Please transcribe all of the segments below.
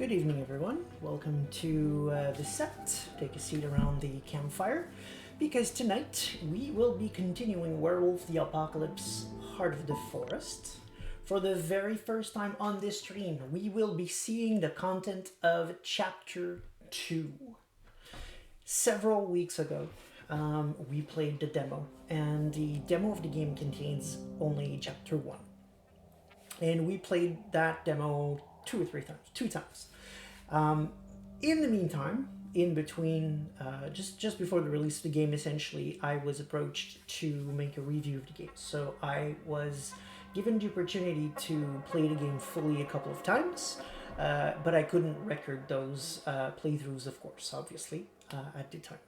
Good evening, everyone. Welcome to the set. Take a seat around the campfire because tonight we will be continuing Werewolf the Apocalypse Heart of the Forest. For the very first time on this stream, we will be seeing the content of Chapter 2. Several weeks ago, we played the demo, and the demo of the game contains only Chapter 1. And we played that demo two times. In the meantime, in between, just before the release of the game, essentially, I was approached to make a review of the game. So I was given the opportunity to play the game fully a couple of times, but I couldn't record those playthroughs, of course, obviously, at the time.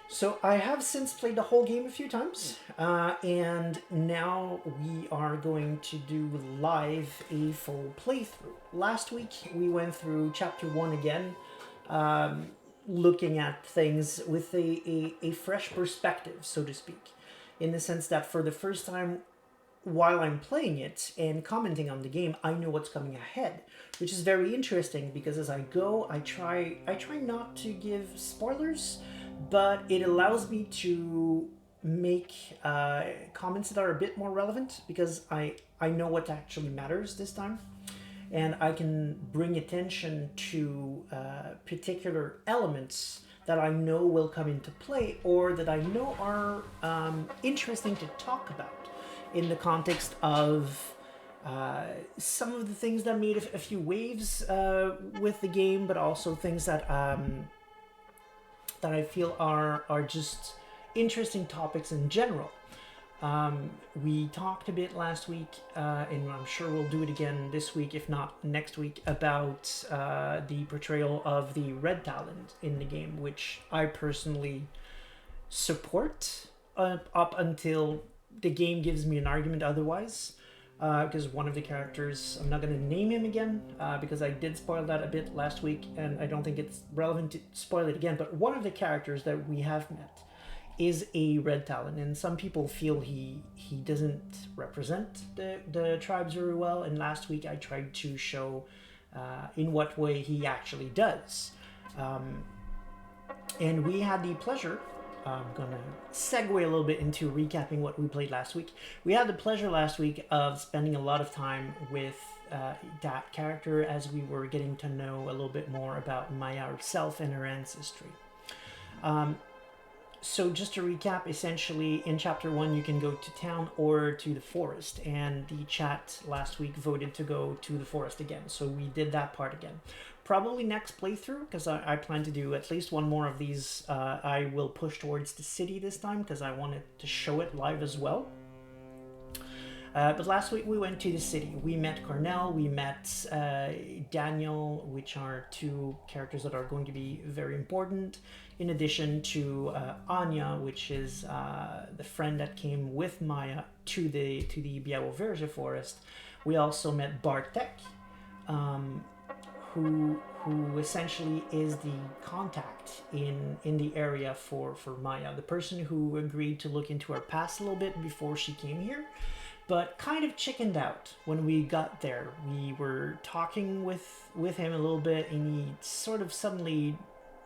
So I have since played the whole game a few times, and now we are going to do live a full playthrough. Last week we went through Chapter 1 again, looking at things with a fresh perspective, so to speak, in the sense that for the first time while I'm playing it and commenting on the game, I know what's coming ahead, which is very interesting because as I go, I try not to give spoilers, but it allows me to make comments that are a bit more relevant because I know what actually matters this time, and I can bring attention to particular elements that I know will come into play or that I know are interesting to talk about in the context of some of the things that made a few waves with the game, but also things that that I feel are just interesting topics in general. We talked a bit last week, and I'm sure we'll do it again this week, if not next week, about the portrayal of the Red Talons in the game, which I personally support up until the game gives me an argument otherwise. Because one of the characters, I'm not going to name him again, because I did spoil that a bit last week, and I don't think it's relevant to spoil it again, but one of the characters that we have met is a Red Talon, and some people feel he doesn't represent the tribes very well, and last week I tried to show in what way he actually does. And we had the pleasure, I'm gonna segue a little bit into recapping what we played last week. We had the pleasure last week of spending a lot of time with that character as we were getting to know a little bit more about Maya herself and her ancestry. So just to recap, essentially in Chapter 1 you can go to town or to the forest, and the chat last week voted to go to the forest again, so we did that part again. Probably next playthrough, because I plan to do at least one more of these, I will push towards the city this time because I wanted to show it live as well. But last week we went to the city. We met Cornell, we met Daniel, which are two characters that are going to be very important, in addition to Anya, which is the friend that came with Maya to the Białowieża forest. We also met Bartek, who essentially is the contact in the area for Maya, the person who agreed to look into her past a little bit before she came here, but kind of chickened out when we got there. We were talking with him a little bit, and he sort of suddenly,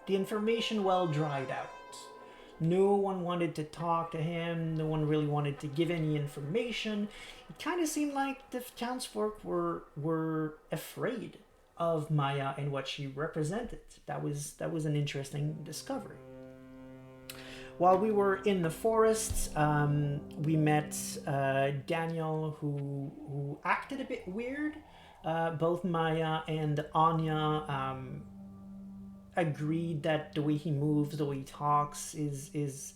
the information well dried out. No one wanted to talk to him, no one really wanted to give any information. It kind of seemed like the townsfolk were afraid of Maya and what she represented. That was an interesting discovery. While we were in the forest, we met Daniel, who acted a bit weird. Both Maya and Anya agreed that the way he moves, the way he talks is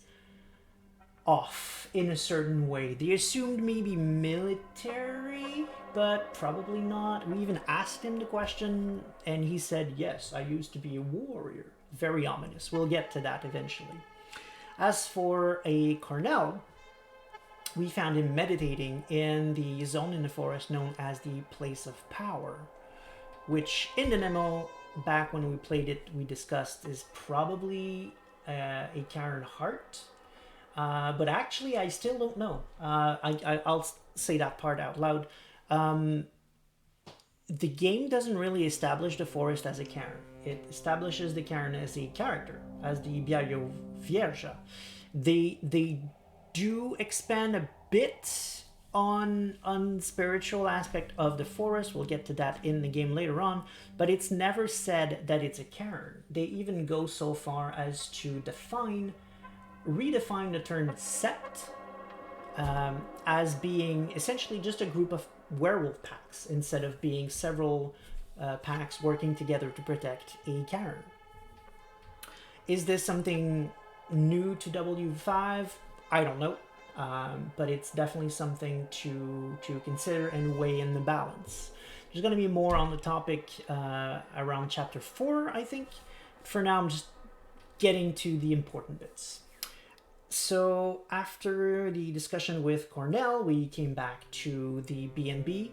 off in a certain way. They assumed maybe military, but probably not. We even asked him the question, and he said, yes, I used to be a warrior. Very ominous. We'll get to that eventually. As for a Cornell, we found him meditating in the zone in the forest known as the Place of Power, which in the demo, back when we played it, we discussed is probably a Karen heart. But actually, I still don't know. I'll say that part out loud. the game doesn't really establish the forest as a cairn. It establishes the cairn as a character, as the Biaio Vierge. They do expand a bit on spiritual aspect of the forest. We'll get to that in the game later on, but it's never said that it's a cairn. They even go so far as to redefine the term sept as being essentially just a group of werewolf packs instead of being several packs working together to protect a cairn. Is this something new to W5? I don't know, but it's definitely something to consider and weigh in the balance. There's going to be more on the topic around chapter 4, I think. For now, I'm just getting to the important bits. So after the discussion with Cornell, we came back to the B&B,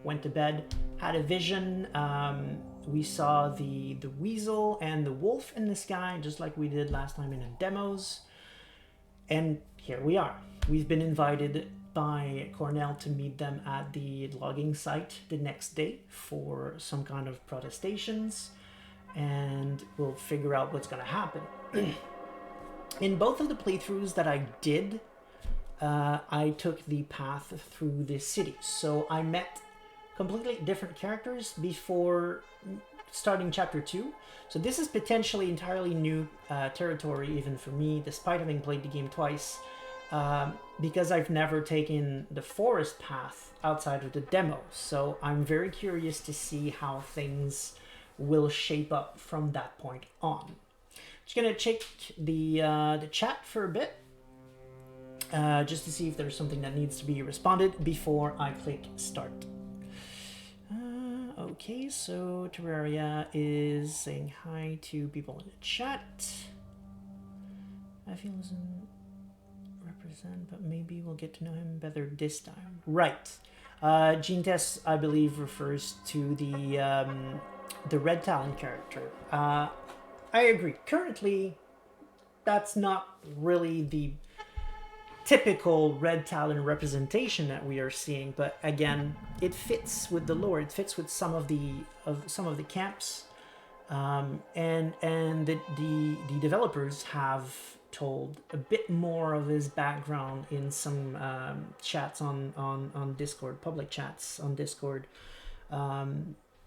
went to bed, had a vision. We saw the weasel and the wolf in the sky, just like we did last time in the demos. And here we are. We've been invited by Cornell to meet them at the logging site the next day for some kind of protestations, and we'll figure out what's going to happen. In both of the playthroughs that I did, I took the path through the city. So I met completely different characters before starting chapter 2. So this is potentially entirely new territory even for me, despite having played the game twice, because I've never taken the forest path outside of the demo. So I'm very curious to see how things will shape up from that point on. Just gonna check the chat for a bit, just to see if there's something that needs to be responded before I click start. Okay, so Terraria is saying hi to people in the chat. I feel doesn't represent, but maybe we'll get to know him better this time. Right. Gene Test, I believe, refers to the Red Talon character. I agree. Currently, that's not really the typical Red Talon representation that we are seeing, but again, it fits with the lore. It fits with some of the camps, and the developers have told a bit more of his background in some chats on Discord, public chats on Discord.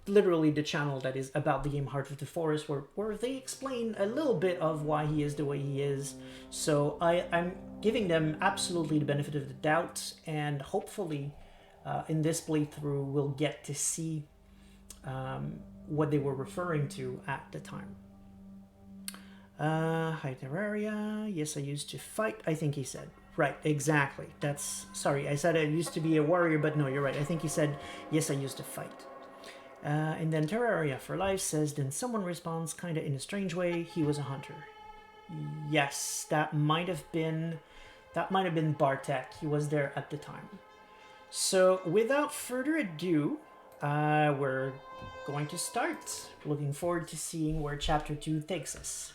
Literally the channel that is about the game Heart of the Forest, where they explain a little bit of why he is the way he is. So I'm giving them absolutely the benefit of the doubt, and hopefully in this playthrough we'll get to see what they were referring to at the time. Hi Terraria, yes I used to fight, I think he said. Right, exactly. Sorry, I said I used to be a warrior, but no, you're right. I think he said, yes I used to fight. And then Terraria for Life says, then someone responds kinda in a strange way, he was a hunter. Yes, that might have been Bartek. He was there at the time. So without further ado, we're going to start. Looking forward to seeing where chapter 2 takes us.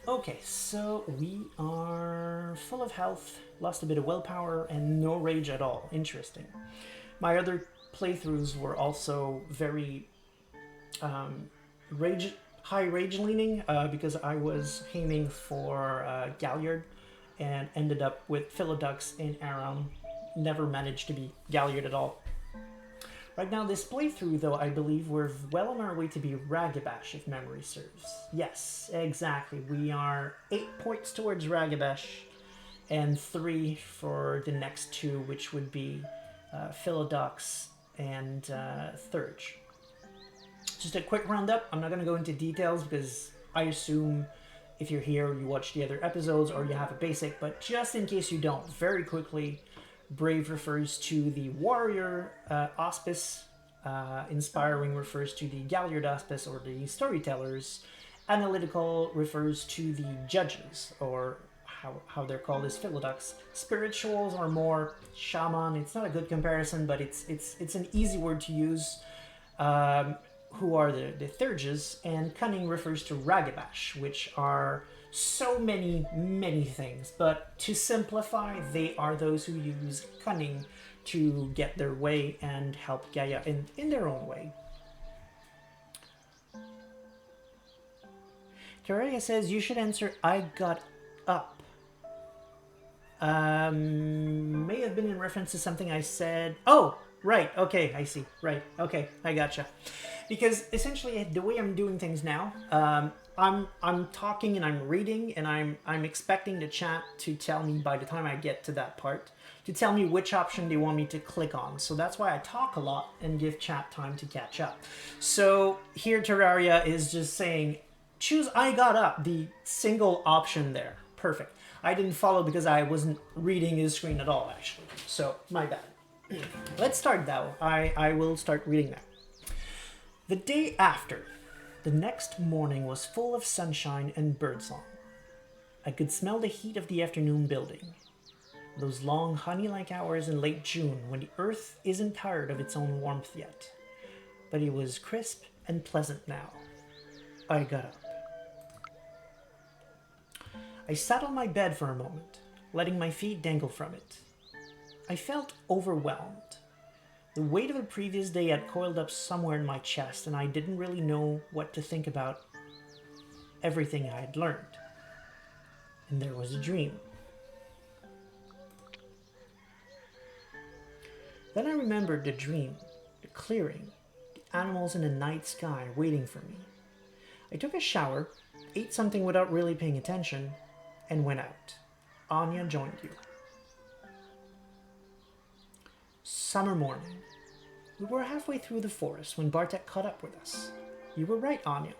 Okay, so we are full of health, lost a bit of willpower, and no rage at all. Interesting. My other playthroughs were also very high rage leaning because I was aiming for Galliard and ended up with Philodux and Aram. Never managed to be Galliard at all. Right now, this playthrough, though, I believe we're well on our way to be Ragabash, if memory serves. Yes, exactly. We are 8 points towards Ragabash and 3 for the next 2, which would be Philodux and Thurge. Just a quick roundup. I'm not going to go into details because I assume if you're here, you watch the other episodes or you have a basic, but just in case you don't, very quickly, Brave refers to the warrior auspice, inspiring refers to the Galliard auspice or the storytellers, analytical refers to the judges, or how they're called is Philodux. Spirituals are more shaman. It's not a good comparison, but it's an easy word to use. Who are the Thurges, and cunning refers to Ragabash, which are so many things, but to simplify, they are those who use cunning to get their way and help Gaia in their own way. Terraria says you should answer I got up. May have been in reference to something I said. Oh, right. Okay, I see. Right. Okay, I gotcha. Because essentially, the way I'm doing things now, I'm talking and I'm reading, and I'm expecting the chat to tell me by the time I get to that part, to tell me which option they want me to click on. So that's why I talk a lot and give chat time to catch up. So here, Terraria is just saying, choose I got up, the single option there. Perfect. I didn't follow because I wasn't reading his screen at all, actually. So, my bad. Let's start, though. I will start reading now. The day after, the next morning was full of sunshine and birdsong. I could smell the heat of the afternoon building. Those long, honey-like hours in late June when the earth isn't tired of its own warmth yet. But it was crisp and pleasant now. I got up. I sat on my bed for a moment, letting my feet dangle from it. I felt overwhelmed. The weight of the previous day had coiled up somewhere in my chest, and I didn't really know what to think about everything I had learned. And there was a dream. Then I remembered the dream, the clearing, the animals in the night sky waiting for me. I took a shower, ate something without really paying attention, and went out. Anya joined you. Summer morning. We were halfway through the forest when Bartek caught up with us. You were right, Anya.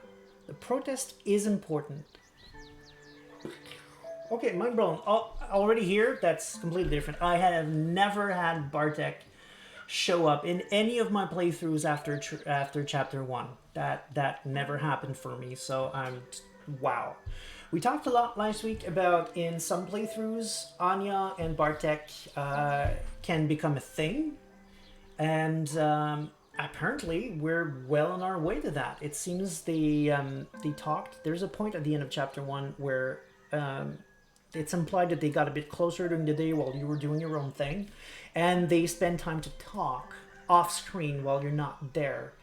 The protest is important. Okay, mind blown. Already here, that's completely different. I have never had Bartek show up in any of my playthroughs after chapter 1. That never happened for me, so I'm... wow. We talked a lot last week about in some playthroughs, Anya and Bartek can become a thing. And apparently we're well on our way to that. It seems they talked. There's a point at the end of chapter 1 where it's implied that they got a bit closer during the day while you were doing your own thing. And they spend time to talk off screen while you're not there.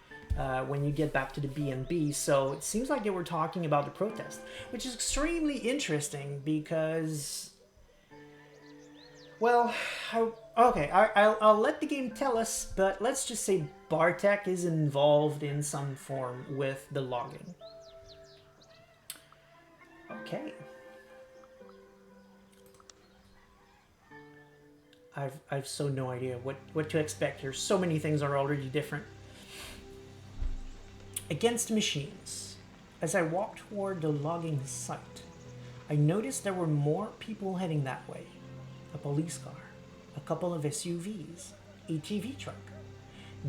When you get back to the B&B. So it seems like they were talking about the protest, which is extremely interesting because, well, I'll let the game tell us, but let's just say Bartek is involved in some form with the logging. Okay. I've so no idea what to expect here. So many things are already different. Against machines. As I walked toward the logging site, I noticed there were more people heading that way. A police car, a couple of SUVs, a TV truck,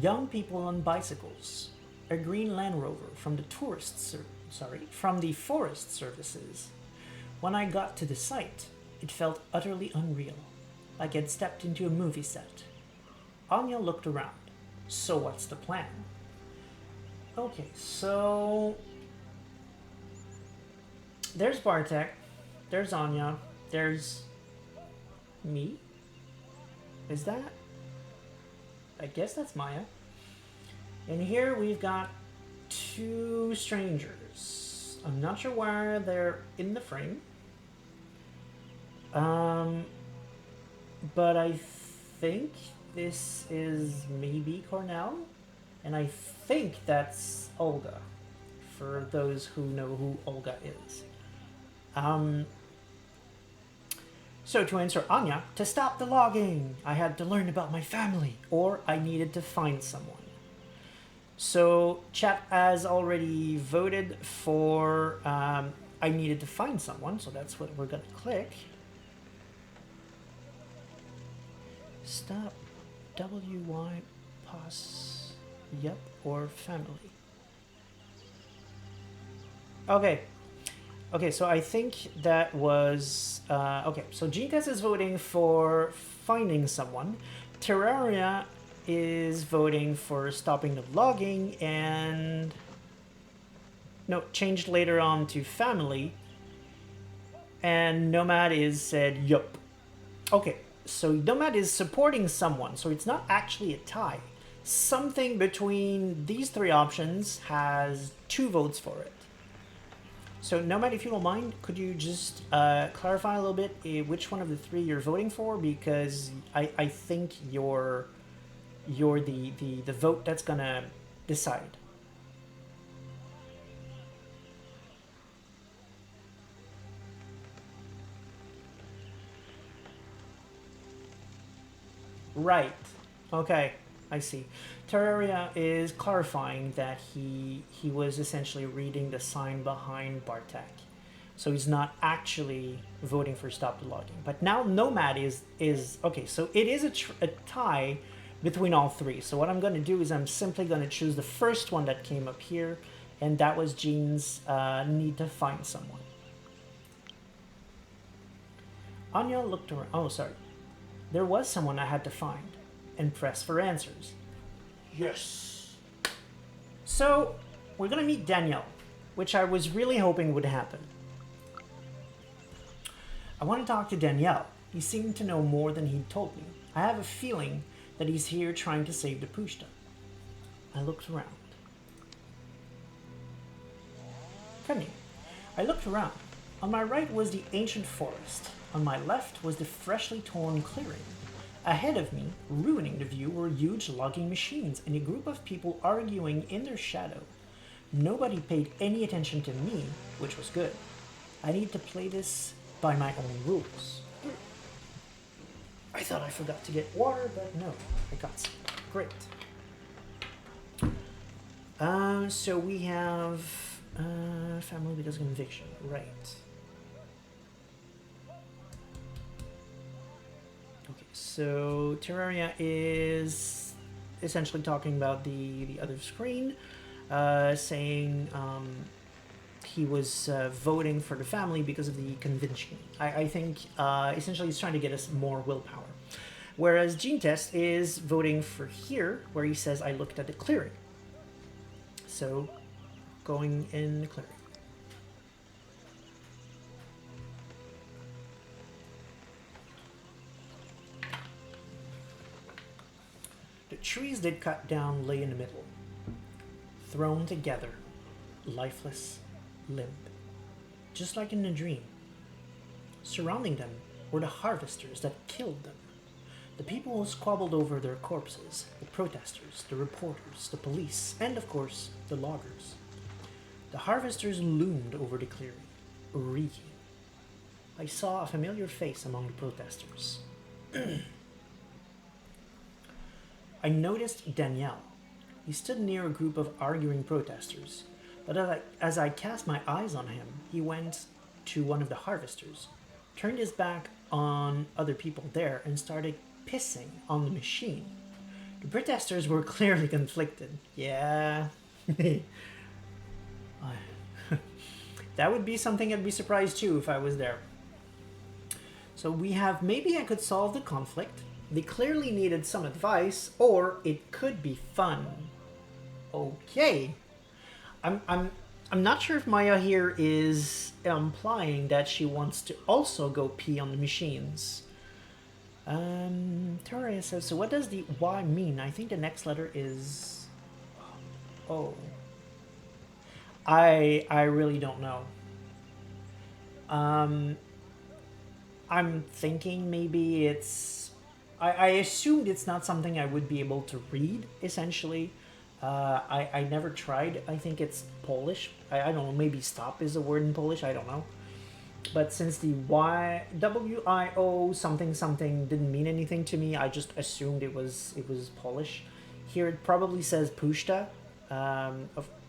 young people on bicycles, a green Land Rover from the Forest Services. When I got to the site, it felt utterly unreal, like I'd stepped into a movie set. Anya looked around. So what's the plan? Okay, so there's Bartek, there's Anya, there's me. Is that? I guess that's Maya. And here we've got two strangers. I'm not sure why they're in the frame. But I think this is maybe Cornell. And I think that's Olga, for those who know who Olga is. So to answer Anya, to stop the logging, I had to learn about my family, or I needed to find someone. So chat has already voted for I needed to find someone, so that's what we're going to click. Stop WY pause. Yep, or family. Okay, so I think that was... okay, so GTS is voting for finding someone. Terraria is voting for stopping the logging, and... no, changed later on to family. And Nomad is said, yup. Okay, So Nomad is supporting someone, so it's not actually a tie. Something between these three options has 2 votes for it. So Nomad, if you don't mind, could you just clarify a little bit which one of the 3 you're voting for? Because I think you're the vote that's gonna decide. Right. Okay. I see. Terraria is clarifying that he was essentially reading the sign behind Bartek. So he's not actually voting for stop the logging. But now Nomad is okay, so it is a tie between all 3. So what I'm going to do is I'm simply going to choose the first one that came up here, and that was Jean's need to find someone. Anya looked around. Oh, sorry. There was someone I had to find and press for answers. Yes. So we're going to meet Danielle, which I was really hoping would happen. I want to talk to Danielle. He seemed to know more than he'd told me. I have a feeling that he's here trying to save the Pushta. I looked around. Come here. I looked around. On my right was the ancient forest. On my left was the freshly torn clearing. Ahead of me, ruining the view, were huge logging machines and a group of people arguing in their shadow. Nobody paid any attention to me, which was good. I need to play this by my own rules. I thought I forgot to get water, but no, I got some. Great. So we have family because of conviction, right? Okay, so Terraria is essentially talking about the other screen, saying he was voting for the family because of the convention. I think essentially he's trying to get us more willpower. Whereas Gene Test is voting for here, where he says, I looked at the clearing. So, going in the clearing. The trees they'd cut down lay in the middle, thrown together, lifeless, limp, just like in a dream. Surrounding them were the harvesters that killed them. The people squabbled over their corpses, the protesters, the reporters, the police, and of course, the loggers. The harvesters loomed over the clearing, reeking. I saw a familiar face among the protesters. I noticed Danielle. He stood near a group of arguing protesters, but as I cast my eyes on him, he went to one of the harvesters, turned his back on other people there, and started pissing on the machine. The protesters were clearly conflicted. Yeah. That would be something I'd be surprised too if I was there. So we have maybe I could solve the conflict. They clearly needed some advice, or it could be fun. Okay. I'm not sure if Maya here is implying that she wants to also go pee on the machines. Terraria says, so what does the Y mean? I think the next letter is... Oh. I really don't know. I'm thinking maybe it's... I assumed it's not something I would be able to read, essentially. I never tried. I think it's Polish. I don't know, maybe stop is a word in Polish, I don't know. But since the WIO something something didn't mean anything to me, I just assumed it was Polish. Here it probably says Pushta,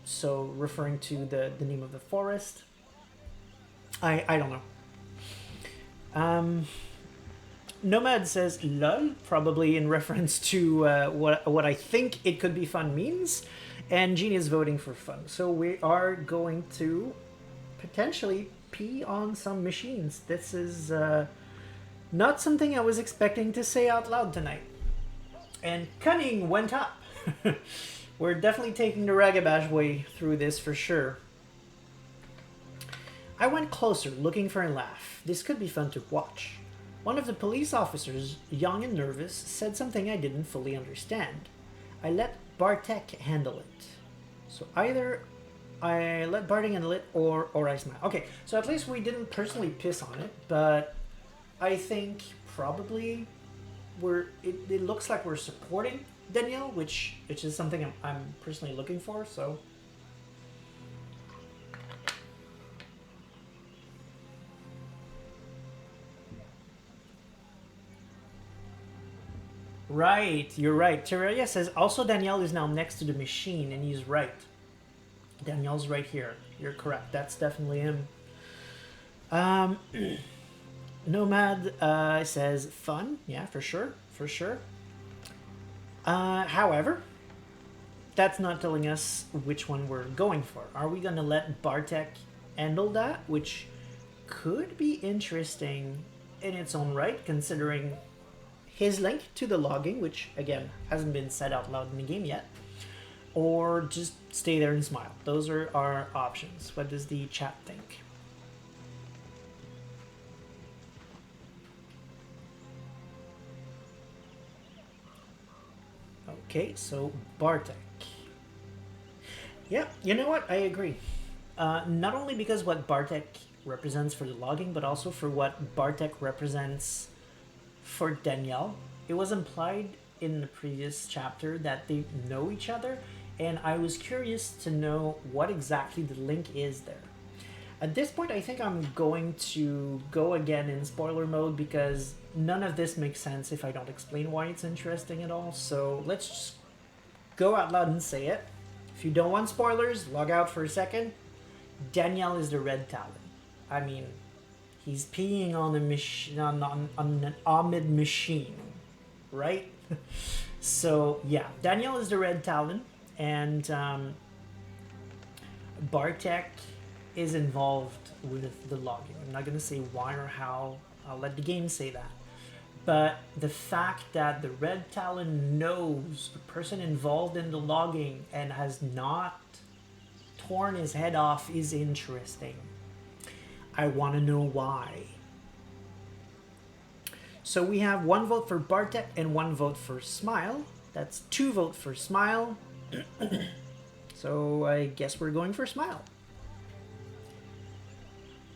so referring to the name of the forest. I don't know. Nomad says lol, probably in reference to what I think it could be fun means, and Gene is voting for fun. So we are going to potentially pee on some machines. This is not something I was expecting to say out loud tonight. And cunning went up. We're definitely taking the Ragabash way through this for sure. I went closer, looking for a laugh. This could be fun to watch. One of the police officers, young and nervous, said something I didn't fully understand. I let Bartek handle it. So either I let Bartek handle it or I smile. Okay, so at least we didn't personally piss on it, but I think probably it looks like we're supporting Danielle, which is something I'm personally looking for, so. Right, you're right. Terraria says also Danielle is now next to the machine, and he's right. Danielle's right here. You're correct. That's definitely him. Nomad says fun. Yeah, for sure. For sure. However, that's not telling us which one we're going for. Are we going to let Bartek handle that? Which could be interesting in its own right, considering his link to the logging, which again hasn't been said out loud in the game yet, or just stay there and smile. Those are our options. What does the chat think? Okay, so Bartek. Yeah, you know what? I agree. Not only because what Bartek represents for the logging, but also for what Bartek represents for Danielle. It was implied in the previous chapter that they know each other, and I was curious to know what exactly the link is there. At this point, I think I'm going to go again in spoiler mode because none of this makes sense if I don't explain why it's interesting at all. So let's just go out loud and say it. If you don't want spoilers, log out for a second. Danielle is the Red Talon. I mean, he's peeing on a machine, on an Ahmed machine, right? So yeah, Danielle is the Red Talon, and Bartek is involved with the logging. I'm not gonna say why or how. I'll let the game say that. But the fact that the Red Talon knows a person involved in the logging and has not torn his head off is interesting. I want to know why. So we have 1 vote for Bartek and 1 vote for Smile. That's 2 votes for Smile. So I guess we're going for Smile.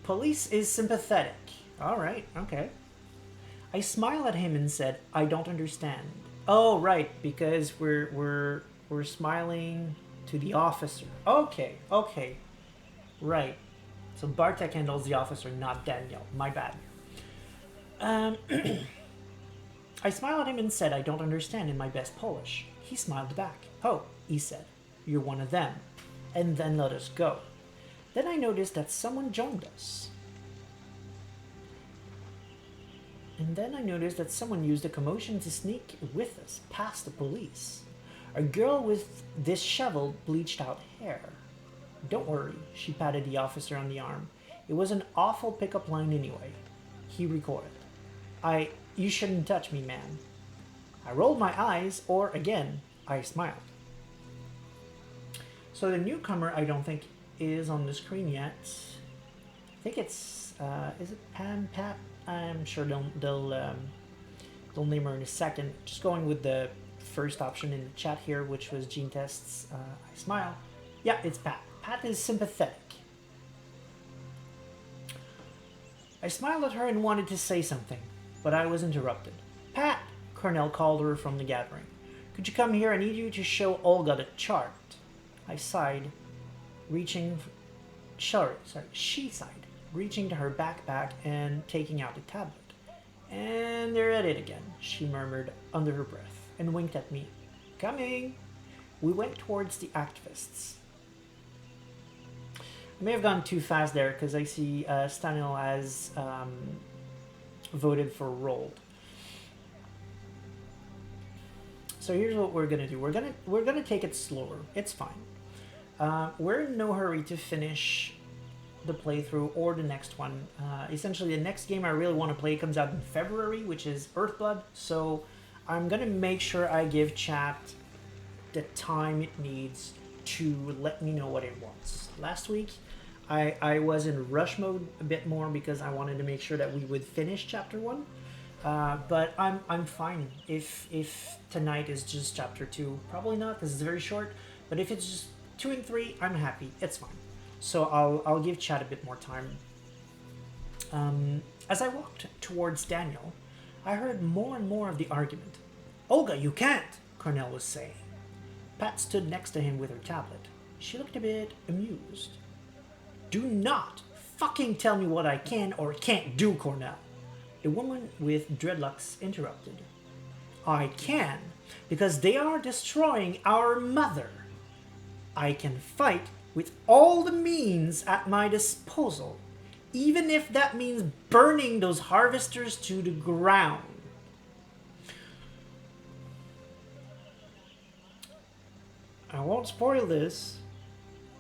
Police is sympathetic. All right, okay. I smiled at him and said, "I don't understand." Oh, right, because we're smiling to the officer. Okay, okay, right. So Bartek handles the officer, not Danielle. My bad. I smiled at him and said, "I don't understand" in my best Polish. He smiled back. "Oh," he said, "you're one of them," and then let us go. Then I noticed that someone joined us. And then I noticed that someone used a commotion to sneak with us past the police. A girl with disheveled, bleached out hair. "Don't worry," she patted the officer on the arm. "It was an awful pickup line anyway." He recoiled. "You shouldn't touch me, man." I rolled my eyes, or again, I smiled. So the newcomer, I don't think, is on the screen yet. I think it's, is it Pam, Pat? I'm sure they'll name her in a second. Just going with the first option in the chat here, which was Gene Test's I Smile. Yeah, it's Pat. Pat is sympathetic. I smiled at her and wanted to say something, but I was interrupted. "Pat," Cornell called her from the gathering. "Could you come here? I need you to show Olga the chart." I sighed, she sighed, reaching to her backpack and taking out a tablet. "And they're at it again," she murmured under her breath, and winked at me. "Coming." We went towards the activists. I may have gone too fast there because I see Stanil has voted for Rolled. So here's what we're gonna do. We're gonna take it slower. It's fine. We're in no hurry to finish the playthrough or the next one. Essentially, the next game I really want to play comes out in February, which is Earthblood. So I'm gonna make sure I give chat the time it needs to let me know what it wants. Last week, I was in rush mode a bit more because I wanted to make sure that we would finish chapter 1. But I'm fine if tonight is just chapter 2. Probably not because it's very short. But if it's just 2 and 3, I'm happy. It's fine. So I'll give chat a bit more time. As I walked towards Daniel, I heard more and more of the argument. Olga, you can't, Cornell was saying. Pat stood next to him with her tablet. She looked a bit amused. Do not fucking tell me what I can or can't do, Cornell. A woman with dreadlocks interrupted. I can, because they are destroying our mother. I can fight with all the means at my disposal, even if that means burning those harvesters to the ground. I won't spoil this,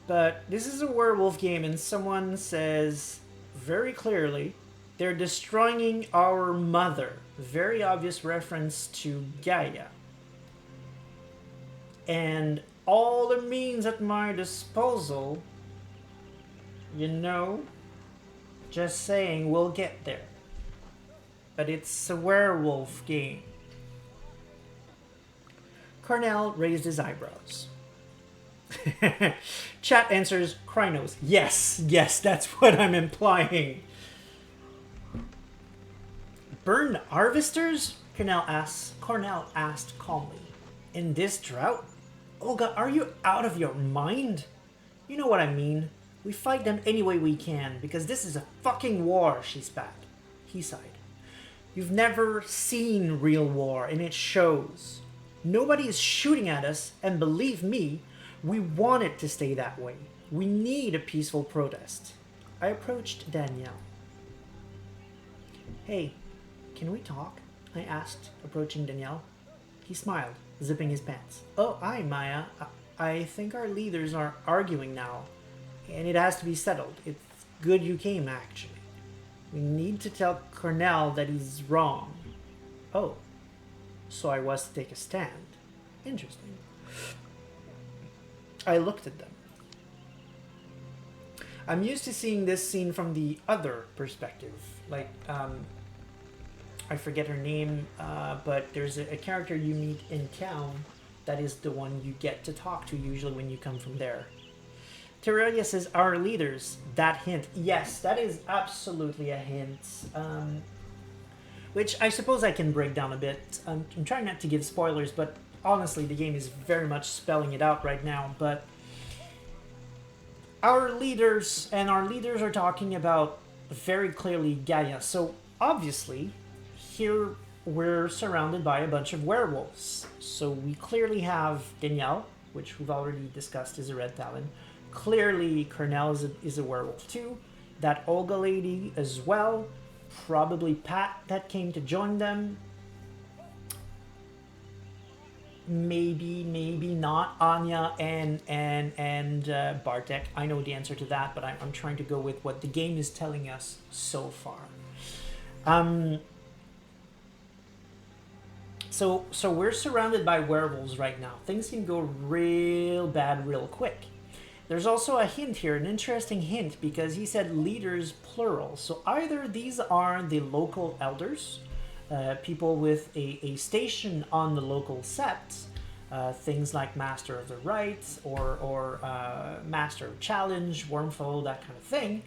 but this is a werewolf game and someone says very clearly they're destroying our mother. Very obvious reference to Gaia. And all the means at my disposal, you know, just saying we'll get there. But it's a werewolf game. Cornell raised his eyebrows. Chat answers, Krynos. Yes, that's what I'm implying. Burn harvesters? Cornell asked calmly. In this drought? Olga, are you out of your mind? You know what I mean. We fight them any way we can, because this is a fucking war, she spat. He sighed. You've never seen real war, and it shows. Nobody is shooting at us, and believe me, we want it to stay that way. We need a peaceful protest. I approached Danielle. Hey, can we talk? I asked, approaching Danielle. He smiled, zipping his pants. Oh, hi, Maya. I think our leaders are arguing now, and it has to be settled. It's good you came, actually. We need to tell Cornell that he's wrong. Oh, so I was to take a stand. Interesting. I looked at them. I'm used to seeing this scene from the other perspective. Like, I forget her name, but there's a character you meet in town that is the one you get to talk to usually when you come from there. Terraria says, our leaders, that hint. Yes, that is absolutely a hint. Which I suppose I can break down a bit. I'm trying not to give spoilers, but honestly, the game is very much spelling it out right now. But our leaders are talking about very clearly Gaia. So obviously, here we're surrounded by a bunch of werewolves. So we clearly have Danielle, which we've already discussed is a Red Talon. Clearly, Cornell is a werewolf too. That Olga lady as well. Probably Pat that came to join them. Maybe not Anya and Bartek. I know the answer to that, but I'm trying to go with what the game is telling us so far. So we're surrounded by werewolves right now. Things can go real bad real quick. There's also a hint here, an interesting hint, because he said leaders plural. So either these are the local elders, people with a station on the local sept, things like Master of the Rites or Master of Challenge, Wormfold, that kind of thing,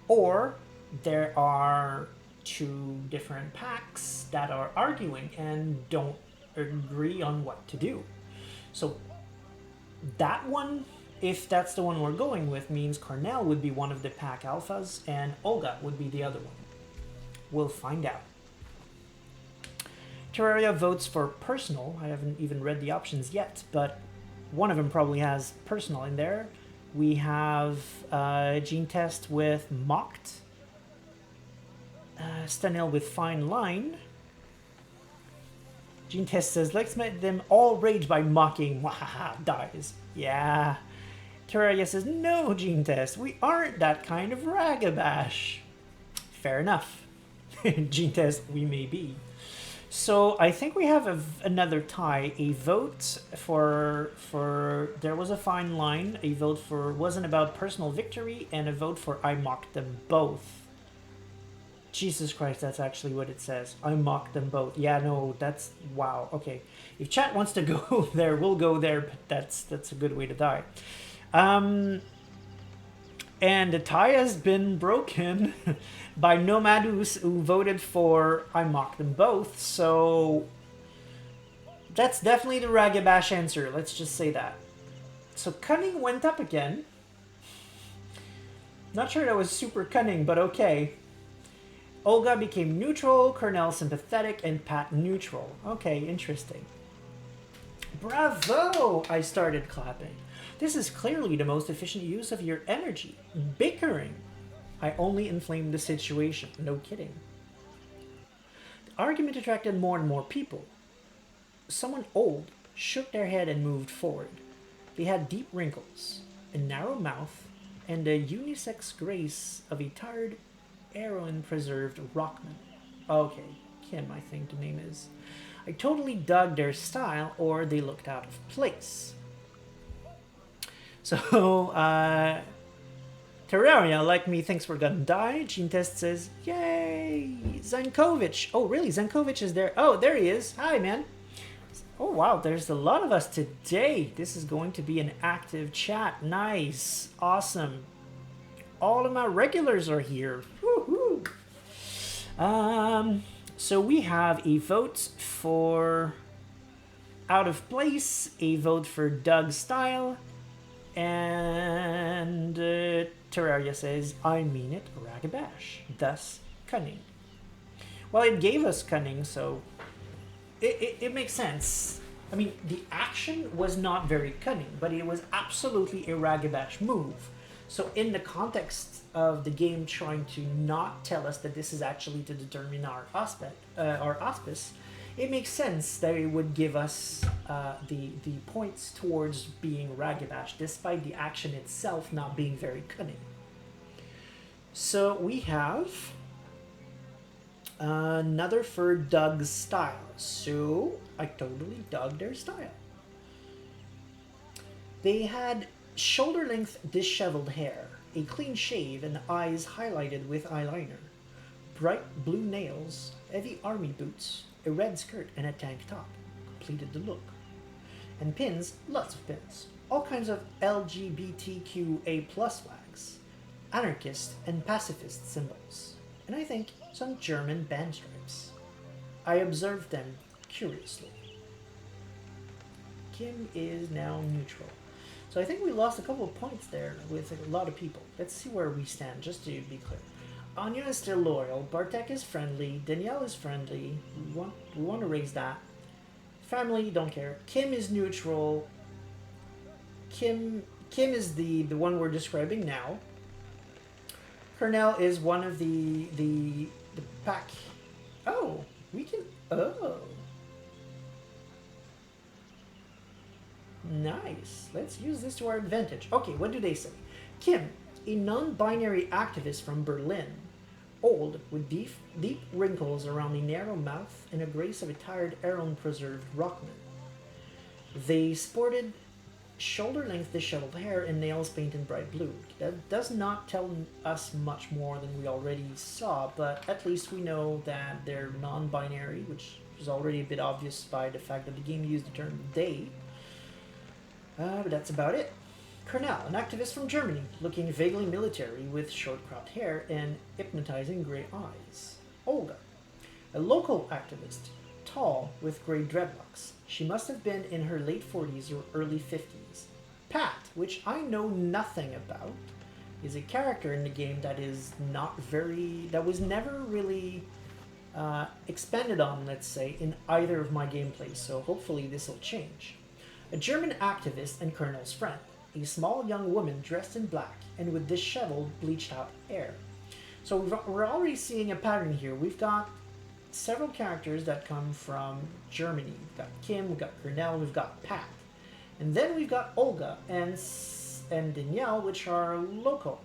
or there are two different packs that are arguing and don't agree on what to do. So that one, if that's the one we're going with, means Cornell would be one of the pack alphas and Olga would be the other one. We'll find out. Terraria votes for personal. I haven't even read the options yet, but one of them probably has personal in there. We have Gene Test with mocked. Stanil with fine line. Gene Test says, let's make them all rage by mocking. Wahaha, dies. Yeah. Terraria says, no, Gene Test, we aren't that kind of ragabash. Fair enough. Gene Test, we may be. So I think we have another tie. A vote for there was a fine line. A vote for wasn't about personal victory, and a vote for I mocked them both. Jesus Christ, that's actually what it says. I mocked them both. Yeah, no, that's... Wow, okay. If chat wants to go there, we'll go there, but that's a good way to die. And the tie has been broken by Nomadus, who voted for I mocked them both, so... That's definitely the Ragabash answer, let's just say that. So cunning went up again. Not sure that was super cunning, but okay. Olga became neutral, Cornell sympathetic, and Pat neutral. Okay, interesting. Bravo! I started clapping. This is clearly the most efficient use of your energy. Bickering. I only inflamed the situation. No kidding. The argument attracted more and more people. Someone old shook their head and moved forward. They had deep wrinkles, a narrow mouth, and the unisex grace of a tired, heroin-preserved rockman. Okay, Kim, I think the name is. I totally dug their style, or they looked out of place. So, Terraria, like me, thinks we're gonna die. Gene Test says, yay! Zankovic. Oh, really? Zankovic is there. Oh, there he is. Hi, man. Oh, wow. There's a lot of us today. This is going to be an active chat. Nice. Awesome. All of my regulars are here. Woohoo! So we have a vote for out of place, a vote for Doug style, and Terraria says, I mean it, Ragabash, thus cunning. Well, it gave us cunning, so it makes sense. I mean, the action was not very cunning, but it was absolutely a Ragabash move. So in the context of the game trying to not tell us that this is actually to determine our auspice, it makes sense that it would give us the points towards being Ragabash, despite the action itself not being very cunning. So we have another for Doug's style. So I totally dug their style. They had shoulder-length disheveled hair, a clean shave, and eyes highlighted with eyeliner, bright blue nails, heavy army boots, a red skirt, and a tank top completed the look. And pins, lots of pins, all kinds of LGBTQA+ flags, anarchist and pacifist symbols, and I think some German band stripes. I observed them curiously. Kim is now neutral. So I think we lost a couple of points there with a lot of people. Let's see where we stand, just to be clear. Anya is still loyal. Bartek is friendly. Danielle is friendly. We want to raise that. Family, don't care. Kim is neutral. Kim is the one we're describing now. Cornell is one of the pack. Oh, we can. Oh. Nice. Let's use this to our advantage. Okay, what do they say? Kim, a non-binary activist from Berlin. Old, with deep wrinkles around the narrow mouth and a grace of a tired heroin-preserved rockman. They sported shoulder-length disheveled hair and nails painted bright blue. That does not tell us much more than we already saw, but at least we know that they're non-binary, which is already a bit obvious by the fact that the game used the term they. But that's about it. Cornell, an activist from Germany, looking vaguely military with short cropped hair and hypnotizing grey eyes. Olga, a local activist, tall with grey dreadlocks. She must have been in her late 40s or early 50s. Pat, which I know nothing about, is a character in the game that was never really expanded on, let's say, in either of my gameplays, so hopefully this will change. A German activist and Colonel's friend, a small young woman dressed in black and with disheveled, bleached out hair. So we're already seeing a pattern here. We've got several characters that come from Germany. We've got Kim, we've got Cornell, we've got Pat. And then we've got Olga and Danielle, which are local.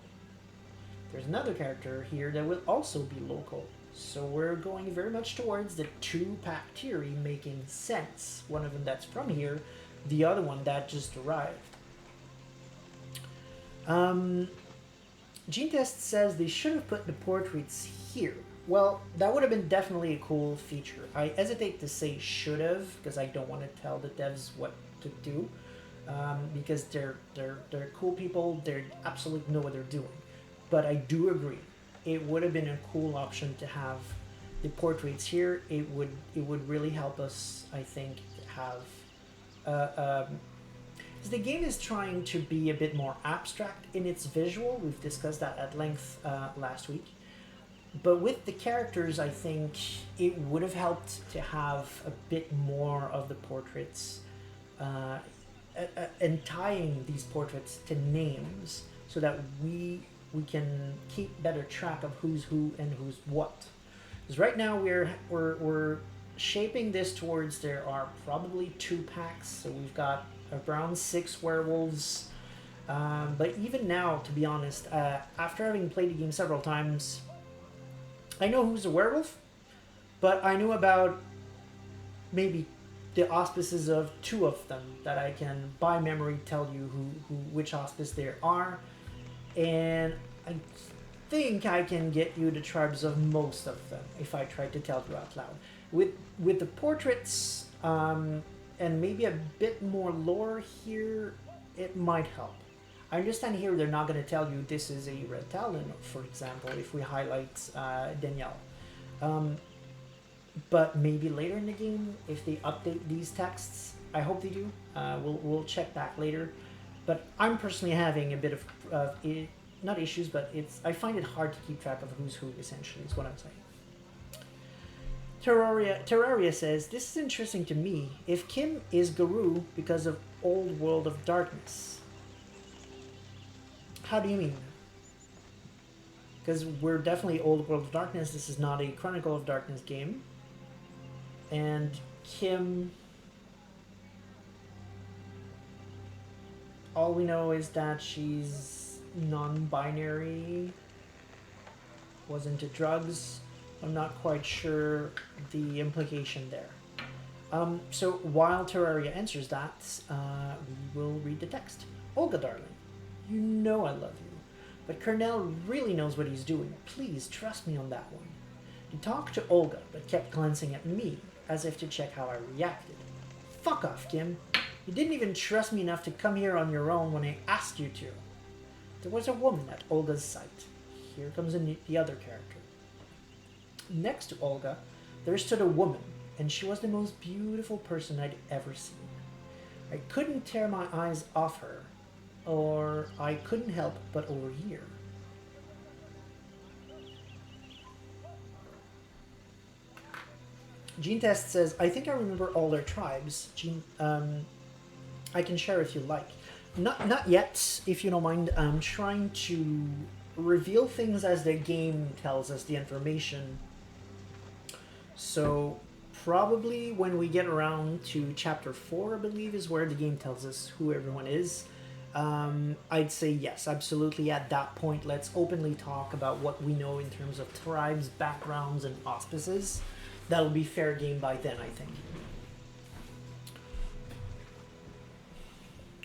There's another character here that will also be local. So we're going very much towards the two-pack theory making sense. One of them that's from here, the other one that just arrived. Gene Test says they should have put the portraits here. Well, that would have been definitely a cool feature. I hesitate to say should have because I don't want to tell the devs what to do, because they're cool people. They absolutely know what they're doing. But I do agree, it would have been a cool option to have the portraits here. It would really help us, I think, have. Uh, um, 'Cause the game is trying to be a bit more abstract in its visual. We've discussed that at length last week. But with the characters, I think it would have helped to have a bit more of the portraits, and tying these portraits to names so that we can keep better track of who's who and who's what. Because right now we're shaping this towards there are probably 2 packs, so we've got around 6 werewolves. But even now, to be honest, after having played the game several times, I know who's a werewolf, but I knew about maybe the auspices of 2 of them that I can by memory tell you which auspice there are, and I think I can get you the tribes of most of them if I try to tell you out loud. With the portraits, and maybe a bit more lore here, it might help. I understand here they're not going to tell you this is a Red Talon, for example, if we highlight Danielle. But maybe later in the game, if they update these texts, I hope they do. We'll check back later. But I'm personally having a bit of not issues, but I find it hard to keep track of who's who, essentially, is what I'm saying. Terraria says, this is interesting to me. If Kim is Garou because of Old World of Darkness. How do you mean? Because we're definitely Old World of Darkness. This is not a Chronicle of Darkness game. And Kim... all we know is that she's non-binary, was into drugs. I'm not quite sure the implication there. So while Terraria answers that, we will read the text. Olga, darling, you know I love you, but Colonel really knows what he's doing. Please trust me on that one. He talked to Olga, but kept glancing at me, as if to check how I reacted. Fuck off, Kim. You didn't even trust me enough to come here on your own when I asked you to. There was a woman at Olga's side. Here comes the other character. Next to Olga, there stood a woman, and she was the most beautiful person I'd ever seen. I couldn't tear my eyes off her, or I couldn't help but overhear. Gene Test says, I think I remember all their tribes. Gene, I can share if you like. Not yet, if you don't mind. I'm trying to reveal things as the game tells us the information. So probably when we get around to chapter 4, I believe, is where the game tells us who everyone is. I'd say yes, absolutely. At that point, let's openly talk about what we know in terms of tribes, backgrounds, and auspices. That'll be fair game by then, I think.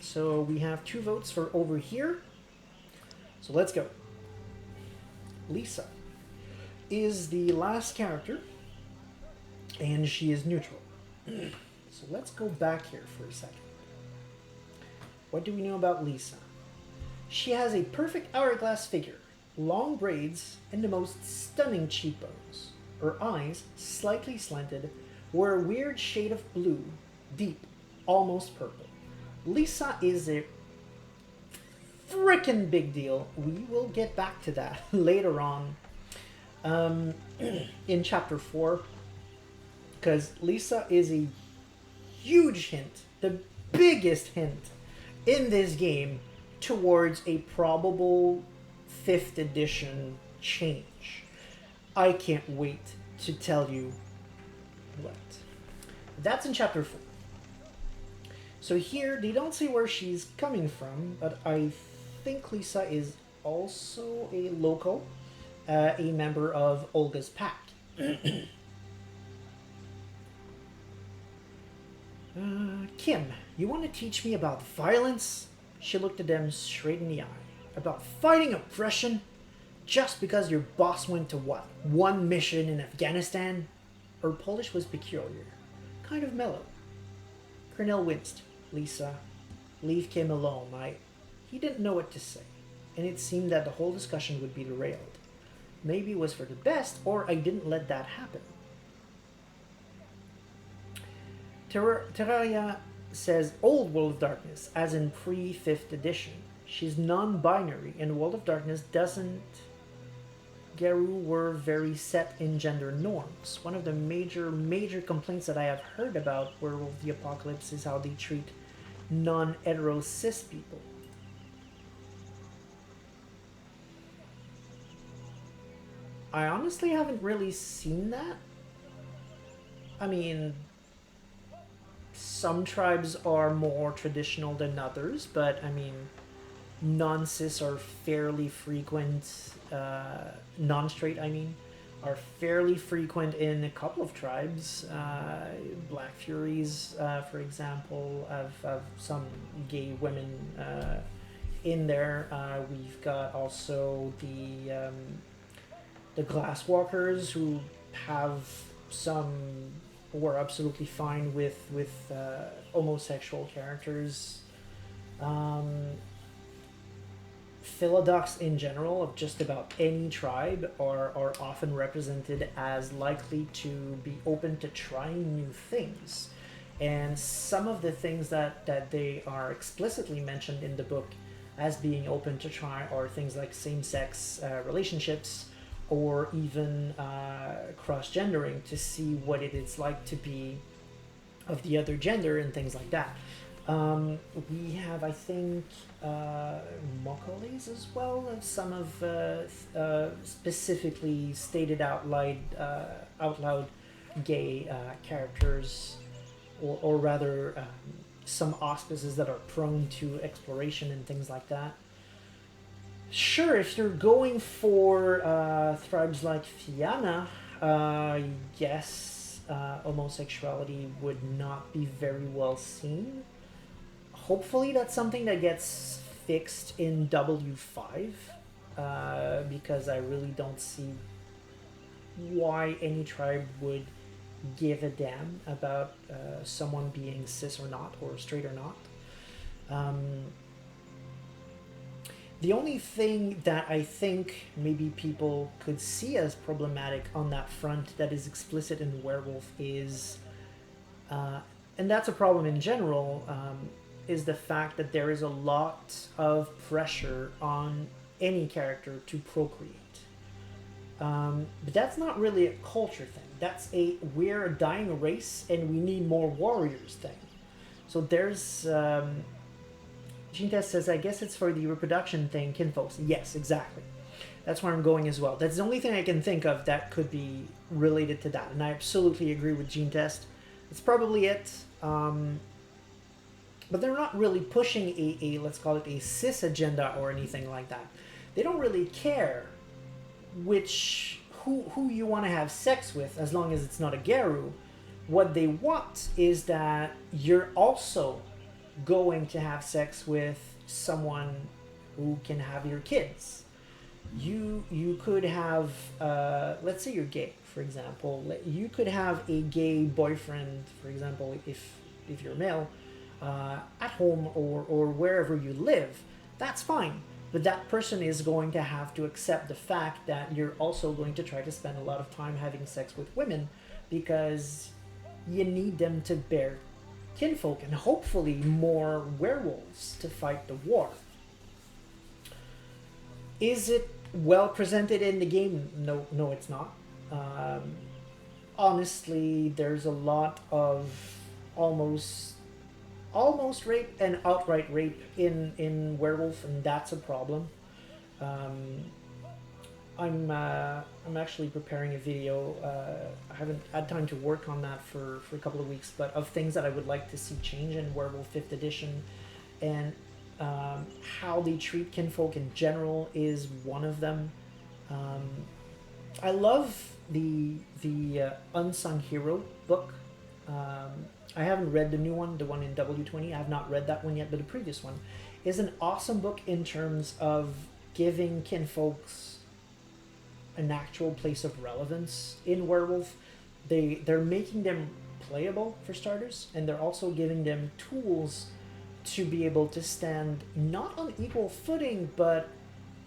So we have 2 votes for over here. So let's go. Lisa is the last character, and she is neutral. So let's go back here for a second. What do we know about Lisa? She has a perfect hourglass figure, long braids, and the most stunning cheekbones. Her eyes, slightly slanted, were a weird shade of blue, deep, almost purple. Lisa is a frickin' big deal. We will get back to that later on in chapter 4, because Lisa is a huge hint, the biggest hint in this game towards a probable 5th edition change. I can't wait to tell you what. That's in chapter 4. So here, they don't say where she's coming from, but I think Lisa is also a local, a member of Olga's pack. Kim, you want to teach me about violence? She looked at them straight in the eye. About fighting oppression? just because your boss went to what? One mission in Afghanistan? Her Polish was peculiar. Kind of mellow. Colonel winced. Lisa, leave Kim alone. He didn't know what to say, and it seemed that the whole discussion would be derailed. Maybe it was for the best, or I didn't let that happen. Terraria says Old World of Darkness, as in pre-5th edition. She's non-binary, and World of Darkness doesn't... Garou were very set in gender norms. One of the major complaints that I have heard about Werewolf the Apocalypse is how they treat non-hetero cis people. I honestly haven't really seen that. I mean, some tribes are more traditional than others, but I mean, non-cis are fairly frequent, non-straight I mean, are fairly frequent in a couple of tribes. Black Furies, for example, have some gay women in there. We've got also the Glasswalkers, who have some who are absolutely fine with homosexual characters. Philodox in general, of just about any tribe, are often represented as likely to be open to trying new things. And some of the things that they are explicitly mentioned in the book as being open to try are things like same-sex relationships, or even cross-gendering, to see what it is like to be of the other gender and things like that. We have, I think, Mokoles as well, of some of specifically stated out loud gay characters, or rather some auspices that are prone to exploration and things like that. Sure, if you're going for tribes like Fianna, yes, homosexuality would not be very well seen. Hopefully that's something that gets fixed in W5, because I really don't see why any tribe would give a damn about someone being cis or not, or straight or not. The only thing that I think maybe people could see as problematic on that front that is explicit in Werewolf is, and that's a problem in general, is the fact that there is a lot of pressure on any character to procreate. But that's not really a culture thing. That's we're a dying race and we need more warriors thing. So there's... Gene says, I guess it's for the reproduction thing, kinfolks. Yes, exactly. That's where I'm going as well. That's the only thing I can think of that could be related to that. And I absolutely agree with Gene Test. That's probably it. But they're not really pushing a let's call it a cis agenda or anything like that. They don't really care who you want to have sex with, as long as it's not a Garou. What they want is that you're also going to have sex with someone who can have your kids. You could have, let's say you're gay, for example. You could have a gay boyfriend, for example, if you're male, at home or wherever you live. That's fine. But that person is going to have to accept the fact that you're also going to try to spend a lot of time having sex with women, because you need them to bear kinfolk and hopefully more werewolves to fight the war. Is it well presented in the game? No, it's not. Honestly, there's a lot of almost rape and outright rape in Werewolf, and that's a problem. I'm actually preparing a video. I haven't had time to work on that for a couple of weeks, but of things that I would like to see change in Werewolf 5th edition, and how they treat kinfolk in general is one of them. I love the Unsung Hero book. I haven't read the new one, the one in W20. I have not read that one yet, but the previous one is an awesome book in terms of giving kinfolks an actual place of relevance in Werewolf. They're making them playable for starters, and they're also giving them tools to be able to stand not on equal footing, but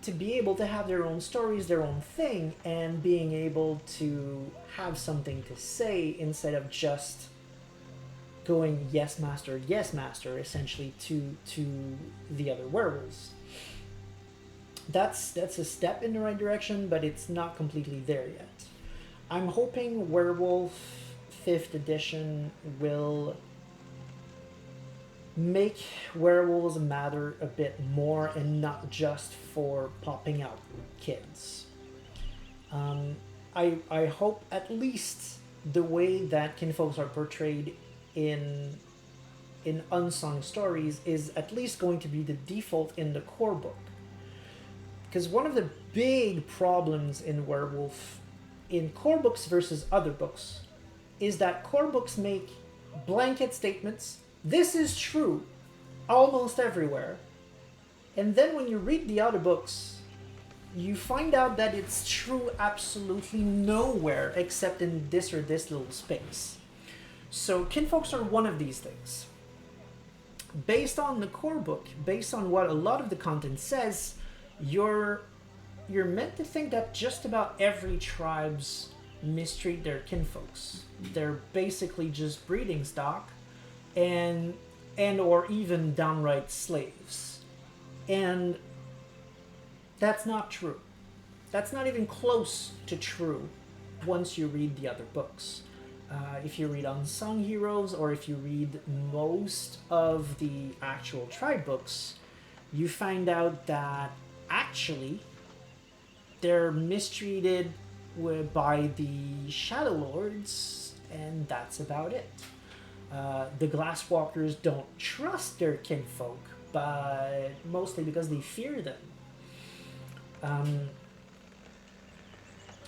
to be able to have their own stories, their own thing, and being able to have something to say instead of just going yes master, essentially to the other werewolves. That's a step in the right direction, but it's not completely there yet. I'm hoping Werewolf 5th edition will make werewolves matter a bit more and not just for popping out kids. I hope at least the way that kinfolks are portrayed in unsung stories is at least going to be the default in the core book. Because one of the big problems in Werewolf, in core books versus other books, is that core books make blanket statements. This is true almost everywhere. And then when you read the other books, you find out that it's true absolutely nowhere except in this or this little space. So kinfolks are one of these things. Based on the core book, based on what a lot of the content says, you're meant to think that just about every tribes mistreat their kinfolks. They're basically just breeding stock and or even downright slaves. And that's not true. That's not even close to true once you read the other books. If you read Unsung Heroes, or if you read most of the actual tribe books, you find out that actually they're mistreated by the Shadow Lords, and that's about it. The Glasswalkers don't trust their kinfolk, but mostly because they fear them.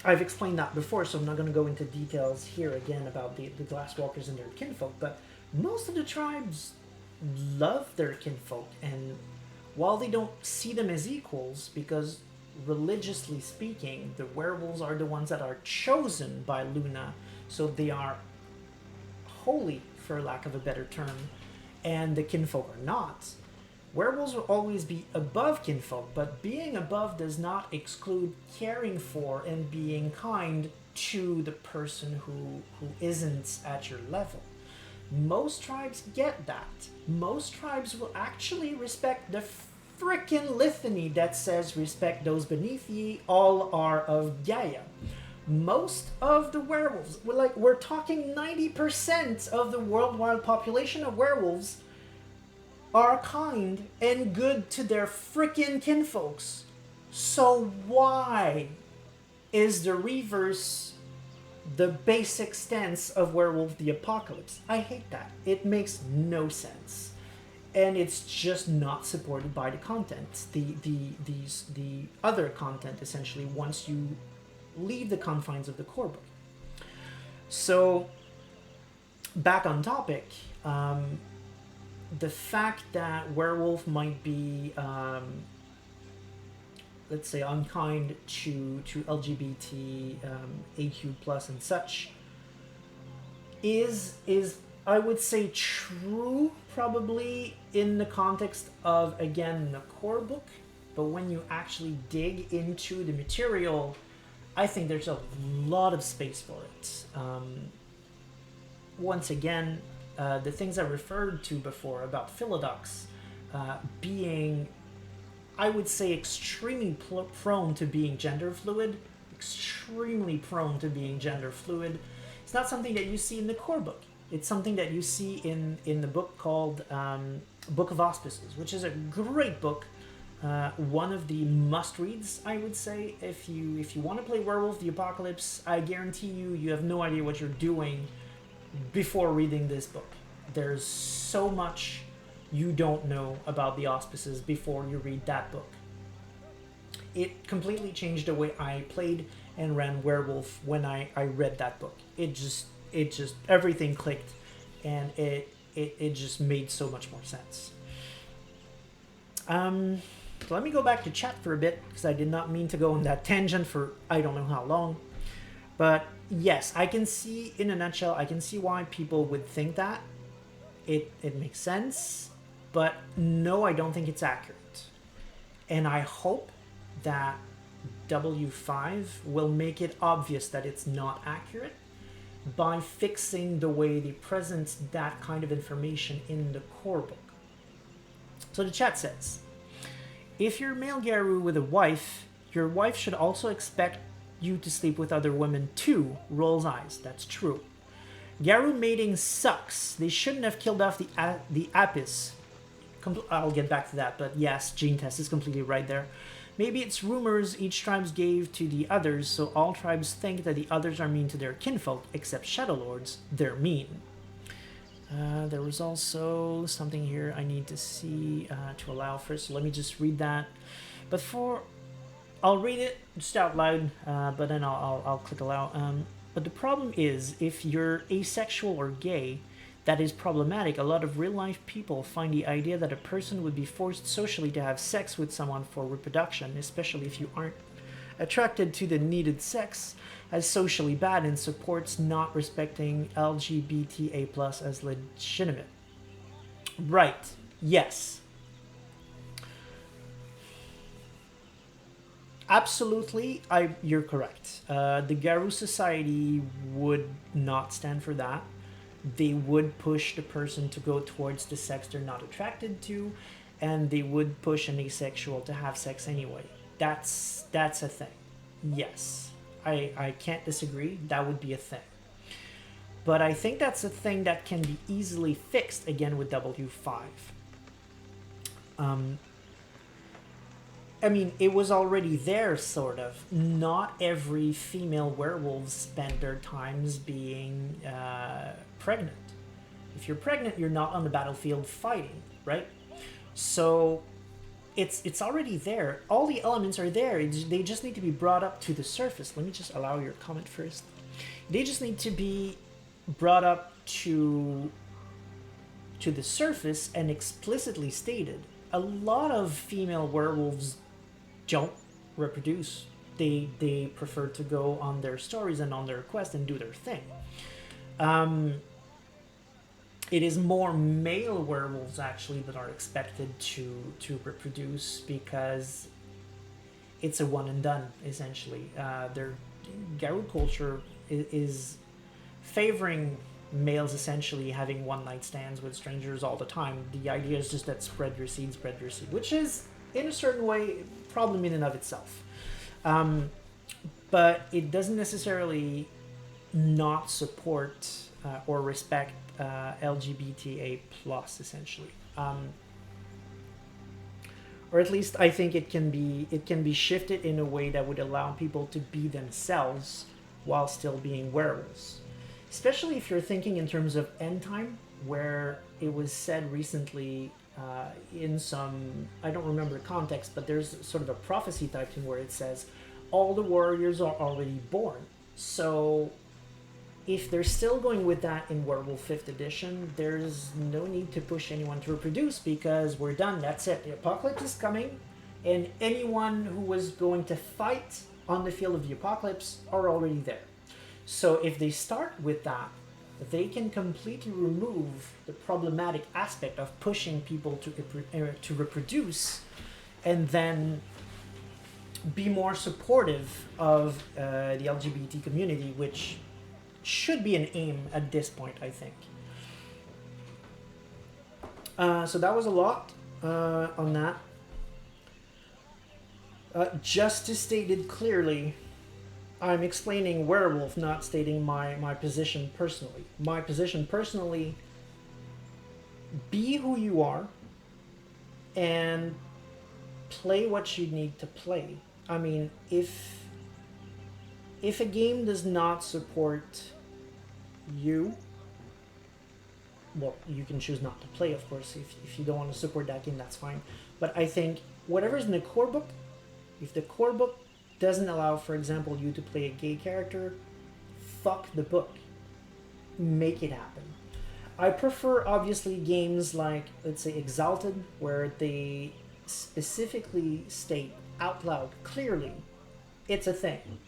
I've explained that before, so I'm not going to go into details here again about the Glasswalkers and their kinfolk, but most of the tribes love their kinfolk, and while they don't see them as equals, because religiously speaking, the werewolves are the ones that are chosen by Luna, so they are holy, for lack of a better term, and the kinfolk are not. Werewolves will always be above kinfolk, but being above does not exclude caring for and being kind to the person who isn't at your level. Most tribes get that. Most tribes will actually respect the frickin' litany that says respect those beneath ye, all are of Gaia. Most of the werewolves, we're talking 90% of the worldwide population of werewolves are kind and good to their frickin' kinfolks. So why is the reverse the basic stance of Werewolf the Apocalypse? I hate that. It makes no sense. And it's just not supported by the content. The other content, essentially, once you leave the confines of the core book. So, back on topic, the fact that Werewolf might be, let's say, unkind to LGBT, AQ plus and such, is I would say true, probably in the context of, again, the core book, but when you actually dig into the material, I think there's a lot of space for it. Once again, the things I referred to before about Philodox being, I would say, extremely prone to being gender fluid. It's not something that you see in the core book. It's something that you see in the book called Book of Auspices, which is a great book. One of the must-reads, I would say, if you want to play Werewolf the Apocalypse. I guarantee you have no idea what you're doing before reading this book. There's so much you don't know about the auspices before you read that book. It completely changed the way I played and ran Werewolf when I read that book. It just everything clicked, and it just made so much more sense. let me go back to chat for a bit, because I did not mean to go on that tangent for I don't know how long. But yes, I can see, in a nutshell, I can see why people would think that. It makes sense. But no, I don't think it's accurate. And I hope that W5 will make it obvious that it's not accurate by fixing the way they present that kind of information in the core book. So the chat says, if you're a male Garou with a wife, your wife should also expect you to sleep with other women too. Rolls eyes. That's true. Garou mating sucks. They shouldn't have killed off the Apis. I'll get back to that, but yes, Gene Test is completely right there. Maybe it's rumors each tribe gave to the others, so all tribes think that the others are mean to their kinfolk, except Shadow Lords. They're mean. There was also something here I need to see to allow first. So let me just read that. But I'll read it just out loud, but then I'll click allow. But the problem is, if you're asexual or gay, that is problematic. A lot of real-life people find the idea that a person would be forced socially to have sex with someone for reproduction, especially if you aren't attracted to the needed sex, as socially bad and supports not respecting LGBTA+ as legitimate. Right. Yes. Absolutely, you're correct. The Garou Society would not stand for that. They would push the person to go towards the sex they're not attracted to, and they would push an asexual to have sex anyway. That's a thing. Yes, I can't disagree. That would be a thing. But I think that's a thing that can be easily fixed again with W5. I mean, it was already there, sort of. Not every female werewolves spend their times being pregnant. If you're pregnant, you're not on the battlefield fighting, right? So it's already there. All the elements are there. They just need to be brought up to the surface. Let me just allow your comment first. They just need to be brought up to the surface and explicitly stated. A lot of female werewolves don't reproduce. They prefer to go on their stories and on their quest and do their thing. It is more male werewolves actually that are expected to reproduce, because it's a one and done essentially. Their Garou culture is favoring males essentially having one night stands with strangers all the time. The idea is just that spread your seed, which is in a certain way a problem in and of itself. But it doesn't necessarily not support or respect LGBTA+ essentially. Or at least I think it can be shifted in a way that would allow people to be themselves while still being werewolves. Especially if you're thinking in terms of end time, where it was said recently in some, I don't remember the context, but there's sort of a prophecy type thing where it says all the warriors are already born. So if they're still going with that in Werewolf 5th edition, there's no need to push anyone to reproduce, because we're done. That's it. The apocalypse is coming, and anyone who was going to fight on the field of the apocalypse are already there. So if they start with that, they can completely remove the problematic aspect of pushing people to reproduce, and then be more supportive of the LGBT community, which should be an aim at this point, I think. So that was a lot on that. Just to state it clearly, I'm explaining werewolf, not stating my position personally. My position personally, be who you are and play what you need to play. I mean, if a game does not support you, well, you can choose not to play, of course. If you don't want to support that game, that's fine. But I think whatever's in the core book, if the core book doesn't allow, for example, you to play a gay character, fuck the book. Make it happen. I prefer, obviously, games like, let's say, Exalted, where they specifically state out loud clearly it's a thing.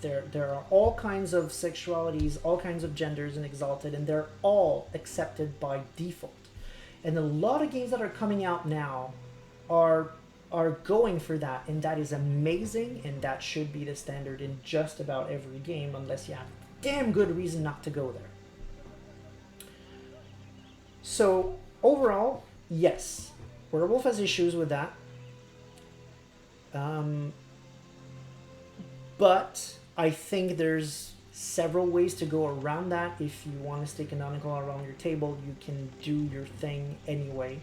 There are all kinds of sexualities, all kinds of genders in Exalted, and they're all accepted by default. And a lot of games that are coming out now are going for that, and that is amazing, and that should be the standard in just about every game, unless you have damn good reason not to go there. So overall, yes, Werewolf has issues with that. But I think there's several ways to go around that. If you want to stay canonical around your table, you can do your thing anyway.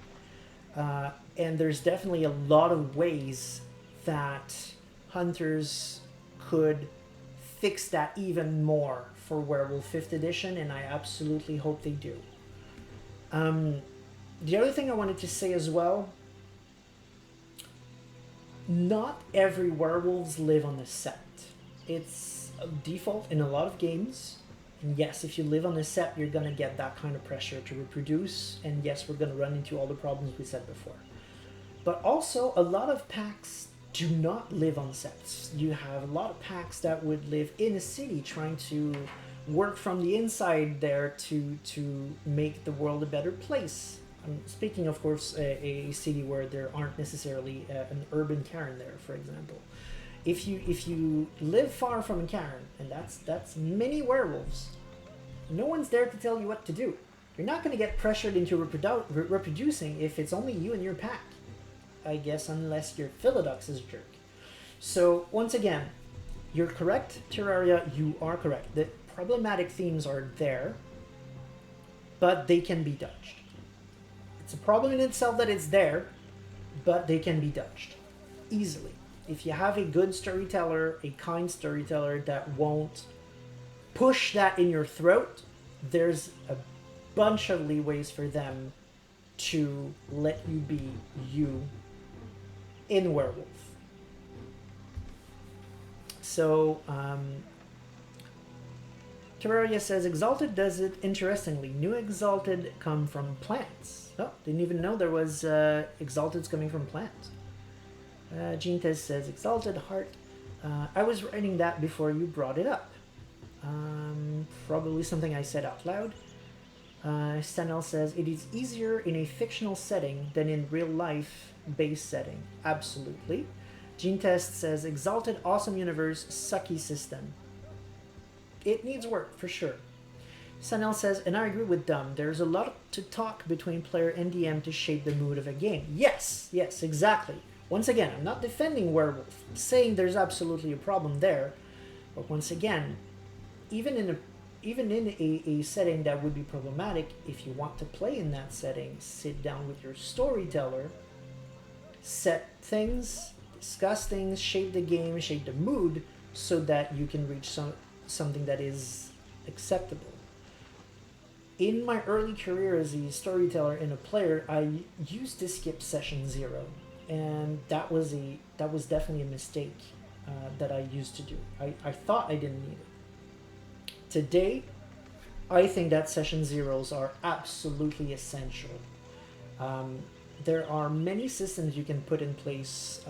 And there's definitely a lot of ways that hunters could fix that even more for Werewolf 5th edition, and I absolutely hope they do. The other thing I wanted to say as well, not every werewolves live on the set. It's a default in a lot of games. And yes, if you live on the set, you're going to get that kind of pressure to reproduce. And yes, we're going to run into all the problems we said before. But also, a lot of packs do not live on sets. You have a lot of packs that would live in a city trying to work from the inside there to make the world a better place. I'm speaking, of course, a city where there aren't necessarily an urban cairn there, for example. If you live far from a cairn, and that's many werewolves, no one's there to tell you what to do. You're not going to get pressured into reproducing if it's only you and your pack, I guess, unless you're Philodox's jerk. So once again, you're correct, Terraria. You are correct. The problematic themes are there, but they can be dodged. It's a problem in itself that it's there, but they can be dodged easily. If you have a good storyteller, a kind storyteller that won't push that in your throat, there's a bunch of leeways for them to let you be you in Werewolf. So, Terraria says, Exalted does it interestingly. New Exalted come from plants. Oh, didn't even know there was Exalteds coming from plants. Gene says, Exalted Heart. I was writing that before you brought it up. Probably something I said out loud. Stanel says, it is easier in a fictional setting than in real life base setting. Absolutely. Gene Test says, Exalted awesome universe, sucky system. It needs work, for sure. Sanel says, and I agree with Dom, there's a lot to talk between player and DM to shape the mood of a game. Yes, exactly. Once again, I'm not defending Werewolf, I'm saying there's absolutely a problem there. But once again, even in a setting that would be problematic, if you want to play in that setting, sit down with your storyteller, set things, discuss things, shape the game, shape the mood, so that you can reach something that is acceptable. In my early career as a storyteller and a player, I used to skip session 0, and that was definitely a mistake that I used to do. I thought I didn't need it. Today, I think that session 0s are absolutely essential. There are many systems you can put in place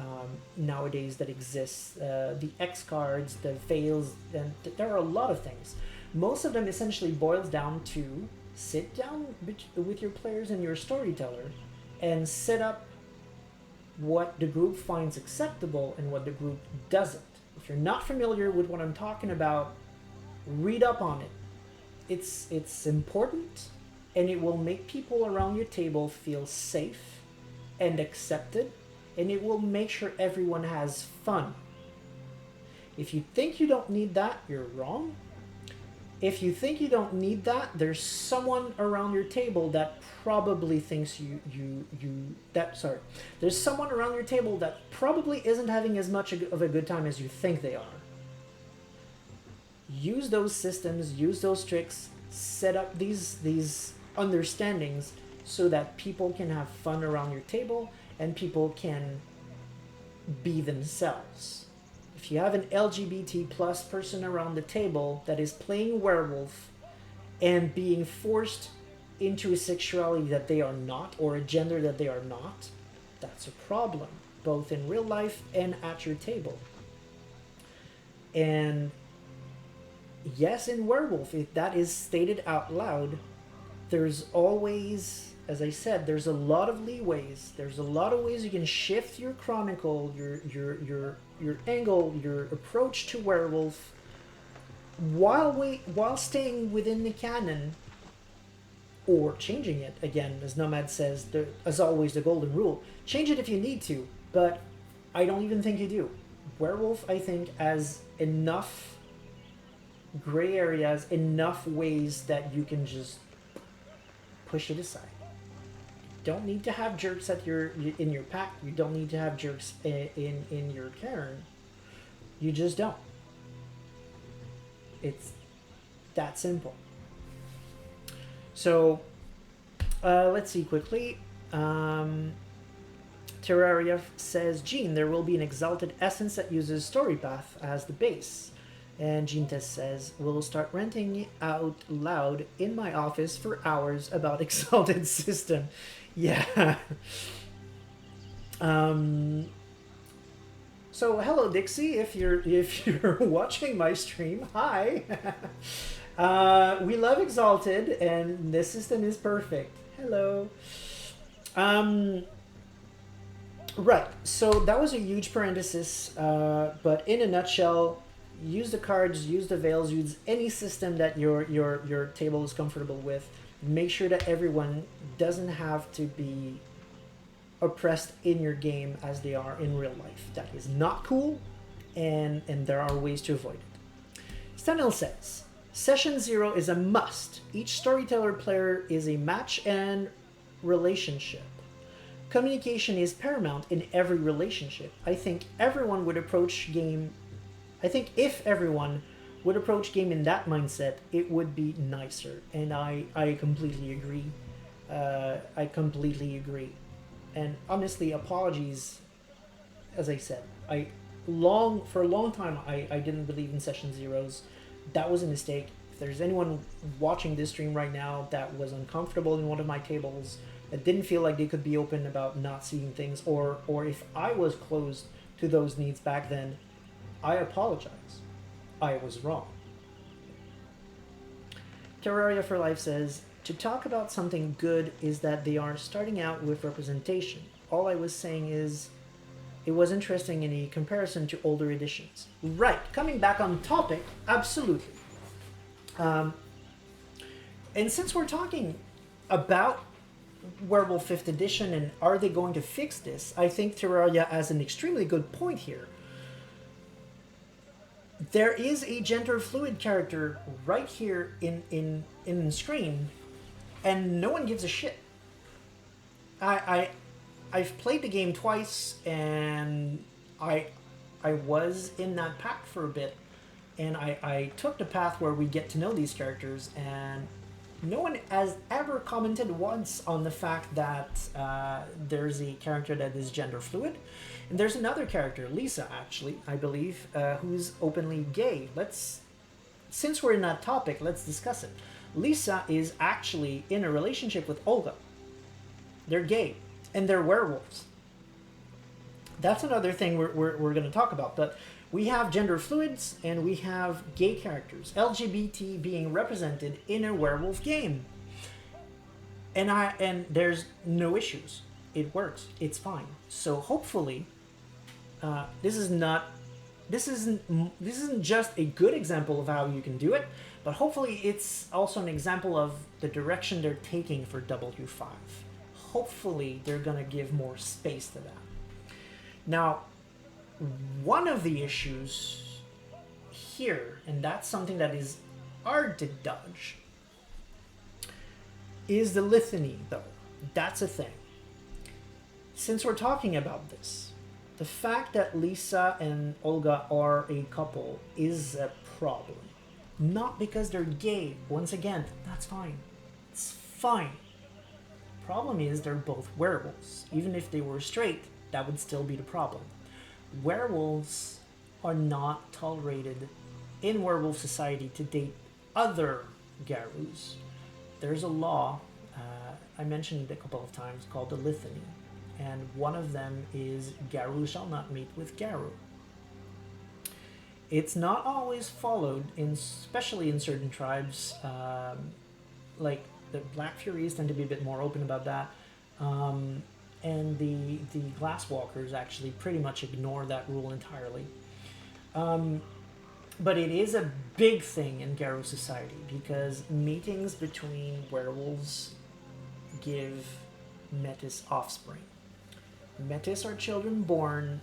nowadays that exist. The X cards, the fails, and there are a lot of things. Most of them essentially boils down to sit down with your players and your storyteller and set up what the group finds acceptable and what the group doesn't. If you're not familiar with what I'm talking about, read up on it. It's important, and it will make people around your table feel safe and accepted, and it will make sure everyone has fun. If you think you don't need that, you're wrong. If you think you don't need that, there's someone around your table that probably thinks there's someone around your table that probably isn't having as much of a good time as you think they are. Use those systems, use those tricks, set up these understandings so that people can have fun around your table and people can be themselves. If you have an LGBT plus person around the table that is playing Werewolf and being forced into a sexuality that they are not, or a gender that they are not, That's a problem, both in real life and at your table. And yes, in Werewolf, if that is stated out loud, there's always, as I said, there's a lot of leeways. There's a lot of ways you can shift your chronicle, your angle, your approach to Werewolf, while staying within the canon, or changing it. Again, as Nomad says, as always, the golden rule: change it if you need to. But I don't even think you do. Werewolf, I think, has enough gray areas, enough ways that you can just push it aside. You don't need to have jerks in your pack. You don't need to have jerks in your cairn. You just don't. It's that simple. So let's see quickly. Terraria says, Gene, there will be an exalted essence that uses story path as the base. And Gene Test says, we'll start ranting out loud in my office for hours about exalted system. Yeah. So hello Dixie, if you're watching my stream, hi. We love Exalted, and this system is perfect. Hello. Right, so that was a huge parenthesis, but in a nutshell, use the cards, use the veils, use any system that your table is comfortable with. Make sure that everyone doesn't have to be oppressed in your game as they are in real life. That is not cool, and there are ways to avoid it. Stanil says, Session 0 is a must. Each storyteller player is a match and relationship. Communication is paramount in every relationship. I think if everyone would approach game in that mindset, it would be nicer. And I completely agree. I completely agree. And honestly, apologies, as I said. For a long time, I didn't believe in Session Zeros. That was a mistake. If there's anyone watching this stream right now that was uncomfortable in one of my tables, that didn't feel like they could be open about not seeing things, or if I was closed to those needs back then, I apologize. I was wrong. Terraria for Life says, to talk about something good is that they are starting out with representation. All I was saying is it was interesting in a comparison to older editions. Right, coming back on topic, absolutely. And since we're talking about Werewolf 5th edition and are they going to fix this, I think Terraria has an extremely good point here. There is a gender fluid character right here in the screen, and no one gives a shit. I've played the game twice, and I was in that pack for a bit, and I took the path where we get to know these characters, and no one has ever commented once on the fact that there's a character that is gender fluid. And there's another character, Lisa, actually, I believe, who's openly gay. Since we're in that topic, let's discuss it. Lisa is actually in a relationship with Olga. They're gay, and they're werewolves. That's another thing we're going to talk about. But we have gender fluids, and we have gay characters, LGBT being represented in a werewolf game. And there's no issues. It works. It's fine. So hopefully, this isn't just a good example of how you can do it, but hopefully it's also an example of the direction they're taking for W5. Hopefully they're gonna give more space to that. Now, one of the issues here, and that's something that is hard to dodge, is the litany, though. That's a thing. Since we're talking about this, the fact that Lisa and Olga are a couple is a problem. Not because they're gay. Once again, that's fine. It's fine. Problem is they're both werewolves. Even if they were straight, that would still be the problem. Werewolves are not tolerated in werewolf society to date other Garous. There's a law, I mentioned it a couple of times, called the litany. and one of them is Garou shall not meet with Garou. It's not always followed, especially in certain tribes. Like the Black Furies tend to be a bit more open about that, and the Glasswalkers actually pretty much ignore that rule entirely. But it is a big thing in Garou society because meetings between werewolves give Metis offspring. Metis are children born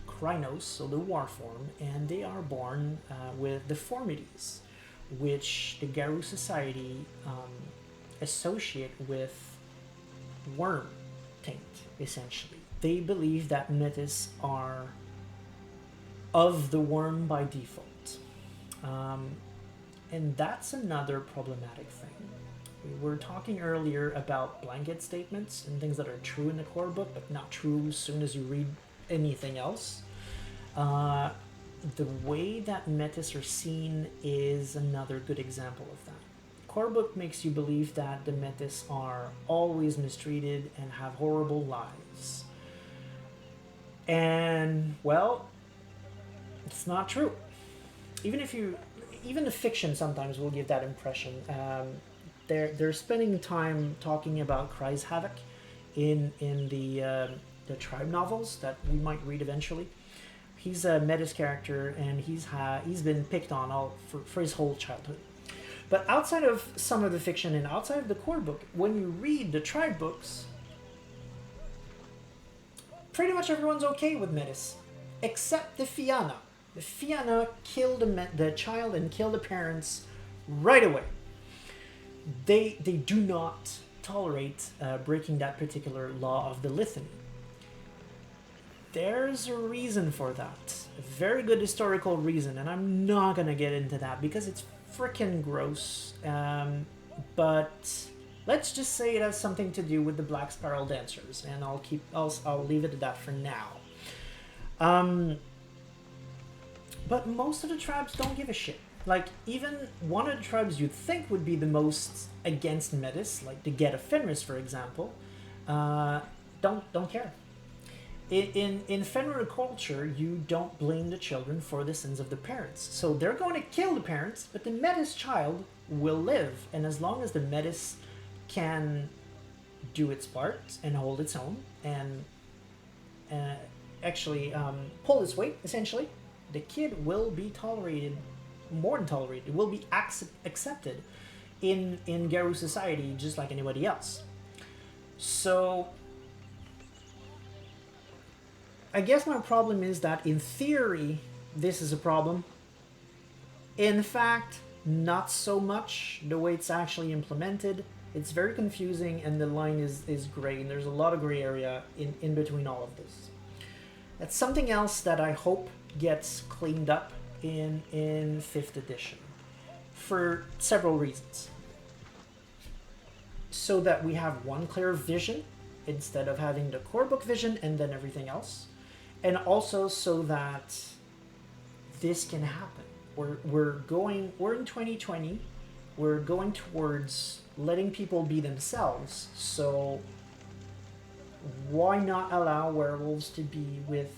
Krynos, so the war form, and they are born with deformities, which the Garou society associate with worm taint, essentially. They believe that Metis are of the worm by default. And that's another problematic thing. We were talking earlier about blanket statements and things that are true in the core book, but not true as soon as you read anything else. The way that Metis are seen is another good example of that. Core book makes you believe that the Metis are always mistreated and have horrible lives. And, well, it's not true. Even the fiction sometimes will give that impression. They're spending time talking about Cries Havoc in the Tribe novels that we might read eventually. He's a Metis character, and he's been picked on for his whole childhood. But outside of some of the fiction and outside of the core book, when you read the Tribe books, pretty much everyone's okay with Metis, except the Fianna. The Fianna kill the child and kill the parents right away. They do not tolerate breaking that particular law of the Litany. There's a reason for that. A very good historical reason, and I'm not going to get into that because it's freaking gross. But let's just say it has something to do with the Black Spiral Dancers, and I'll leave it at that for now. But most of the tribes don't give a shit. Like, even one of the tribes you'd think would be the most against Metis, like the Get of Fenris, for example, don't care. In Fenrir culture, you don't blame the children for the sins of the parents. So they're going to kill the parents, but the Metis child will live. And as long as the Metis can do its part and hold its own and actually pull its weight, essentially, the kid will be tolerated, more than tolerated, will be accepted in Garou society just like anybody else. So I guess my problem is that in theory this is a problem. In fact, not so much. The way it's actually implemented, it's very confusing, and the line is gray, and there's a lot of gray area in between all of this. That's something else that I hope gets cleaned up in 5th edition for several reasons. So that we have one clear vision instead of having the core book vision and then everything else. And also so that this can happen. We're in 2020, we're going towards letting people be themselves, so why not allow werewolves to be with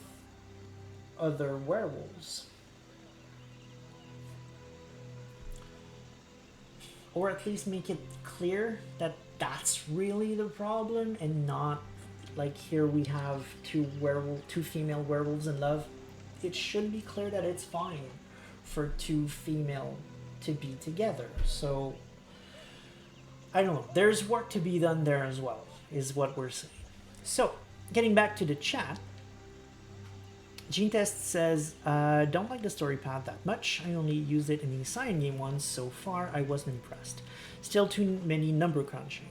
other werewolves? Or at least make it clear that that's really the problem, and not like here we have two female werewolves in love. It should be clear that it's fine for two female to be together. So I don't know, there's work to be done there as well, is what we're saying. So getting back to the chat, Gene Test says, don't like the story path that much. I only used it in the Cyan game once. So far, I wasn't impressed. Still too many number crunching.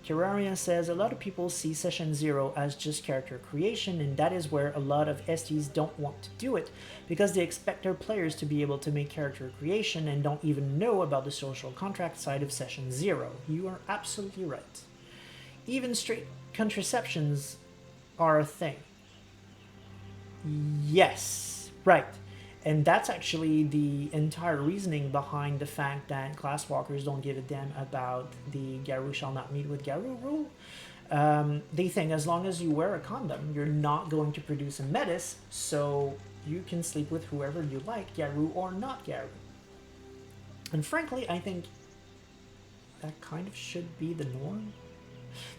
Terraria says, a lot of people see Session 0 as just character creation, and that is where a lot of STs don't want to do it, because they expect their players to be able to make character creation and don't even know about the social contract side of Session 0. You are absolutely right. Even straight contraceptions are a thing. Yes, right. And that's actually the entire reasoning behind the fact that Glasswalkers don't give a damn about the Garou shall not meet with Garou rule. They think as long as you wear a condom, you're not going to produce a metis, so you can sleep with whoever you like, Garou or not Garou. And frankly, I think that kind of should be the norm.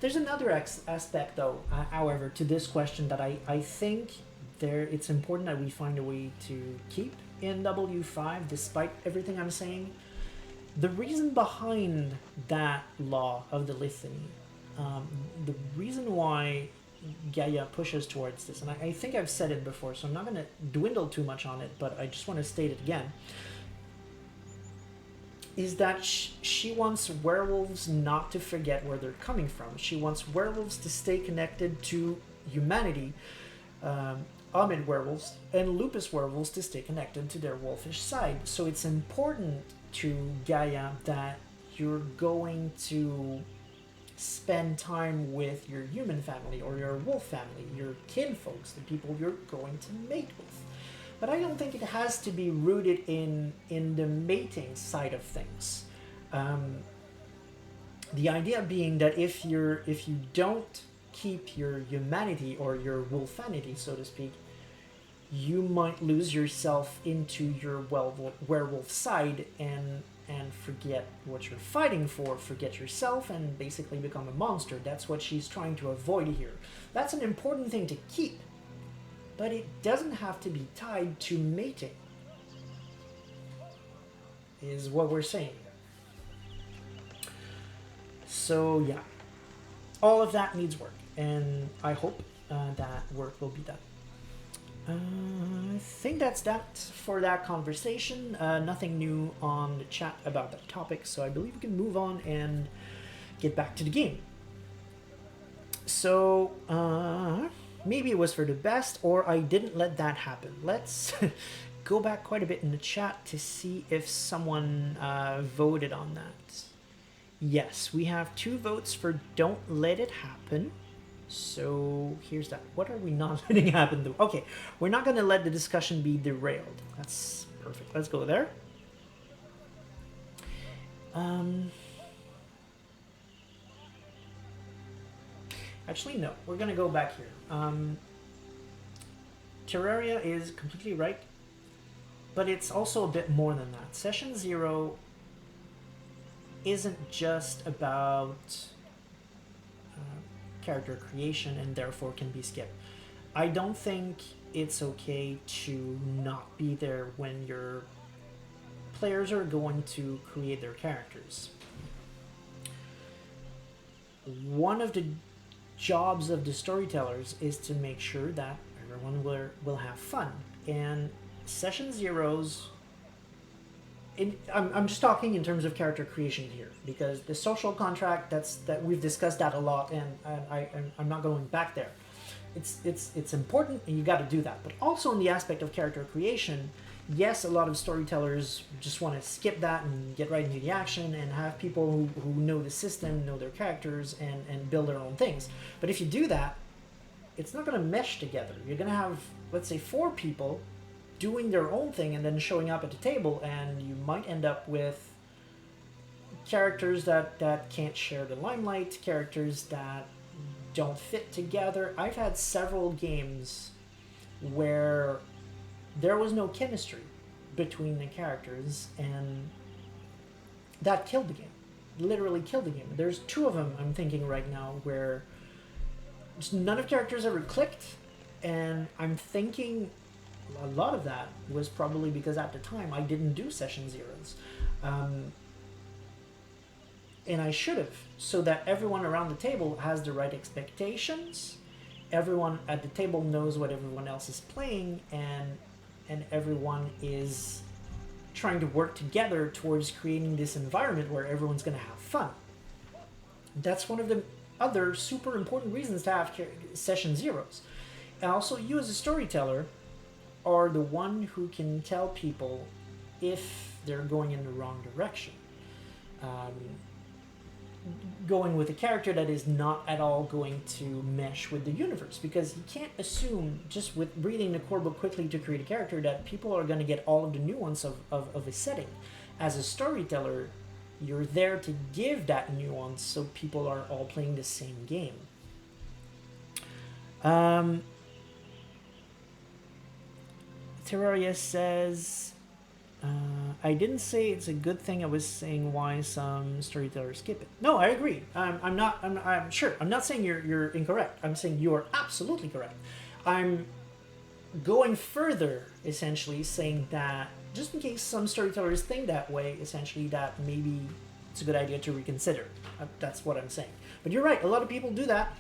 There's another aspect, though, however, to this question that I think it's important that we find a way to keep in W5, despite everything I'm saying. The reason behind that law of the litany, the reason why Gaia pushes towards this, and I think I've said it before, so I'm not going to dwindle too much on it, but I just want to state it again, is that she wants werewolves not to forget where they're coming from. She wants werewolves to stay connected to humanity, Amid werewolves, and Lupus werewolves to stay connected to their wolfish side. So it's important to Gaia that you're going to spend time with your human family or your wolf family, your kinfolks, the people you're going to mate with. But I don't think it has to be rooted in the mating side of things. The idea being that if you don't keep your humanity or your wolfanity, so to speak, you might lose yourself into your werewolf side and forget what you're fighting for, forget yourself, and basically become a monster. That's what she's trying to avoid here. That's an important thing to keep. But it doesn't have to be tied to mating, is what we're saying. So yeah, all of that needs work, and I hope that work will be done. I think that's that for that conversation. Nothing new on the chat about that topic, so I believe we can move on and get back to the game. So, maybe it was for the best, or I didn't let that happen. Let's go back quite a bit in the chat to see if someone voted on that. Yes, we have 2 votes for don't let it happen. So here's that. What are we not letting happen though? Okay, we're not going to let the discussion be derailed. That's perfect. Let's go there. Actually, no. We're going to go back here. Terraria is completely right, but it's also a bit more than that. Session 0 isn't just about character creation and therefore can be skipped. I don't think it's okay to not be there when your players are going to create their characters. One of the jobs of the storytellers is to make sure that everyone will have fun, and Session 0's I'm just talking in terms of character creation here, because the social contract that we've discussed that a lot, and I'm not going back there. It's important, and you got to do that. But also in the aspect of character creation, yes, a lot of storytellers just want to skip that and get right into the action and have people who know the system, know their characters, and build their own things. But if you do that, it's not going to mesh together. You're going to have, let's say, 4 people doing their own thing and then showing up at the table, and you might end up with characters that can't share the limelight, characters that don't fit together. I've had several games where there was no chemistry between the characters, and that killed the game. Literally killed the game. There's 2 of them I'm thinking right now where just none of characters ever clicked, and I'm thinking a lot of that was probably because at the time I didn't do Session 0s. And I should have, so that everyone around the table has the right expectations, everyone at the table knows what everyone else is playing, and everyone is trying to work together towards creating this environment where everyone's going to have fun. That's one of the other super important reasons to have Session 0s. And also, you as a storyteller are the one who can tell people if they're going in the wrong direction. Going with a character that is not at all going to mesh with the universe, because you can't assume just with reading the core book quickly to create a character that people are going to get all of the nuance of a setting. As a storyteller, you're there to give that nuance so people are all playing the same game. Terraria says, I didn't say it's a good thing. I was saying why some storytellers skip it. No, I agree. I'm sure. I'm not saying you're incorrect. I'm saying you are absolutely correct. I'm going further, essentially, saying that just in case some storytellers think that way, essentially, that maybe it's a good idea to reconsider. That's what I'm saying. But you're right. A lot of people do that.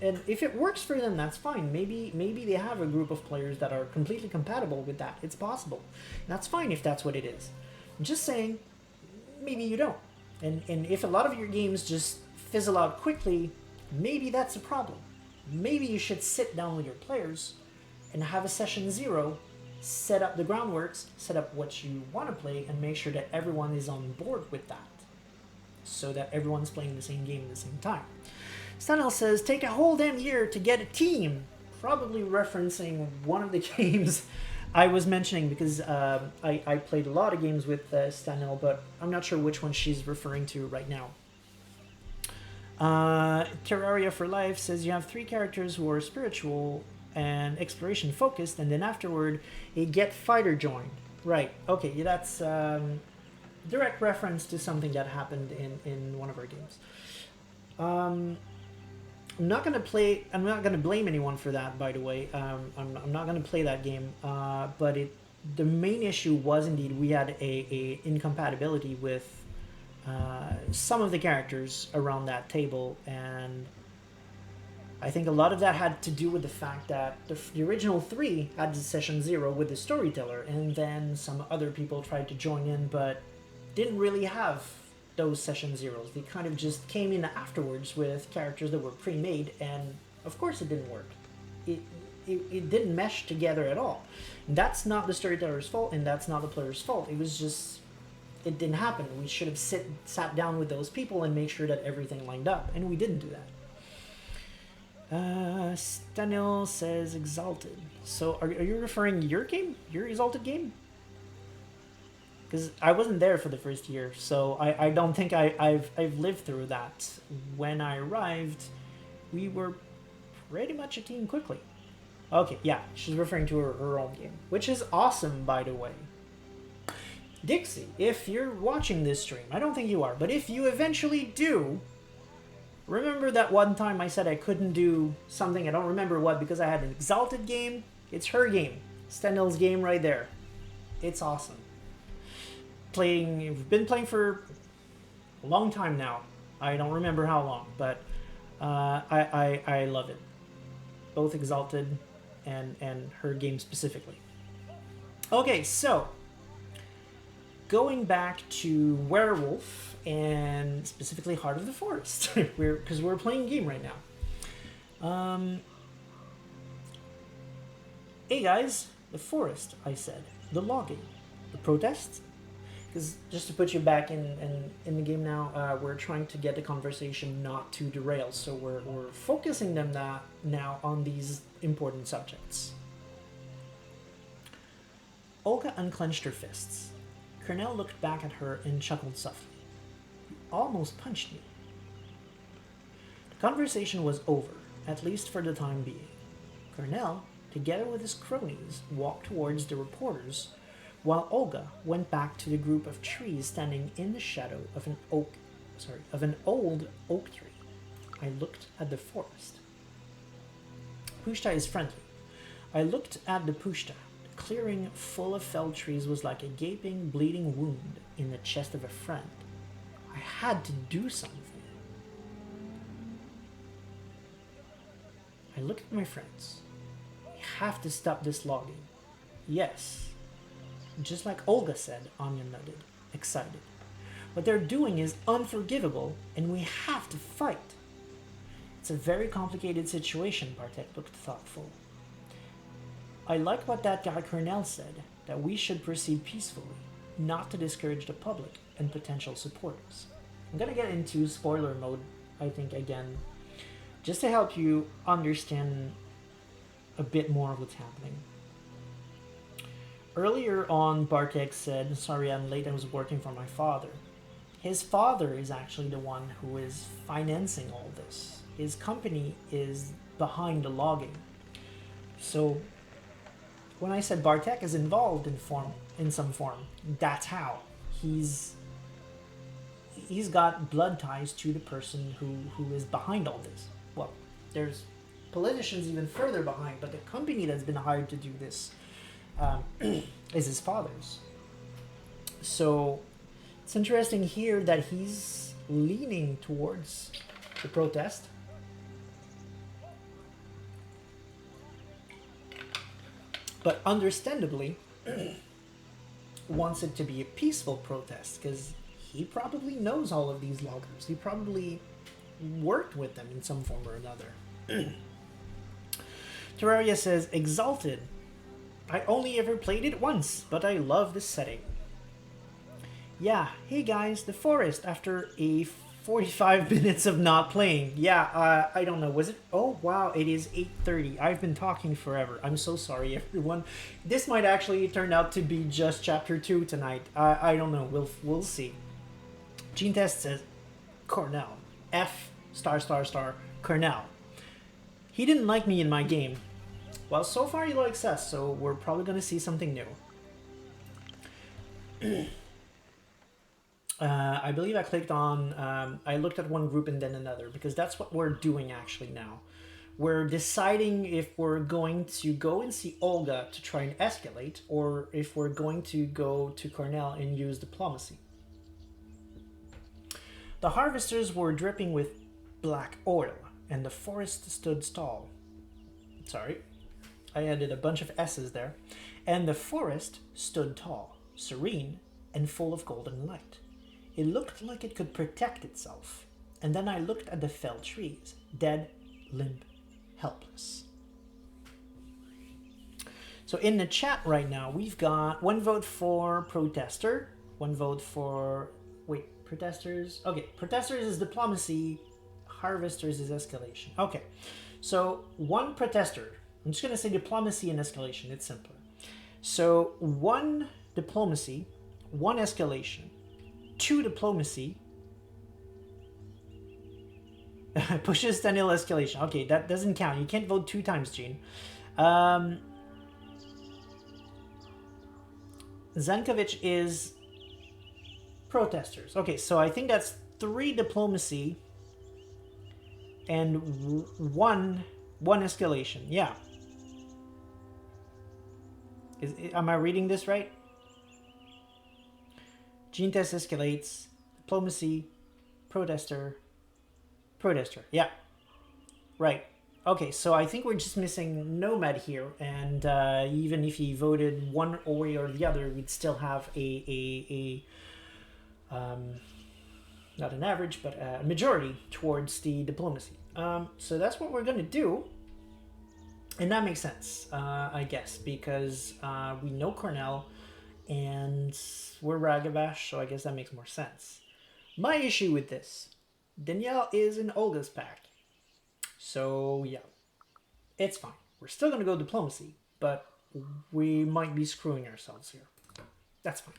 And if it works for them, that's fine. Maybe they have a group of players that are completely compatible with that. It's possible. That's fine if that's what it is. I'm just saying, maybe you don't. And if a lot of your games just fizzle out quickly, maybe that's a problem. Maybe you should sit down with your players and have a session 0, set up the groundworks, set up what you want to play, and make sure that everyone is on board with that. So that everyone's playing the same game at the same time. Stanel says, take a whole damn year to get a team. Probably referencing one of the games I was mentioning because I played a lot of games with Stanel, but I'm not sure which one she's referring to right now. Terraria for Life says you have 3 characters who are spiritual and exploration focused, and then afterward a get fighter joined. Right, okay, yeah, that's direct reference to something that happened in one of our games. I'm not gonna blame anyone for that, by the way. I'm not gonna play that game, but the main issue was indeed we had a incompatibility with some of the characters around that table, and I think a lot of that had to do with the fact that the original 3 had the session 0 with the storyteller, and then some other people tried to join in, but didn't really have those session 0s. They kind of just came in afterwards with characters that were pre-made, and of course it didn't work. It didn't mesh together at all. And that's not the storyteller's fault, and that's not the player's fault. It was just, it didn't happen. We should have sat down with those people and make sure that everything lined up, and we didn't do that. Stanil says Exalted. So are you referring your game? Your Exalted game? Because I wasn't there for the first year, so I don't think I've lived through that. When I arrived, we were pretty much a team quickly. Okay, yeah, she's referring to her own game, which is awesome, by the way. Dixie, if you're watching this stream, I don't think you are, but if you eventually do, remember that one time I said I couldn't do something, I don't remember what, because I had an Exalted game? It's her game. Stendel's game right there. It's awesome. We've been playing for a long time now. I don't remember how long, but I love it. Both Exalted and her game specifically. Okay, so going back to Werewolf and specifically Heart of the Forest, because we're playing a game right now. Hey guys, the forest, I said. The logging. The protests. Because just to put you back in the game now, we're trying to get the conversation not to derail, so we're focusing them now on these important subjects. Olga unclenched her fists. Cornell looked back at her and chuckled softly. You almost punched me. The conversation was over, at least for the time being. Cornell, together with his cronies, walked towards the reporters, while Olga went back to the group of trees standing in the shadow of an old oak tree. I looked at the forest. Pushta is friendly. I looked at the Pushta. The clearing full of felled trees was like a gaping, bleeding wound in the chest of a friend. I had to do something. I looked at my friends. We have to stop this logging. Yes. Just like Olga said, Anya nodded, excited. What they're doing is unforgivable, and we have to fight. It's a very complicated situation, Bartek looked thoughtful. I like what that guy Cornell said, that we should proceed peacefully, not to discourage the public and potential supporters. I'm gonna get into spoiler mode, I think, again, just to help you understand a bit more of what's happening. Earlier on, Bartek said, sorry I'm late, I was working for my father. His father is actually the one who is financing all this. His company is behind the logging. So when I said Bartek is involved in some form, that's how. He's got blood ties to the person who is behind all this. Well, there's politicians even further behind, but the company that's been hired to do this is his father's. So it's interesting here that he's leaning towards the protest. But understandably wants it to be a peaceful protest, because he probably knows all of these loggers. He probably worked with them in some form or another. Terraria says, Exalted. I only ever played it once, but I love the setting. Yeah, hey guys, the forest after a 45 minutes of not playing. Yeah, I don't know. Was it? Oh, wow, it is 8:30. I've been talking forever. I'm so sorry, everyone. This might actually turn out to be just chapter 2 tonight. I don't know. We'll see. Gene Test says, Cornell. F Cornell. He didn't like me in my game. Well, so far he likes us, so we're probably going to see something new. I believe I clicked on, I looked at one group and then another, because that's what we're doing actually now. We're deciding if we're going to go and see Olga to try and escalate, or if we're going to go to Cornell and use diplomacy. The harvesters were dripping with black oil, and the forest stood tall. Sorry, I added a bunch of S's there. And the forest stood tall, serene, and full of golden light. It looked like it could protect itself. And then I looked at the felled trees, dead, limp, helpless. So in the chat right now, we've got 1 vote for protester, 1 vote for... Wait, protesters? Okay, protesters is diplomacy, harvesters is escalation. Okay, so 1 protester. I'm just going to say diplomacy and escalation. It's simpler. So 1 diplomacy, 1 escalation, 2 diplomacy, pushes Daniel escalation. Okay, that doesn't count. You can't vote 2 times, Gene. Zankovic is protesters. Okay, so I think that's 3 diplomacy and 1 escalation. Yeah. Am I reading this right? Gene test escalates, diplomacy, protester. Yeah, right. Okay, so I think we're just missing Nomad here, and even if he voted one way or the other, we'd still have a not an average, but a majority towards the diplomacy. So that's what we're going to do. And that makes sense, I guess, because we know Cornell and we're Ragabash, so I guess that makes more sense. My issue with this, Danielle is in Olga's pack. So, yeah, it's fine. We're still going to go diplomacy, but we might be screwing ourselves here. That's fine.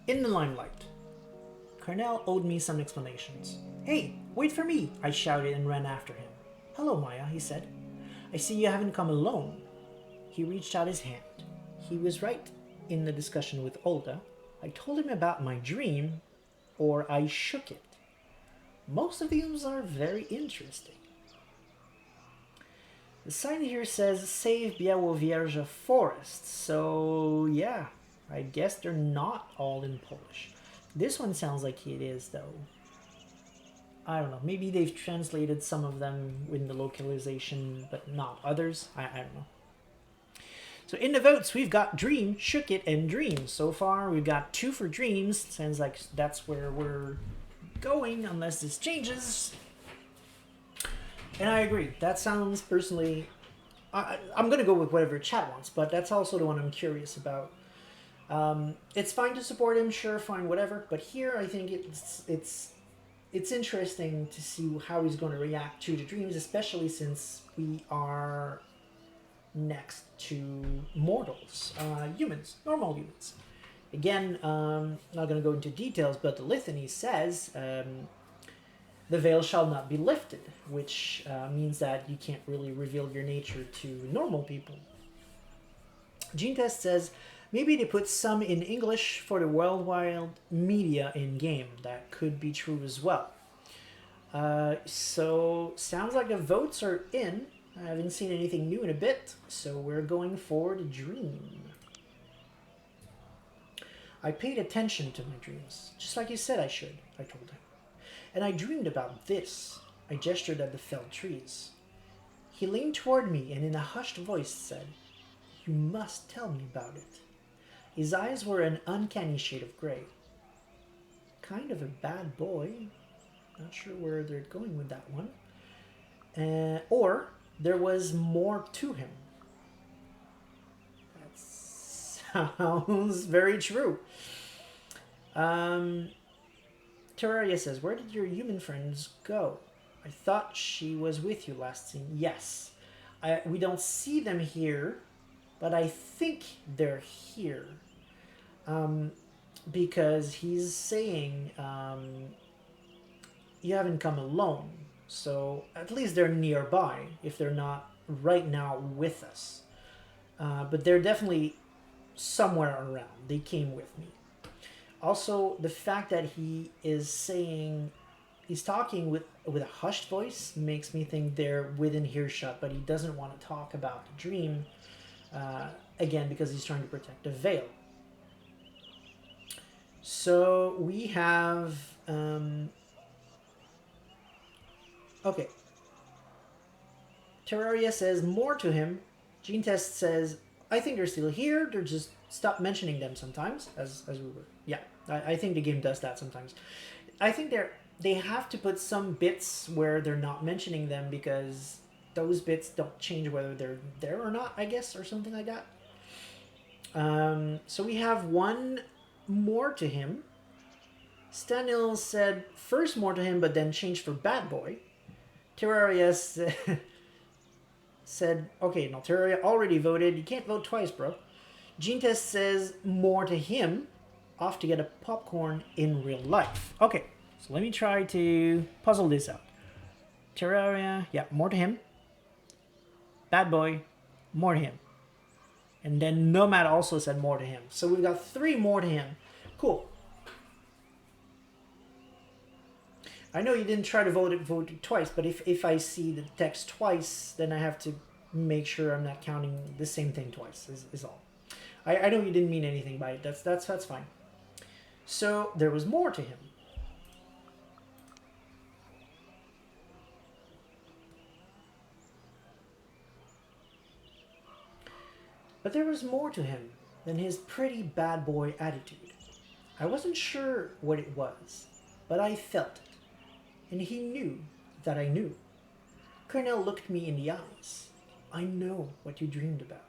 In the limelight, Cornell owed me some explanations. Hey, wait for me, I shouted and ran after him. Hello, Maya, he said. I see you haven't come alone. He reached out his hand. He was right in the discussion with Olga. I told him about my dream, or I shook it. Most of these are very interesting. The sign here says Save Białowieża Forest, so yeah, I guess they're not all in Polish. This one sounds like it is, though. I don't know, maybe they've translated some of them in the localization, but not others. I don't know. So in the votes, we've got Dream, Shook It, and Dream. So far, we've got 2 for Dreams. Sounds like that's where we're going, unless this changes. And I agree. That sounds, personally... I'm going to go with whatever chat wants, but that's also the one I'm curious about. It's fine to support him, sure, fine, whatever. But here, I think it's interesting to see how he's going to react to the dreams, especially since we are next to mortals, humans, normal humans. Again, not going to go into details, but the litany says the veil shall not be lifted, which means that you can't really reveal your nature to normal people. Gene Test says maybe they put some in English for the worldwide media in game. That could be true as well. So sounds like the votes are in. I haven't seen anything new in a bit, so we're going for the dream. I paid attention to my dreams, just like you said I should, I told him. And I dreamed about this. I gestured at the felled trees. He leaned toward me and in a hushed voice said, "You must tell me about it." His eyes were an uncanny shade of gray. Kind of a bad boy. Not sure where they're going with that one. Or there was more to him. That sounds very true. Terraria says, "Where did your human friends go? I thought she was with you last scene." Yes. We don't see them here, but I think they're here. Because he's saying, you haven't come alone. So at least they're nearby, if they're not right now with us. But they're definitely somewhere around. They came with me. Also, the fact that he is saying, he's talking with a hushed voice makes me think they're within earshot, but he doesn't want to talk about the dream, again, because he's trying to protect the veil. So we have, okay. Terraria says more to him. Gene Test says, I think they're still here. They're just stop mentioning them sometimes, as we were. Yeah, I think the game does that sometimes. I think they have to put some bits where they're not mentioning them because those bits don't change whether they're there or not, I guess, or something like that. So we have one more to him. Stanil said first more to him, but then changed for bad boy. Terraria said, okay, no, Terraria already voted. You can't vote twice, bro. Gene Test says more to him. Off to get a popcorn in real life. Okay, so let me try to puzzle this out. Terraria, yeah, more to him. Bad boy, more to him. And then Nomad also said more to him. So we've got 3 more to him. Cool. I know you didn't try to vote it twice, but if I see the text twice, then I have to make sure I'm not counting the same thing twice, is all. I know you didn't mean anything by it. That's fine. So there was more to him. But there was more to him than his pretty bad boy attitude. I wasn't sure what it was, but I felt it. And he knew that I knew. Colonel looked me in the eyes. I know what you dreamed about.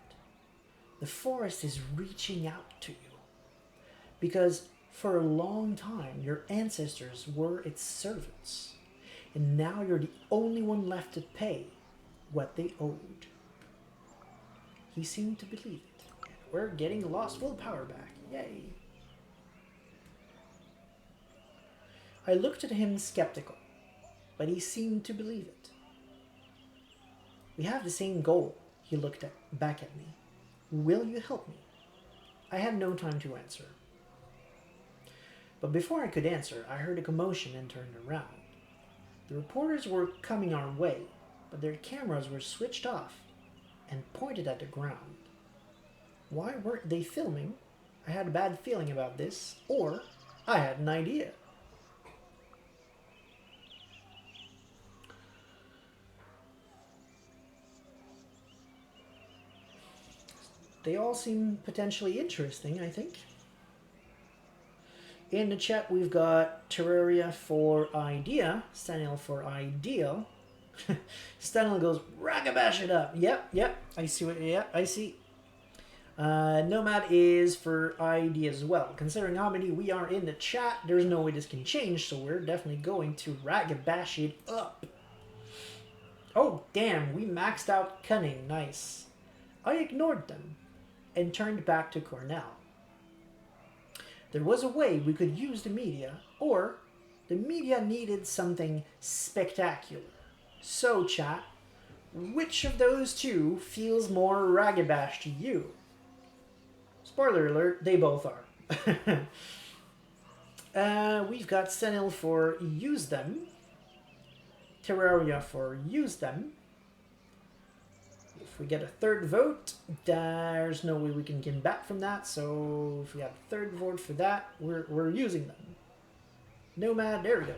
The forest is reaching out to you. Because for a long time, your ancestors were its servants. And now you're the only one left to pay what they owed. He seemed to believe it. We're getting lost willpower back. Yay. I looked at him skeptical, but he seemed to believe it. We have the same goal, he looked back at me. Will you help me? I had no time to answer. But before I could answer, I heard a commotion and turned around. The reporters were coming our way, but their cameras were switched off and pointed at the ground. Why weren't they filming? I had a bad feeling about this, or I had an idea. They all seem potentially interesting, I think. In the chat, we've got Terraria for idea, Stanil for ideal. Stanil goes, ragabash it up. Yep, I see what, yeah, I see. Nomad is for idea as well. Considering how many we are in the chat, there's no way this can change, so we're definitely going to ragabash it up. Oh, damn, we maxed out cunning, nice. I ignored them and turned back to Cornell. There was a way we could use the media, or the media needed something spectacular. So, chat, which of those two feels more ragabash to you? Spoiler alert, they both are. We've got Senil for use them, Terraria for use them. If we get a third vote, there's no way we can get back from that, so if we have a third vote for that, we're using them. Nomad, there we go.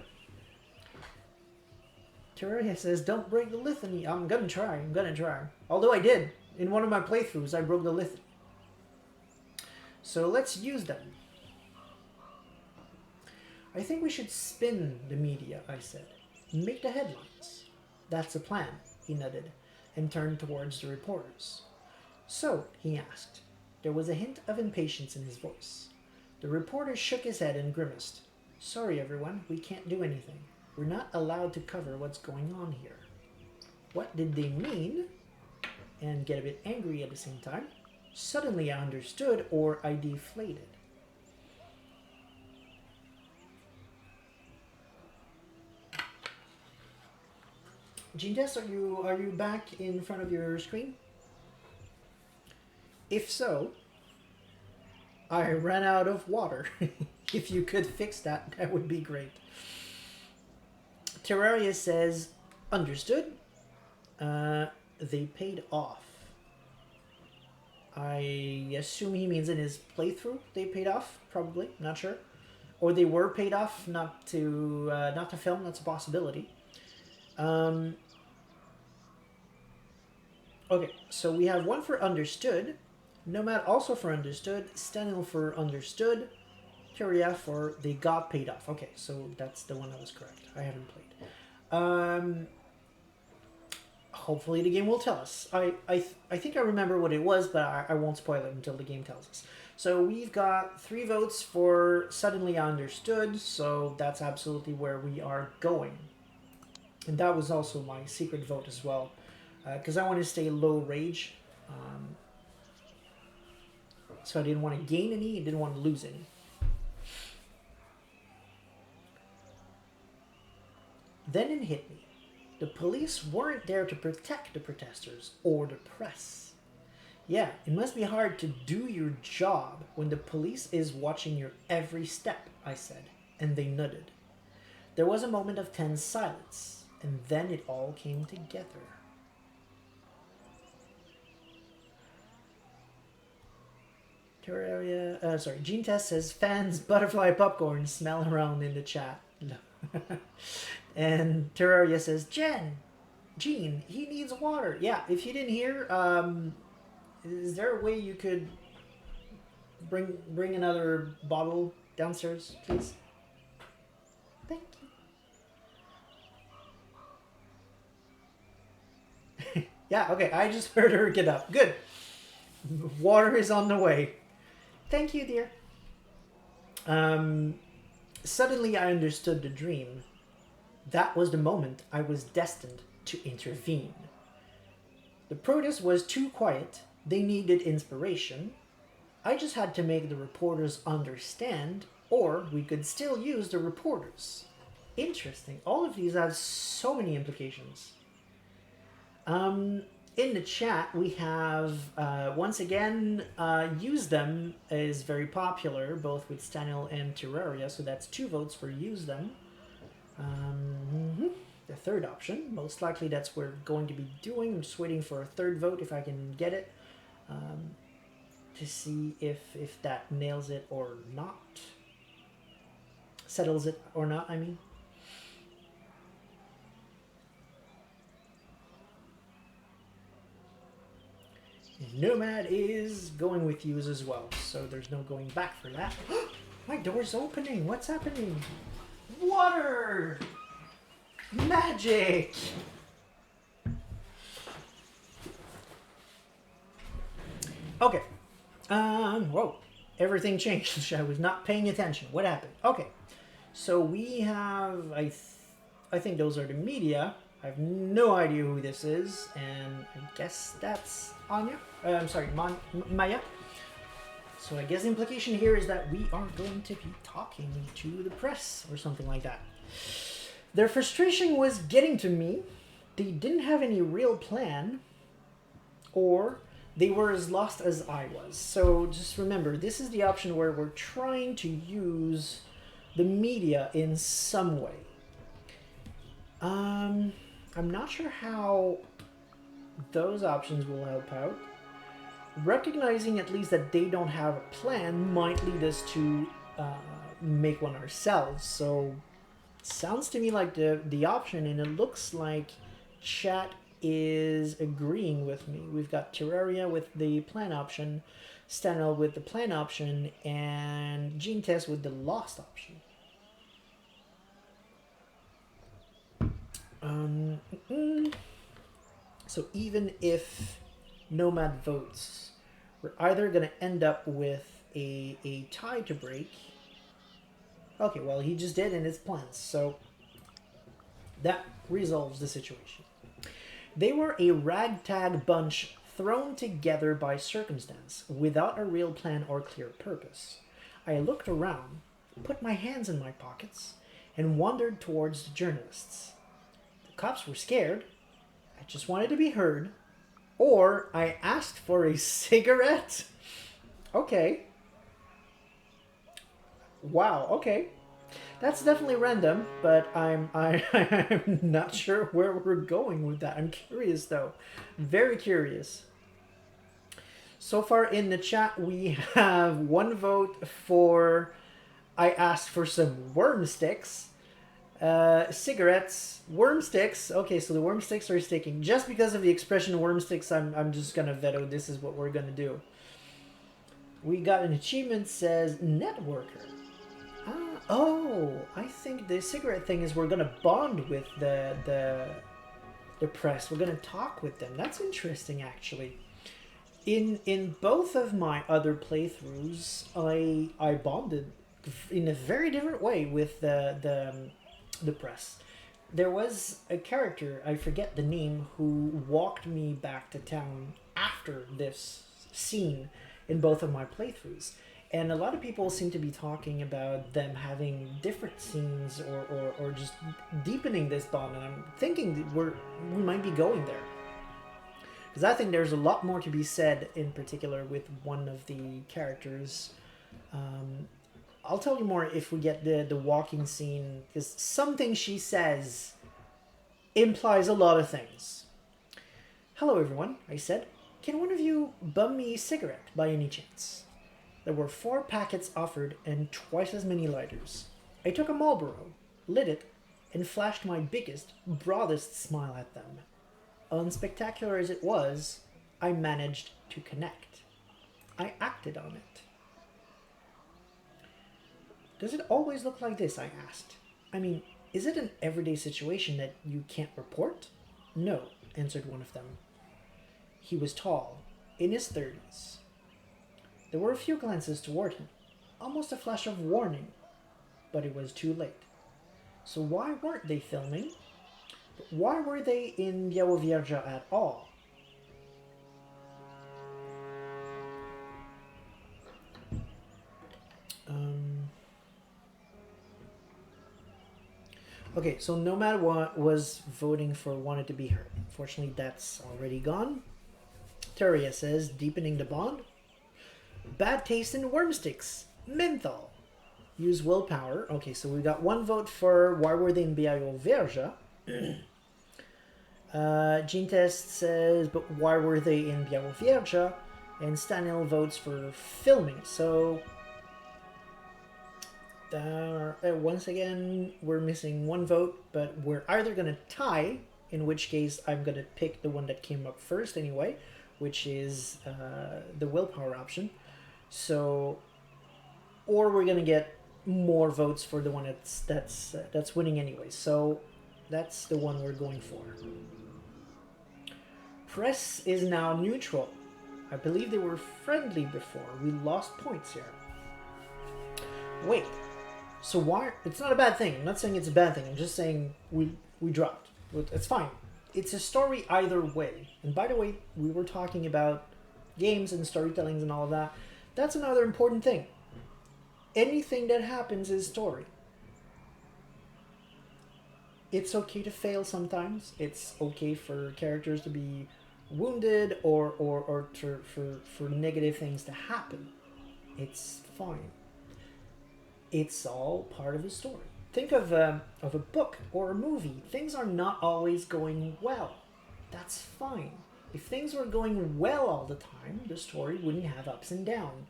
Terraria says, don't break the litany. I'm gonna try. Although I did. In one of my playthroughs, I broke the litany. So let's use them. I think we should spin the media, I said. Make the headlines. That's a plan, he nodded, and turned towards the reporters. So, he asked. There was a hint of impatience in his voice. The reporter shook his head and grimaced. Sorry, everyone, we can't do anything. We're not allowed to cover what's going on here. What did they mean? And get a bit angry at the same time. Suddenly I understood, or I deflated. Genius, are you back in front of your screen? If so, I ran out of water. If you could fix that, that would be great. Terraria says, understood. They paid off. I assume he means in his playthrough they paid off, probably, not sure. Or they were paid off, not to film, that's a possibility. Okay, so we have one for understood, Nomad also for understood, Stenil for understood, Curia for they got paid off. Okay, so that's the one that was correct. I haven't played. Hopefully the game will tell us. I think I remember what it was, but I won't spoil it until the game tells us. So we've got 3 votes for suddenly understood, so that's absolutely where we are going. And that was also my secret vote as well, because I want to stay low rage. So I didn't want to gain any, I didn't want to lose any. Then it hit me. The police weren't there to protect the protesters or the press. Yeah, it must be hard to do your job when the police is watching your every step, I said, and they nodded. There was a moment of tense silence, and then it all came together. Terraria, sorry, Gene Test says, fans, butterfly popcorn, smell around in the chat. And Terraria says, Gene, he needs water. Yeah, if you didn't hear, is there a way you could bring another bottle downstairs, please? Thank you. Yeah, okay, I just heard her get up. Good. Water is on the way. Thank you, dear. Suddenly I understood the dream. That was the moment I was destined to intervene. The protest was too quiet. They needed inspiration. I just had to make the reporters understand, or we could still use the reporters. Interesting. All of these have so many implications. In the chat, we have, once again, use them is very popular, both with Stanil and Terraria, so that's 2 votes for use them. The third option, most likely that's what we're going to be doing. I'm just waiting for a third vote if I can get it, to see if that nails it or not. Settles it or not, I mean. Nomad is going with use as well, so there's no going back for that. My door's opening. What's happening? Water! Magic! Okay. Whoa. Everything changed. I was not paying attention. What happened? Okay. So we have, I think those are the media. I have no idea who this is, and I guess that's Anya. I'm sorry, Maya. So I guess the implication here is that we are going to be talking to the press or something like that. Their frustration was getting to me. They didn't have any real plan, or they were as lost as I was. So just remember, this is the option where we're trying to use the media in some way. I'm not sure how those options will help out. Recognizing at least that they don't have a plan might lead us to make one ourselves. So sounds to me like the option, and it looks like chat is agreeing with me. We've got Terraria with the plan option, Stanel with the plan option, and Gene Test with the lost option. So even if Nomad votes, we're either going to end up with a tie to break. Okay, well, he just did in his plans, so that resolves the situation. They were a ragtag bunch thrown together by circumstance, without a real plan or clear purpose. I looked around, put my hands in my pockets, and wandered towards the journalists. The cops were scared. I just wanted to be heard. Or I asked for a cigarette. Okay. Wow, okay. That's definitely random, but I'm not sure where we're going with that. I'm curious though. Very curious. So far in the chat we have one vote for I asked for some worm sticks. Cigarettes, worm sticks. Okay, so the worm sticks are sticking. Just because of the expression worm sticks, I'm just gonna veto. This is what we're gonna do. We got an achievement says networker. Oh, I think the cigarette thing is we're gonna bond with the press. We're gonna talk with them. That's interesting, actually. In both of my other playthroughs, I bonded in a very different way with the press. There was a character, I forget the name, who walked me back to town after this scene in both of my playthroughs. And a lot of people seem to be talking about them having different scenes or just deepening this bond. And I'm thinking that we might be going there. Because I think there's a lot more to be said, in particular with one of the characters. I'll tell you more if we get the walking scene, because something she says implies a lot of things. Hello everyone, I said. Can one of you bum me a cigarette by any chance? There were 4 packets offered and twice as many lighters. I took a Marlboro, lit it, and flashed my biggest, broadest smile at them. Unspectacular as it was, I managed to connect. I acted on it. Does it always look like this? I asked. I mean, is it an everyday situation that you can't report? No, answered one of them. He was tall, in his 30s. There were a few glances toward him, almost a flash of warning, but it was too late. So why weren't they filming? Why were they in Białowieża at all? Okay, so Nomad was voting for wanted to be heard. Unfortunately, that's already gone. Terraria says, deepening the bond. Bad taste in worm sticks. Menthol. Use willpower. Okay, so we got one vote for why were they in Białowieża. Gene Test says, but why were they in Białowieża? And Stanil votes for filming. So once again, we're missing one vote, but we're either going to tie, in which case I'm going to pick the one that came up first anyway, which is the willpower option. So, or we're going to get more votes for the one that's winning anyway. So that's the one we're going for. Press is now neutral. I believe they were friendly before. We lost points here. Wait. So why? It's not a bad thing. I'm not saying it's a bad thing. I'm just saying we dropped. It's fine. It's a story either way. And by the way, we were talking about games and storytellings and all of that. That's another important thing. Anything that happens is story. It's okay to fail sometimes. It's okay for characters to be wounded or for negative things to happen. It's fine. It's all part of the story. Think of a book or a movie. Things are not always going well. That's fine. If things were going well all the time, the story wouldn't have ups and downs.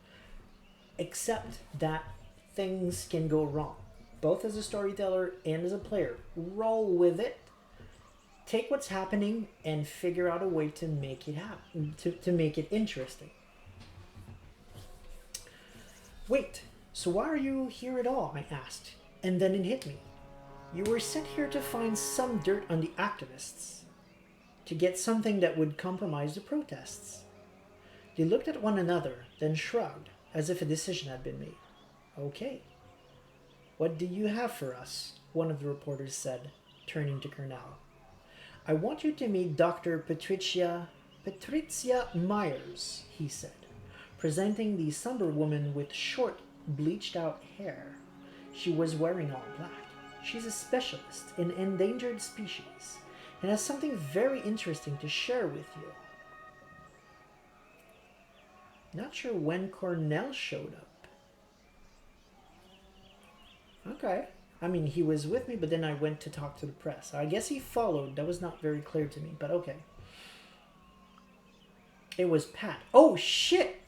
Except that things can go wrong, both as a storyteller and as a player. Roll with it. Take what's happening and figure out a way to make it happen, to make it interesting. Wait, so why are you here at all? I asked, and then it hit me. You were sent here to find some dirt on the activists, to get something that would compromise the protests. They looked at one another, then shrugged, as if a decision had been made. Okay. What do you have for us? One of the reporters said, turning to Cornell. I want you to meet Dr. Patricia Myers, he said, presenting the somber woman with short, bleached-out hair. She was wearing all black. She's a specialist in endangered species and has something very interesting to share with you. Not sure when Cornell showed up. Okay. I mean, he was with me, but then I went to talk to the press. I guess he followed. That was not very clear to me, but okay. It was Pat. Oh shit!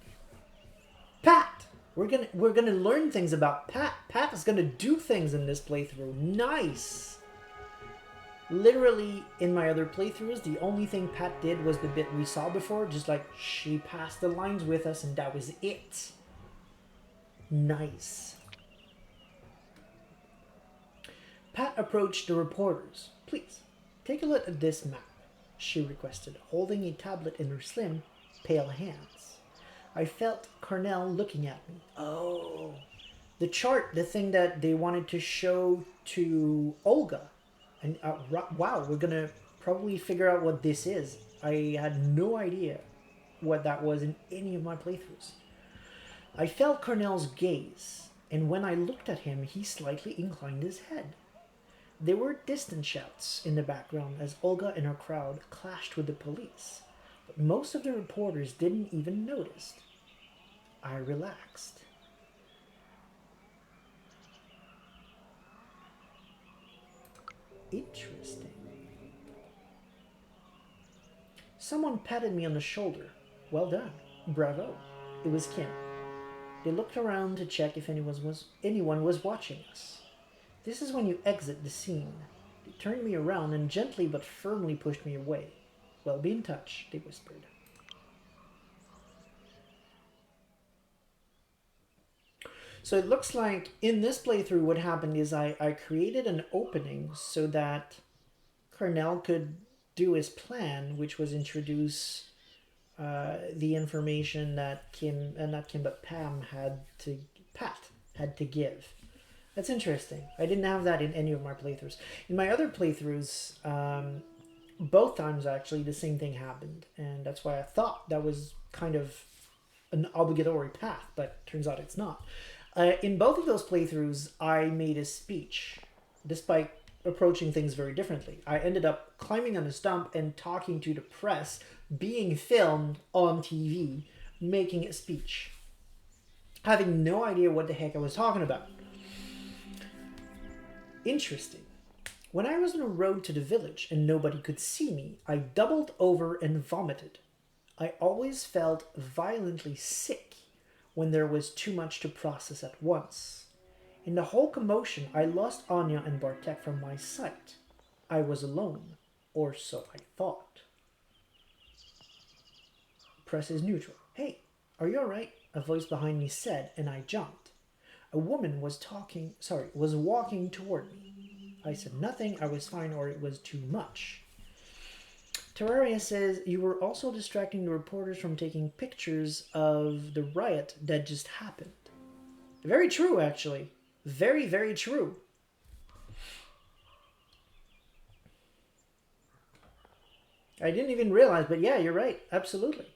Pat! We're gonna learn things about Pat. Pat is gonna do things in this playthrough. Nice! Literally, in my other playthroughs, the only thing Pat did was the bit we saw before. Just like, she passed the lines with us and that was it. Nice. Pat approached the reporters. Please, take a look at this map, she requested, holding a tablet in her slim, pale hands. I felt Cornell looking at me. Oh, the chart, the thing that they wanted to show to Olga. And wow, we're going to probably figure out what this is. I had no idea what that was in any of my playthroughs. I felt Cornell's gaze, and when I looked at him, he slightly inclined his head. There were distant shouts in the background as Olga and her crowd clashed with the police, but most of the reporters didn't even notice. I relaxed. Interesting. Someone patted me on the shoulder. Well done. Bravo. It was Kim. They looked around to check if anyone was watching us. This is when you exit the scene. They turned me around and gently but firmly pushed me away. Well, be in touch, they whispered. So it looks like in this playthrough what happened is I created an opening so that Cornell could do his plan, which was introduce the information that Pat had to give. That's interesting. I didn't have that in any of my playthroughs. In my other playthroughs, both times actually the same thing happened, and that's why I thought that was kind of an obligatory path, but turns out it's not. In both of those playthroughs, I made a speech, despite approaching things very differently. I ended up climbing on a stump and talking to the press, being filmed on TV, making a speech, having no idea what the heck I was talking about. Interesting. When I was on the road to the village and nobody could see me, I doubled over and vomited. I always felt violently sick when there was too much to process at once. In the whole commotion, I lost Anya and Bartek from my sight. I was alone, or so I thought. Press is neutral. Hey, are you alright? A voice behind me said, and I jumped. A woman was walking toward me. I said nothing, I was fine, or it was too much. Terraria says, you were also distracting the reporters from taking pictures of the riot that just happened. Very true, actually. Very, very true. I didn't even realize, but yeah, you're right. Absolutely.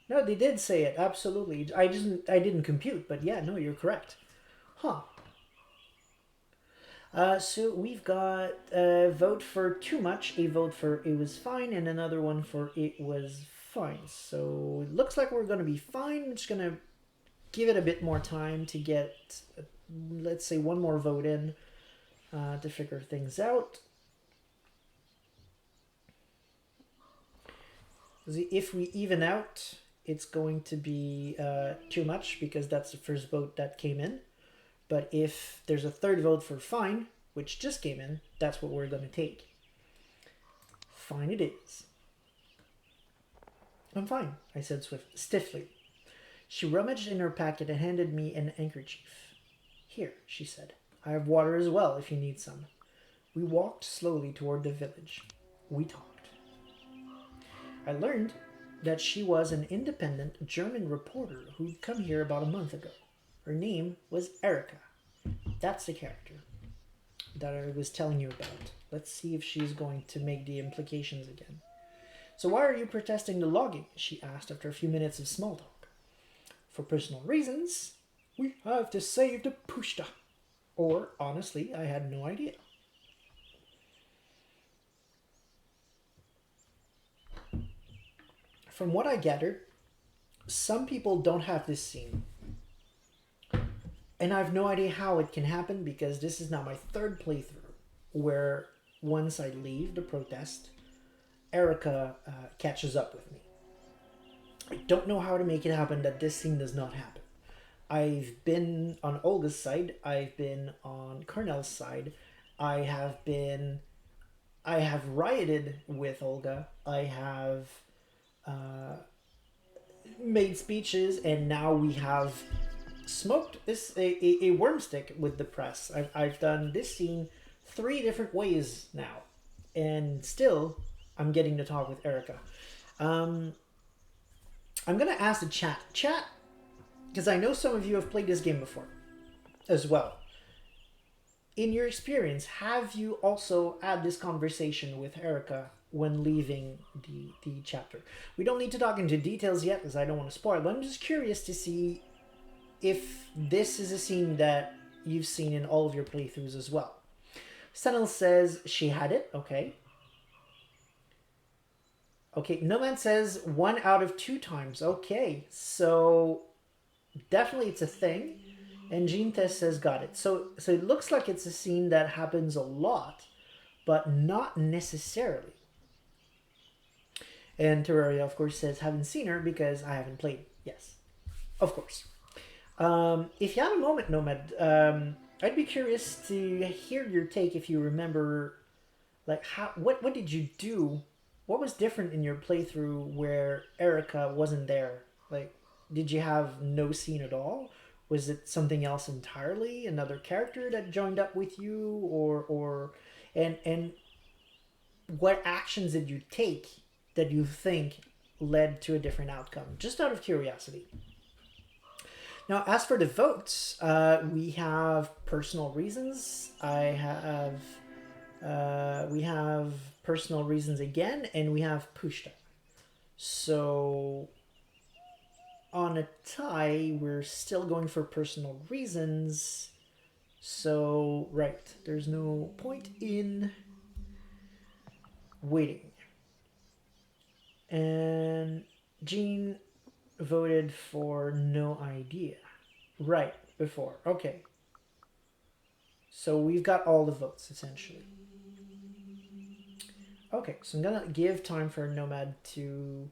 No, they did say it, absolutely. I didn't compute, but yeah, no, you're correct. Huh. So we've got a vote for too much, a vote for it was fine, and another one for it was fine. So it looks like we're going to be fine. I'm just going to give it a bit more time to get, let's say, one more vote in to figure things out. If we even out, it's going to be too much because that's the first vote that came in. But if there's a third vote for fine, which just came in, that's what we're going to take. Fine it is. I'm fine, I said stiffly. She rummaged in her packet and handed me an handkerchief. Here, she said. I have water as well if you need some. We walked slowly toward the village. We talked. I learned that she was an independent German reporter who'd come here about a month ago. Her name was Erica. That's the character that I was telling you about. Let's see if she's going to make the implications again. So why are you protesting the logging? She asked after a few minutes of small talk. For personal reasons. We have to save the pushta. Or, honestly, I had no idea. From what I gathered, some people don't have this scene. And I have no idea how it can happen because this is now my third playthrough where once I leave the protest, Erica catches up with me. I don't know how to make it happen that this scene does not happen. I've been on Olga's side. I've been on Cornell's side. I have rioted with Olga. I have made speeches, and now we have smoked this a worm stick with the press. I've done this scene 3 different ways now, and still I'm getting to talk with Erica. I'm gonna ask the chat, because I know some of you have played this game before as well. In your experience, have you also had this conversation with Erica when leaving the chapter? We don't need to talk into details yet because I don't want to spoil, but I'm just curious to see if this is a scene that you've seen in all of your playthroughs as well. Senel says she had it. Okay. Okay, Nomad says 1 out of 2 times. Okay, so definitely it's a thing. And Jean Tess says got it. So it looks like it's a scene that happens a lot, but not necessarily. And Terraria, of course, says haven't seen her because I haven't played. Yes, of course. If you have a moment, Nomad, I'd be curious to hear your take if you remember, like, what did you do? What was different in your playthrough where Erica wasn't there? Like, did you have no scene at all? Was it something else entirely? Another character that joined up with you, and what actions did you take that you think led to a different outcome? Just out of curiosity. Now, as for the votes, we have personal reasons. We have personal reasons again, and we have Pushta. So on a tie, we're still going for personal reasons. So, right, there's no point in waiting. And Jean voted for no idea. Right, before. Okay. So we've got all the votes, essentially. Okay, so I'm gonna give time for Nomad to...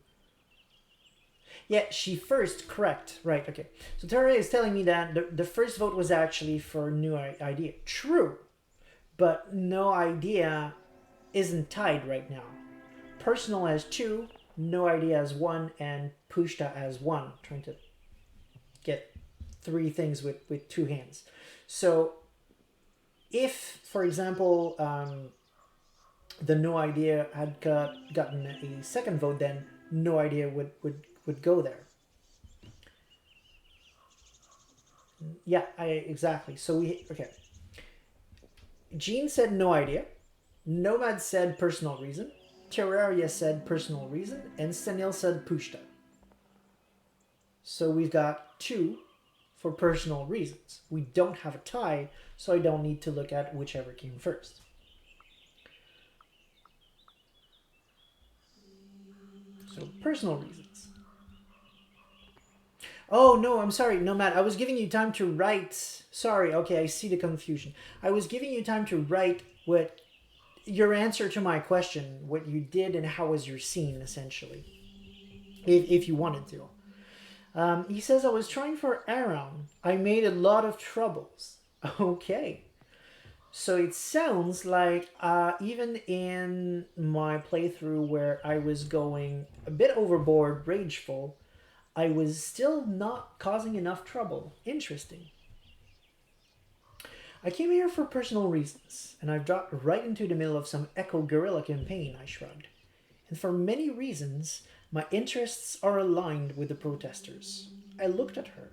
Yeah, she first, correct. Right, okay. So Terra is telling me that the first vote was actually for new idea. True. But no idea isn't tied right now. Personal has 2, no idea has 1, and Pushta has 1. Trying to get 3 things with 2 hands. So if, for example, the no idea had gotten a second vote, then no idea would go there. Yeah, exactly. So okay. Jean said no idea. Nomad said personal reason. Terraria said personal reason. And Stenil said Pushta. So we've got 2 for personal reasons. We don't have a tie, so I don't need to look at whichever came first. So personal reasons. Oh, no, I'm sorry. No, Matt, I was giving you time to write. Sorry, okay, I see the confusion. I was giving you time to write what your answer to my question, what you did and how was your scene, essentially, if you wanted to. He says, I was trying for Aaron. I made a lot of troubles. Okay. So it sounds like even in my playthrough where I was going a bit overboard, rageful, I was still not causing enough trouble. Interesting. I came here for personal reasons, and I've dropped right into the middle of some eco-guerrilla campaign, I shrugged. And for many reasons, my interests are aligned with the protesters. I looked at her.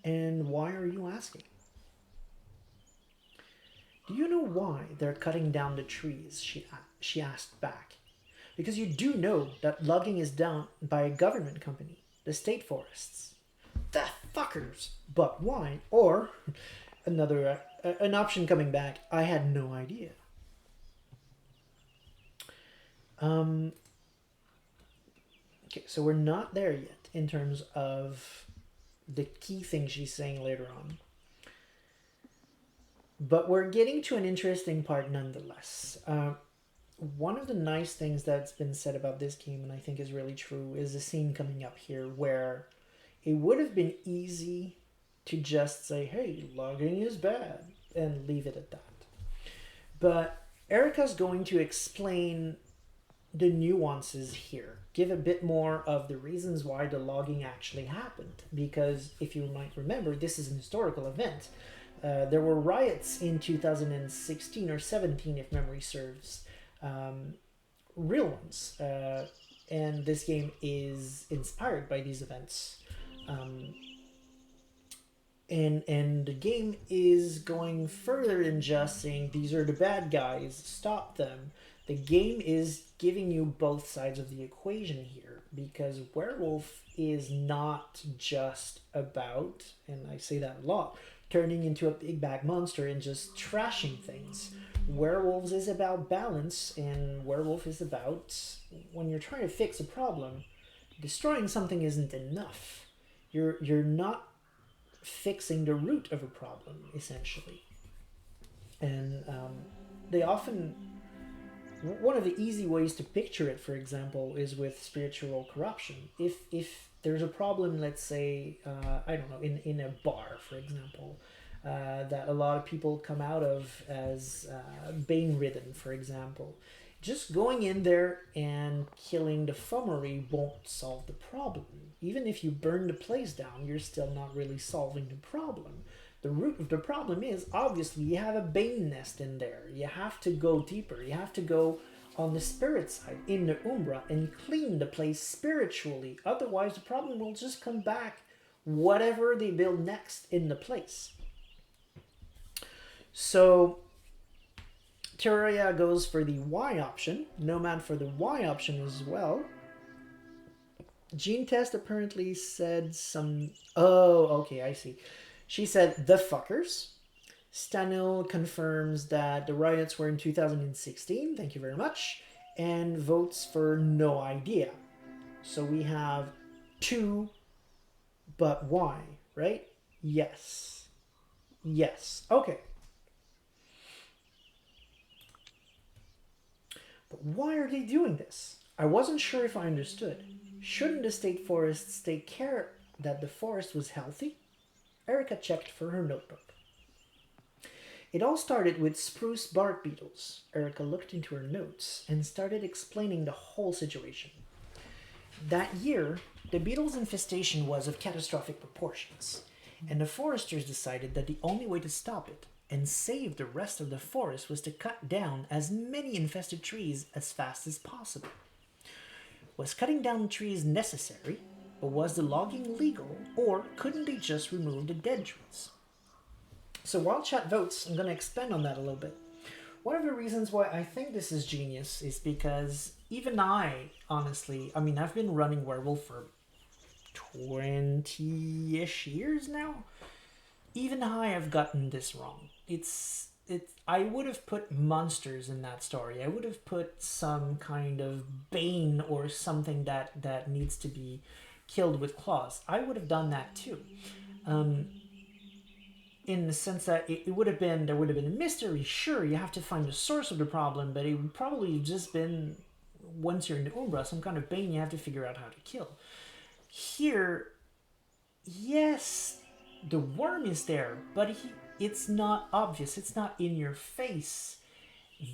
And why are you asking? Do you know why they're cutting down the trees? She asked back. Because you do know that logging is done by a government company, the state forests. The fuckers! But why? Or, an option coming back, I had no idea. Okay, so we're not there yet in terms of the key thing she's saying later on. But we're getting to an interesting part nonetheless. One of the nice things that's been said about this game, and I think is really true, is the scene coming up here where it would have been easy to just say, hey, logging is bad, and leave it at that. But Erica's going to explain the nuances here, give a bit more of the reasons why the logging actually happened. Because if you might remember, this is an historical event. There were riots in 2016 or 17, if memory serves. Real ones. And this game is inspired by these events. And the game is going further than just saying these are the bad guys, stop them. The game is giving you both sides of the equation here, because Werewolf is not just about, and I say that a lot, turning into a big bad monster and just trashing things. Werewolves is about balance, and Werewolf is about, when you're trying to fix a problem, destroying something isn't enough. You're not fixing the root of a problem, essentially. And they often... One of the easy ways to picture it, for example, is with spiritual corruption. If there's a problem, let's say, I don't know, in a bar, for example, that a lot of people come out of as bane-ridden, for example, just going in there and killing the fummery won't solve the problem. Even if you burn the place down, you're still not really solving the problem. The root of the problem is, obviously, you have a bane nest in there. You have to go deeper. You have to go on the spirit side, in the Umbra, and clean the place spiritually. Otherwise, the problem will just come back, whatever they build next in the place. So, Terraria goes for the Y option. Nomad for the Y option as well. Gene Test apparently said some... Oh, okay, I see. She said, the fuckers. Stanil confirms that the riots were in 2016. Thank you very much. And votes for no idea. So we have 2, but why, right? Yes. Yes. Okay. But why are they doing this? I wasn't sure if I understood. Shouldn't the state forests take care that the forest was healthy? Erica checked for her notebook. It all started with spruce bark beetles. Erica looked into her notes and started explaining the whole situation. That year, the beetles' infestation was of catastrophic proportions, and the foresters decided that the only way to stop it and save the rest of the forest was to cut down as many infested trees as fast as possible. Was cutting down trees necessary? Or was the logging legal, or couldn't they just remove the dead trees? So while chat votes, I'm going to expand on that a little bit. One of the reasons why I think this is genius is because even I, honestly, I mean, I've been running Werewolf for 20-ish years now. Even I have gotten this wrong. I would have put monsters in that story. I would have put some kind of bane or something that needs to be killed with claws. I would have done that too. In the sense that there would have been a mystery. Sure, you have to find the source of the problem, but it would probably have just been, once you're in the Umbra, some kind of bane you have to figure out how to kill. Here, yes, the worm is there, but it's not obvious. It's not in your face.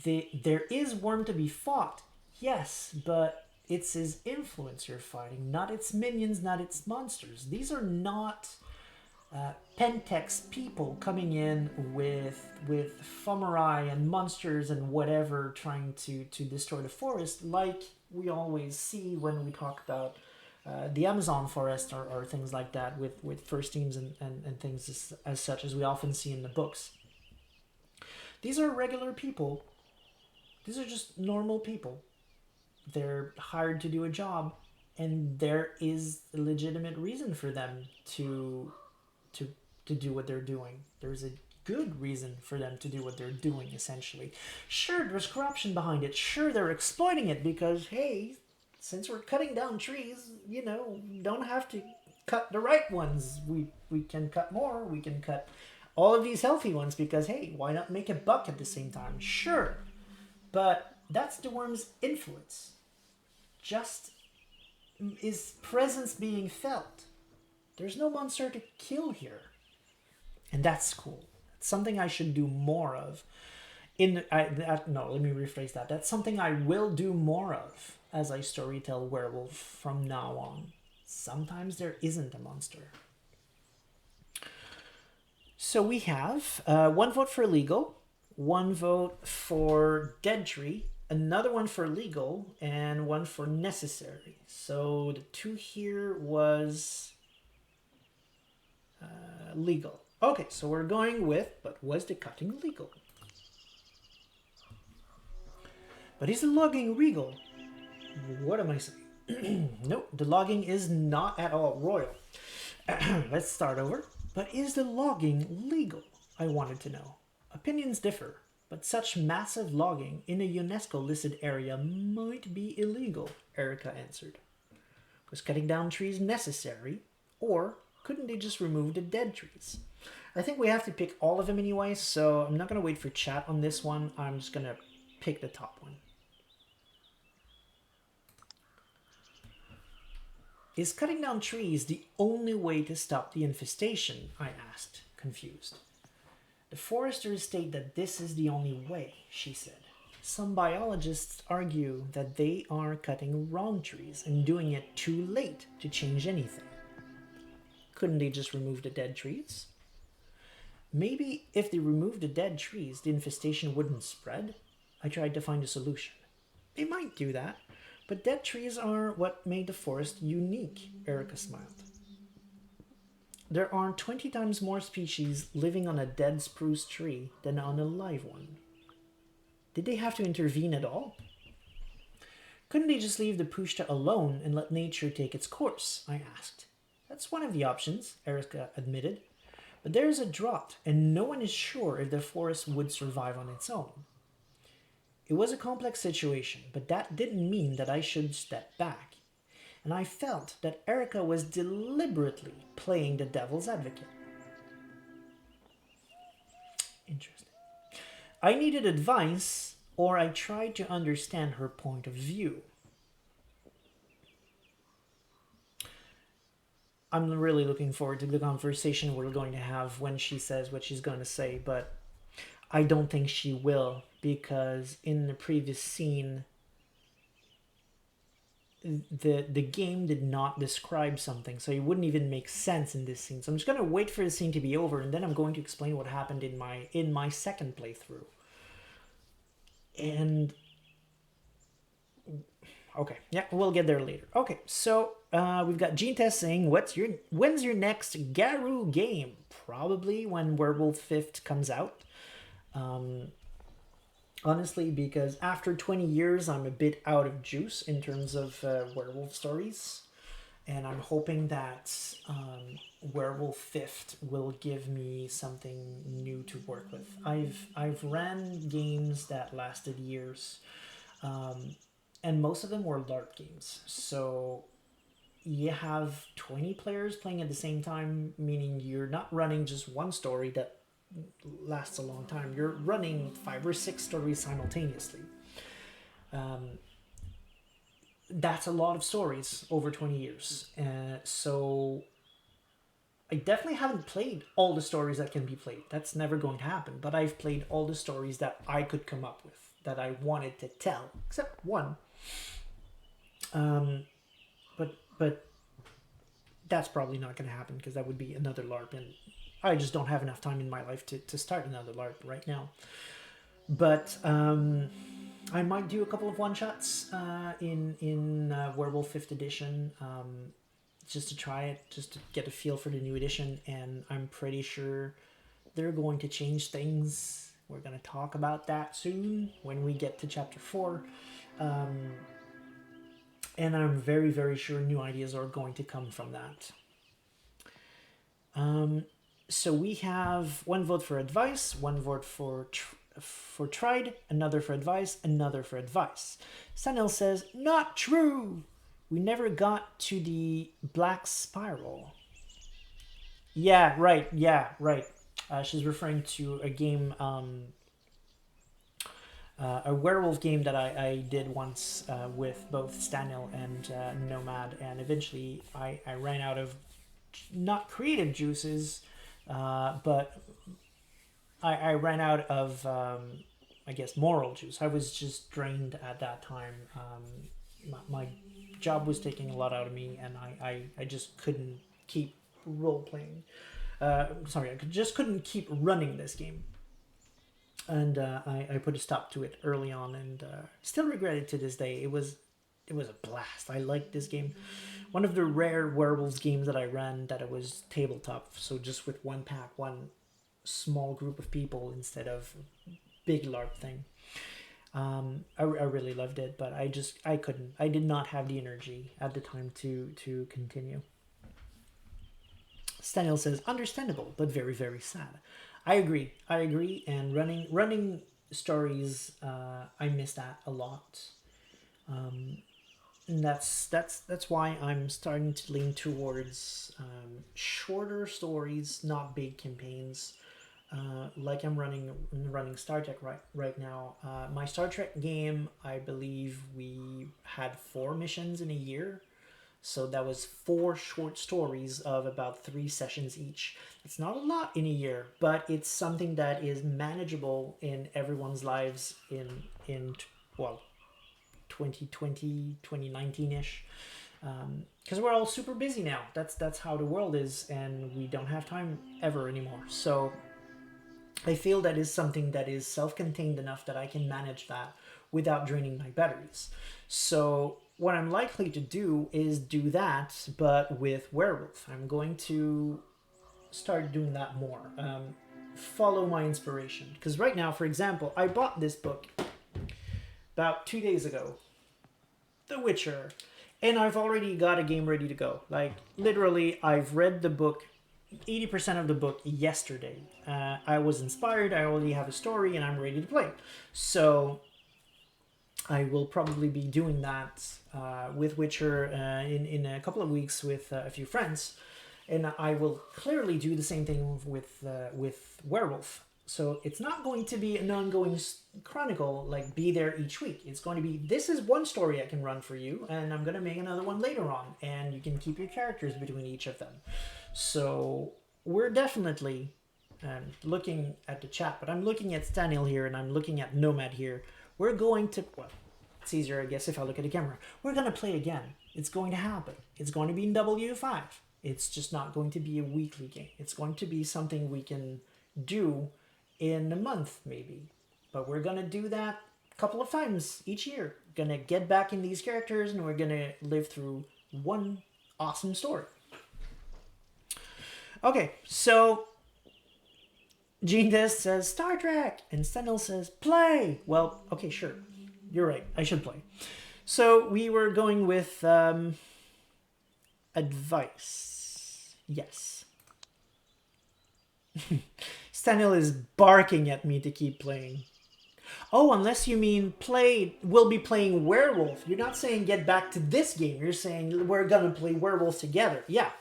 There is worm to be fought, yes, but it's his influence you're fighting, not its minions, not its monsters. These are not Pentex people coming in with Fumurai and monsters and whatever trying to destroy the forest, like we always see when we talk about the Amazon forest or things like that with first teams and things as such as we often see in the books. These are regular people. These are just normal people. They're hired to do a job, and there is a legitimate reason for them to do what they're doing. There's a good reason for them to do what they're doing, essentially. Sure, there's corruption behind it. Sure, they're exploiting it because, hey, since we're cutting down trees, don't have to cut the right ones. We can cut more. We can cut all of these healthy ones because, hey, why not make a buck at the same time? Sure, but that's the worm's influence. Just is presence being felt. There's no monster to kill here. And that's cool. It's something I should do more of. Let me rephrase that. That's something I will do more of as I storytell Werewolf from now on. Sometimes there isn't a monster. So we have 1 vote for legal, 1 vote for dead tree, another one for legal, and 1 for necessary. So the 2 here was legal. Okay, so we're going with, but was the cutting legal? But is the logging legal? What am I saying? Nope, the logging is not at all royal. Let's start over. But is the logging legal? I wanted to know. Opinions differ, but such massive logging in a UNESCO-listed area might be illegal, Erica answered. Was cutting down trees necessary, or couldn't they just remove the dead trees? I think we have to pick all of them anyway, so I'm not going to wait for chat on this one. I'm just going to pick the top one. Is cutting down trees the only way to stop the infestation? I asked, confused. The foresters state that this is the only way, she said. Some biologists argue that they are cutting wrong trees and doing it too late to change anything. Couldn't they just remove the dead trees? Maybe if they removed the dead trees, the infestation wouldn't spread. I tried to find a solution. They might do that, but dead trees are what made the forest unique, Erica smiled. There are 20 times more species living on a dead spruce tree than on a live one. Did they have to intervene at all? Couldn't they just leave the pushta alone and let nature take its course? I asked. That's one of the options, Erica admitted. But there is a drought, and no one is sure if the forest would survive on its own. It was a complex situation, but that didn't mean that I should step back. And I felt that Erica was deliberately playing the devil's advocate. Interesting. I needed advice, or I tried to understand her point of view. I'm really looking forward to the conversation we're going to have when she says what she's going to say, but I don't think she will, because in the previous scene, the game did not describe something, so it wouldn't even make sense in this scene. So I'm just going to wait for the scene to be over, and then I'm going to explain what happened in my second playthrough. And okay, yeah, we'll get there later. Okay, so we've got Gene Test saying, when's your next Garou game? Probably when Werewolf 5th comes out. Honestly, because after 20 years, I'm a bit out of juice in terms of werewolf stories. and I'm hoping that Werewolf Fifth will give me something new to work with. I've ran games that lasted years, and most of them were LARP games. So you have 20 players playing at the same time, meaning you're not running just one story that lasts a long time. You're running 5 or 6 stories simultaneously. That's a lot of stories over 20 years. So I definitely haven't played all the stories that can be played. That's never going to happen. But I've played all the stories that I could come up with, that I wanted to tell, except one. But that's probably not going to happen because that would be another LARP, and I just don't have enough time in my life to start another LARP right now. But I might do a couple of one-shots in Werewolf 5th edition, just to try it, just to get a feel for the new edition, and I'm pretty sure they're going to change things. We're going to talk about that soon when we get to Chapter 4. And I'm very, very sure new ideas are going to come from that. So we have 1 vote for advice, 1 vote for tried, another for advice, another for advice. Sanil says, not true! We never got to the black spiral. Yeah, right. She's referring to a game, a werewolf game that I did once with both Stanil and Nomad, and eventually I ran out of not creative juices, but I ran out of I guess moral juice. I was just drained at that time. My job was taking a lot out of me, and I just couldn't keep role playing. I just couldn't keep running this game. And I put a stop to it early on, and still regret it to this day. It was a blast. I liked this game. One of the rare werewolves games that I ran that it was tabletop, so just with one pack, one small group of people instead of big LARP thing. I really loved it, but I couldn't. I did not have the energy at the time to continue. Stanil says, understandable, but very, very sad. I agree, and running stories, I miss that a lot. And that's why I'm starting to lean towards shorter stories, not big campaigns. Like I'm running Star Trek right now. My Star Trek game, I believe we had 4 missions in a year. So that was 4 short stories of about 3 sessions each. It's not a lot in a year, but it's something that is manageable in everyone's lives in 2020, 2019-ish. Because we're all super busy now. That's how the world is, and we don't have time ever anymore. So I feel that is something that is self-contained enough that I can manage that without draining my batteries. So what I'm likely to do is do that, but with Werewolf. I'm going to start doing that more. Follow my inspiration. Because right now, for example, I bought this book about 2 days ago, The Witcher, and I've already got a game ready to go. Like, literally, I've read the book, 80% of the book yesterday. I was inspired, I already have a story, and I'm ready to play. So I will probably be doing that with Witcher in a couple of weeks with a few friends, and I will clearly do the same thing with Werewolf. So it's not going to be an ongoing chronicle, like be there each week. It's going to be, this is one story I can run for you, and I'm going to make another one later on, and you can keep your characters between each of them. So we're definitely looking at the chat, but I'm looking at Stanil here, and I'm looking at Nomad here. We're going to, well, it's easier, I guess, if I look at the camera. We're going to play again. It's going to happen. It's going to be in W5. It's just not going to be a weekly game. It's going to be something we can do in a month, maybe. But we're going to do that a couple of times each year. We're going to get back in these characters, and we're going to live through one awesome story. Okay, so Gene Test says Star Trek, and Stenil says play. Well, okay, sure. You're right. I should play. So we were going with advice. Yes. Stanil is barking at me to keep playing. Oh, unless you mean we'll be playing Werewolf. You're not saying get back to this game. You're saying we're going to play Werewolf together. Yeah.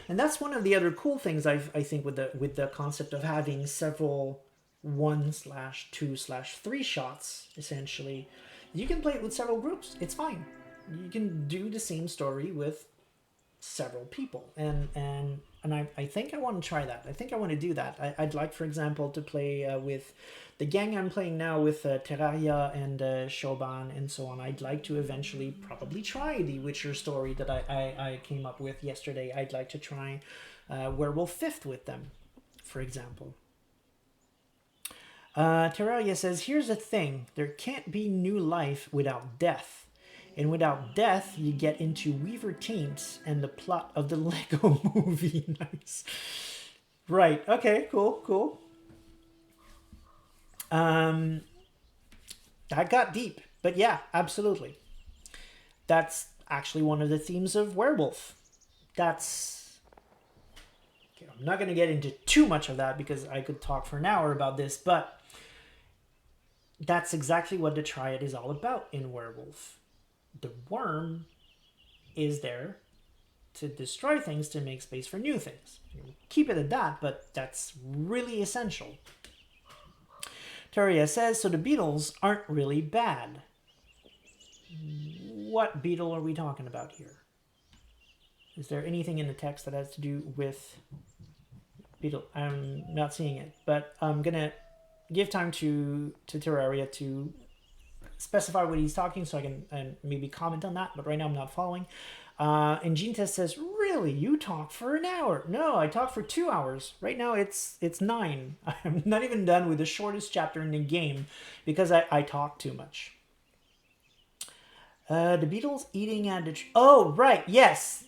And that's one of the other cool things I think with the concept of having several 1/2/3 shots, essentially. You can play it with several groups. It's fine. You can do the same story with several people. And I think I want to try that. I think I want to do that. I'd like, for example, to play with the gang I'm playing now with Terraria and Shoban and so on. I'd like to eventually probably try the Witcher story that I came up with yesterday. I'd like to try Werewolf 5th with them, for example. Terraria says, here's the thing. There can't be new life without death. And without death, you get into Weaver Taints and the plot of the Lego movie. Nice. Right. Okay, cool. That got deep. But yeah, absolutely. That's actually one of the themes of Werewolf. That's... Okay, I'm not going to get into too much of that because I could talk for an hour about this, but that's exactly what the Triad is all about in Werewolf. The worm is there to destroy things, to make space for new things. Keep it at that, but that's really essential. Terria says, so the beetles aren't really bad. What beetle are we talking about here? Is there anything in the text that has to do with beetle? I'm not seeing it, but I'm going to give time to Terraria to specify what he's talking so I can maybe comment on that, but right now I'm not following. And Gene Test says, really, you talk for an hour? No, I talk for 2 hours. Right now it's 9. I'm not even done with the shortest chapter in the game because I talk too much. The beetles eating at the... Oh, right. Yes,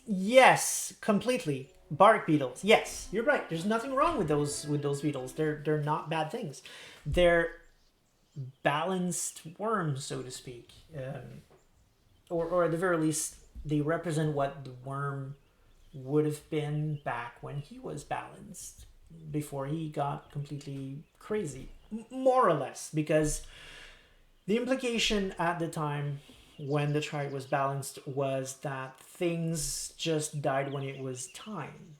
completely. Bark beetles. Yes, you're right. There's nothing wrong with those beetles. They're not bad things. They're balanced worms, so to speak, or at the very least they represent what the worm would have been back when he was balanced, before he got completely crazy, more or less, because the implication at the time when the Triad was balanced was that things just died when it was time.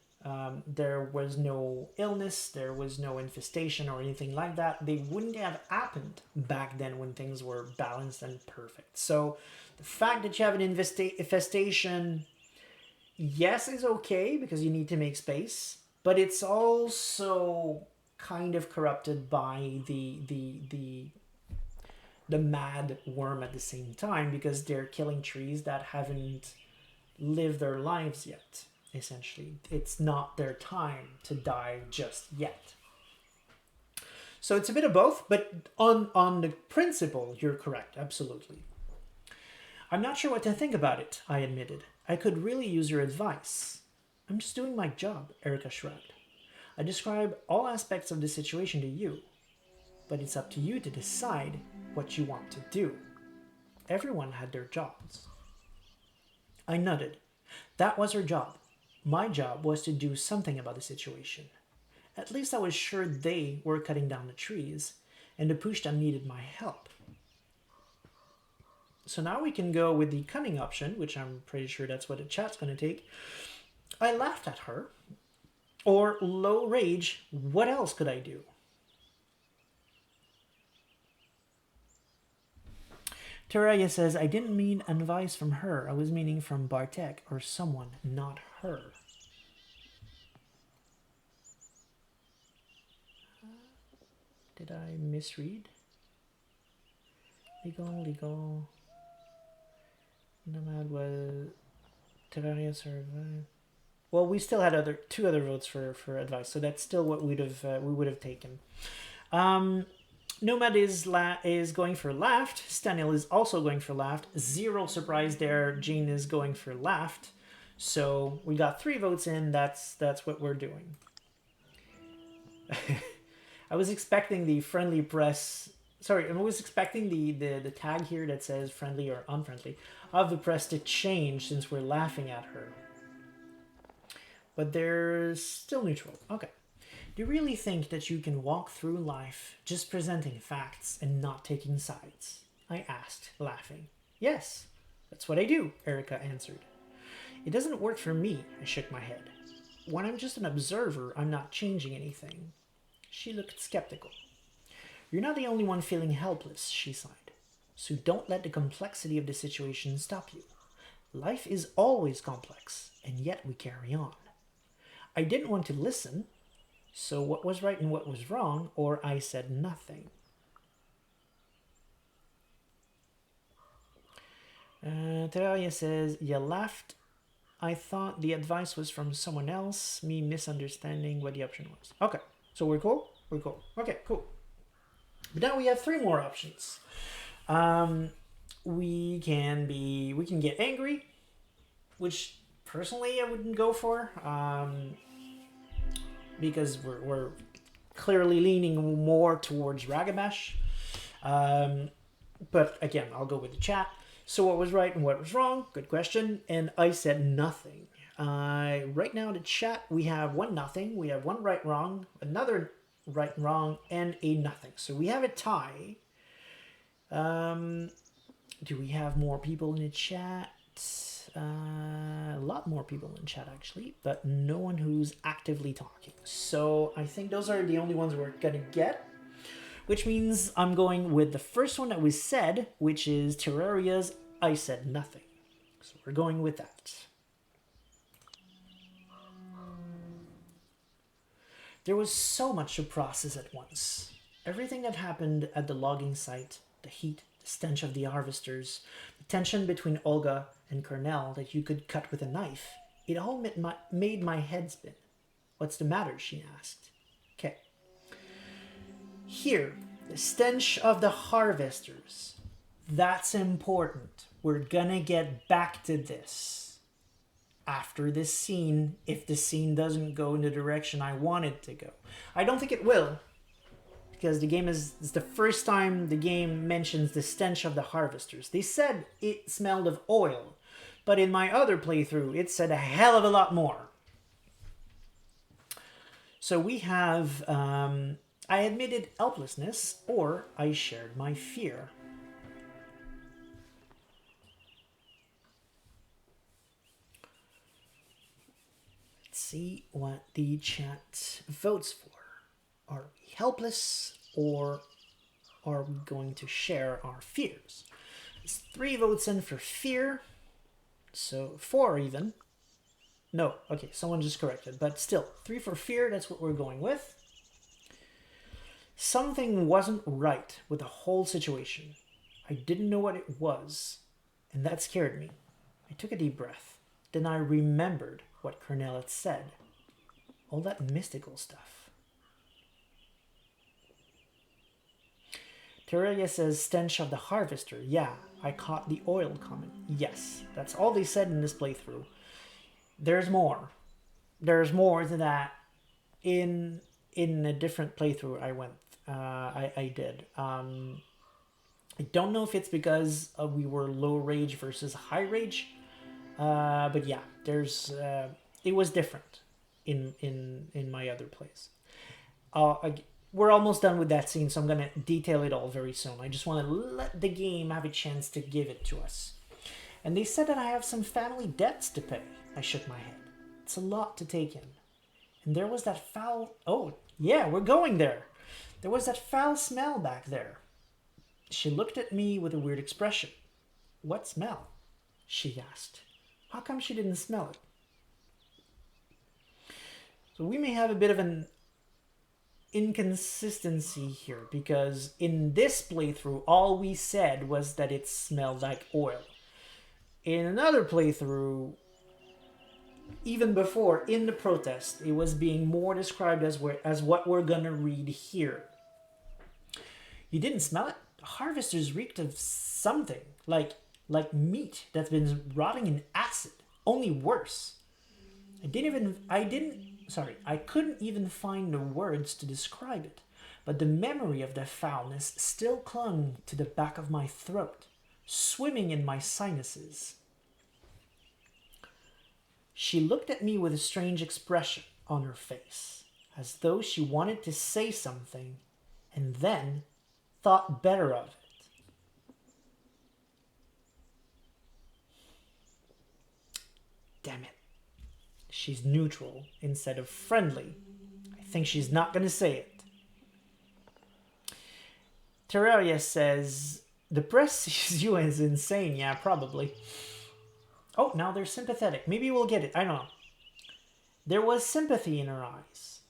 There was no illness, there was no infestation or anything like that. They wouldn't have happened back then when things were balanced and perfect. So the fact that you have an infestation, yes, is okay because you need to make space, but it's also kind of corrupted by the mad worm at the same time, because they're killing trees that haven't lived their lives yet. Essentially, it's not their time to die just yet. So it's a bit of both, but on the principle, you're correct, absolutely. I'm not sure what to think about it, I admitted. I could really use your advice. I'm just doing my job, Erica shrugged. I describe all aspects of the situation to you, but it's up to you to decide what you want to do. Everyone had their jobs. I nodded. That was her job. My job was to do something about the situation. At least I was sure they were cutting down the trees, and the Pushta needed my help. So now we can go with the cunning option, which I'm pretty sure that's what the chat's going to take. I laughed at her. Or low rage, what else could I do? Teraya says, I didn't mean advice from her. I was meaning from Bartek or someone, not her. Did I misread? Legal. Nomad was... Terraria survived. Well, we still had two other votes for advice, so that's still what we would have taken. Nomad is going for laughed. Stanil is also going for laughed. Zero surprise there. Jean is going for laughed. So we got 3 votes in. That's what we're doing. I was expecting the friendly press Sorry, I was expecting the tag here that says friendly or unfriendly of the press to change since we're laughing at her. But they're still neutral. Okay. Do you really think that you can walk through life just presenting facts and not taking sides? I asked, laughing. Yes, that's what I do, Erica answered. It doesn't work for me, I shook my head. When I'm just an observer, I'm not changing anything. She looked skeptical. You're not the only one feeling helpless, she sighed. So don't let the complexity of the situation stop you. Life is always complex, and yet we carry on. I didn't want to listen, so what was right and what was wrong, or I said nothing. Terraria says, you laughed. I thought the advice was from someone else, me misunderstanding what the option was. Okay, so we're cool? We're cool. Okay, cool. But now we have 3 more options. We can get angry, which personally I wouldn't go for, because we're clearly leaning more towards Ragabash. But again, I'll go with the chat. So what was right and what was wrong? Good question. And I said nothing. Right now in the chat, we have 1 nothing. We have 1 right wrong, another right and wrong, and a nothing. So we have a tie. Do we have more people in the chat? A lot more people in chat actually, but no one who's actively talking. So I think those are the only ones we're gonna get, which means I'm going with the first one that was said, which is Terraria's I said nothing. So we're going with that. There was so much to process at once. Everything that happened at the logging site, the heat, the stench of the harvesters, the tension between Olga and Cornell that you could cut with a knife, it all made my head spin. What's the matter? She asked. Okay. Here, the stench of the harvesters. That's important. We're gonna get back to this after this scene, if the scene doesn't go in the direction I want it to go. I don't think it will, because the game is the first time the game mentions the stench of the harvesters. They said it smelled of oil, but in my other playthrough, it said a hell of a lot more. So we have, I admitted helplessness, or I shared my fear. Let's see what the chat votes for. Are we helpless, or are we going to share our fears? It's 3 votes in for fear, so 4 even. No, okay, someone just corrected, but still, 3 for fear, that's what we're going with. Something wasn't right with the whole situation. I didn't know what it was, and that scared me. I took a deep breath. Then I remembered what Cornell had said. All that mystical stuff. Terraria says, stench of the harvester. Yeah, I caught the oil comment. Yes, that's all they said in this playthrough. There's more. There's more to that in a different playthrough I did. I don't know if it's because we were low rage versus high rage, but yeah, there's it was different in my other plays. We're almost done with that scene, so I'm gonna detail it all very soon. I just want to let the game have a chance to give it to us. And they said that I have some family debts to pay. I shook my head. It's a lot to take in. And there was that foul... Oh, yeah, we're going there. There was that foul smell back there. She looked at me with a weird expression. What smell? She asked. How come she didn't smell it? So we may have a bit of an inconsistency here, because in this playthrough, all we said was that it smelled like oil. In another playthrough, even before, in the protest, it was being more described as what we're gonna read here. You didn't smell it? The harvesters reeked of something, like meat that's been rotting in acid, only worse. I couldn't even find the words to describe it. but the memory of the foulness still clung to the back of my throat, swimming in my sinuses. She looked at me with a strange expression on her face, as though she wanted to say something, and then thought better of it. Damn it. She's neutral instead of friendly. I think she's not going to say it. Terraria says, the press sees you as insane. Yeah, probably. Oh, now they're sympathetic. Maybe we'll get it. I don't know. There was sympathy in her eyes.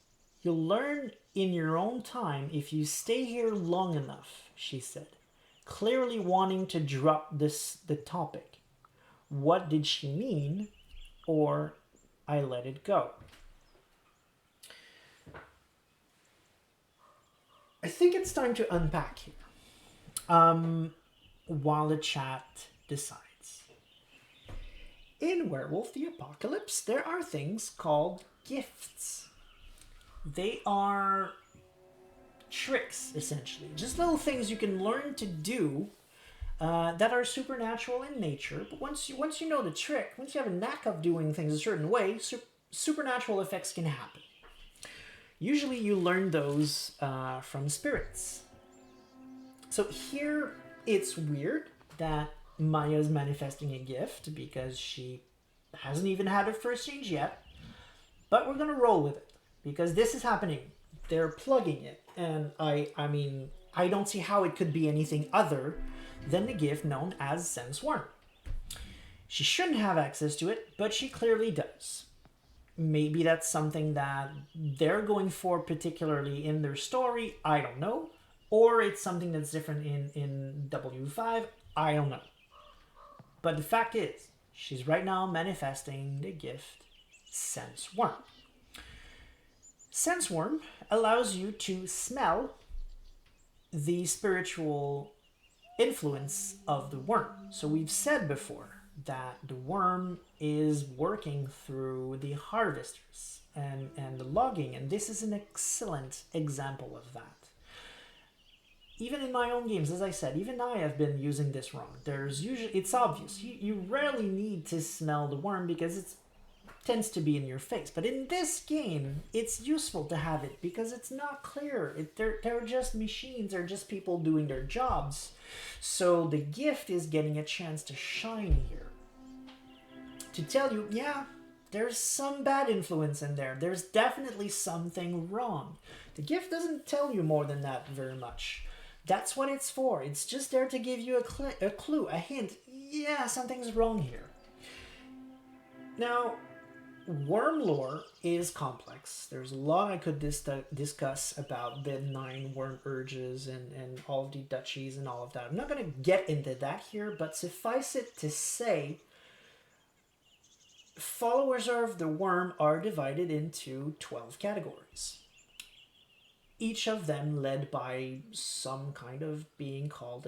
You'll learn in your own time if you stay here long enough, she said, clearly wanting to drop the topic. What did she mean? Or I let it go. I think it's time to unpack here. While the chat decides. In Werewolf the Apocalypse, there are things called gifts. They are tricks, essentially. Just little things you can learn to do that are supernatural in nature. But once you know the trick, once you have a knack of doing things a certain way, supernatural effects can happen. Usually you learn those from spirits. So here it's weird that Maya's manifesting a gift because she hasn't even had her first change yet. But we're going to roll with it because this is happening. They're plugging it. And I mean, I don't see how it could be anything other than the gift known as Sense Worm. She shouldn't have access to it, but she clearly does. Maybe that's something that they're going for particularly in their story. I don't know. Or it's something that's different in W5. I don't know. But the fact is, she's right now manifesting the gift Sense Worm. Sense Worm allows you to smell the spiritual influence of the worm. So we've said before that the worm is working through the harvesters and the logging, and this is an excellent example of that. Even in my own games, as I said, even I have been using this wrong. It's obvious. You rarely need to smell the worm because it tends to be in your face. But in this game, it's useful to have it because it's not clear. They're just machines. They're just people doing their jobs. So the gift is getting a chance to shine here. To tell you, yeah, there's some bad influence in there. There's definitely something wrong. The gift doesn't tell you more than that very much. That's what it's for. It's just there to give you a clue, a hint. Yeah, something's wrong here. Now, worm lore is complex. There's a lot I could discuss about the 9 worm urges and all of the duchies and all of that. I'm not going to get into that here, but suffice it to say, followers of the worm are divided into 12 categories. Each of them led by some kind of being called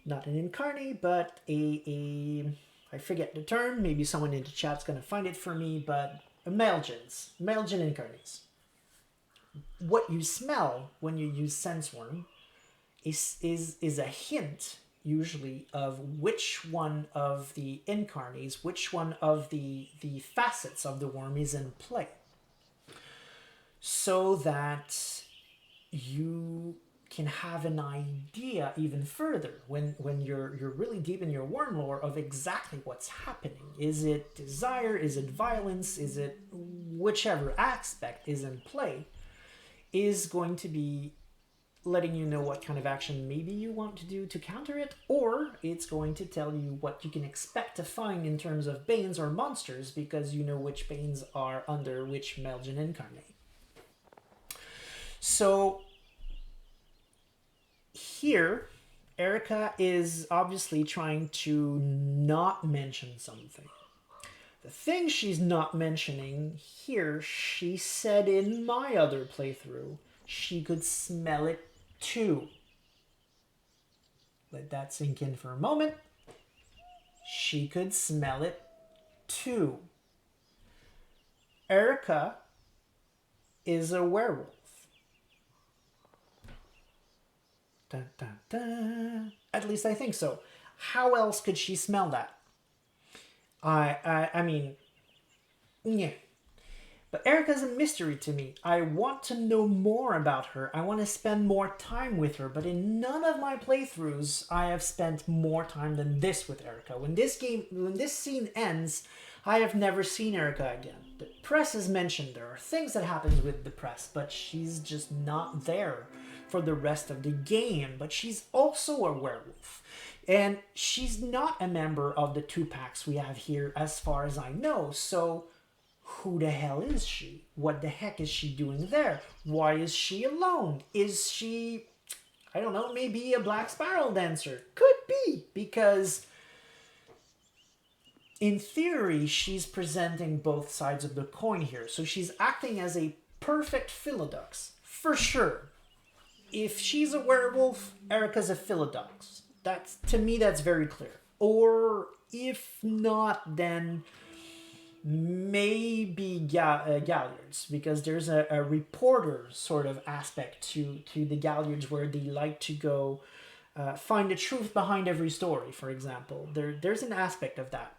not an incarnate, but I forget the term. Maybe someone in the chat's going to find it for me, but Melgins incarnates. What you smell when you use Sense Worm is a hint, usually, of which one of the incarnates, which one of the facets of the worm is in play. So that you can have an idea even further when you're really deep in your worm lore of exactly what's happening. Is it desire? Is it violence? Is it whichever aspect is in play is going to be letting you know what kind of action maybe you want to do to counter it, or it's going to tell you what you can expect to find in terms of Banes or monsters because you know which Banes are under which Melgin incarnate. So here, Erica is obviously trying to not mention something. The thing she's not mentioning here, she said in my other playthrough, she could smell it too. Let that sink in for a moment. She could smell it too. Erica is a werewolf. Dun, dun, dun. At least I think so. How else could she smell that? I mean, yeah. But Erica's a mystery to me. I want to know more about her. I want to spend more time with her. But in none of my playthroughs, I have spent more time than this with Erica. When this scene ends, I have never seen Erica again. The press is mentioned. There are things that happen with the press, but she's just not there for the rest of the game. But she's also a werewolf. And she's not a member of the 2 packs we have here, as far as I know. So who the hell is she? What the heck is she doing there? Why is she alone? Is she, I don't know, maybe a black spiral dancer? Could be, because in theory, she's presenting both sides of the coin here. So she's acting as a perfect Philodux, for sure. If she's a werewolf, Erica's a Philodux. That's, to me, that's very clear. Or if not, then maybe Galliards, because there's a reporter sort of aspect to the Galliards where they like to go find the truth behind every story, for example. There's an aspect of that.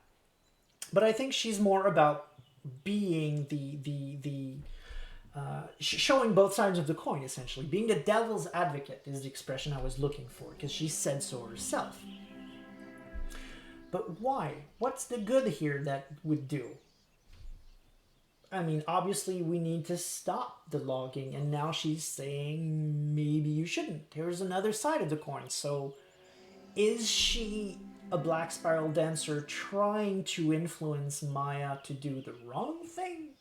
But I think she's more about being showing both sides of the coin, essentially. Being the devil's advocate is the expression I was looking for, because she said so herself. But why? What's the good here that would do? I mean, obviously we need to stop the logging, and now she's saying maybe you shouldn't. Here's another side of the coin. So is she a black spiral dancer trying to influence Maya to do the wrong thing?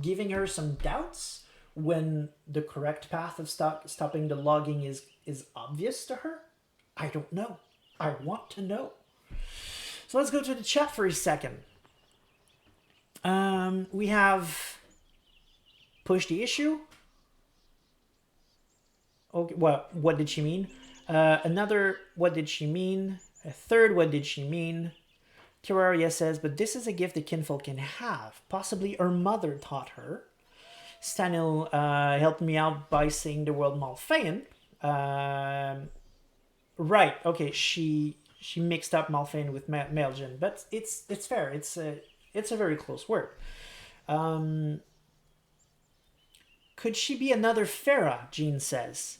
Giving her some doubts when the correct path of stopping the logging is obvious to her? I don't know. I want to know. So let's go to the chat for a second. We have push the issue. Okay, well, what did she mean? Another, what did she mean? A third, what did she mean? Terraria says, but this is a gift the kinfolk can have. Possibly her mother taught her. Stanil helped me out by saying the word Malfeyan. Right, okay, she mixed up Malfeyan with Melgen, but it's fair. It's a very close word. Could she be another Farah? Jean says.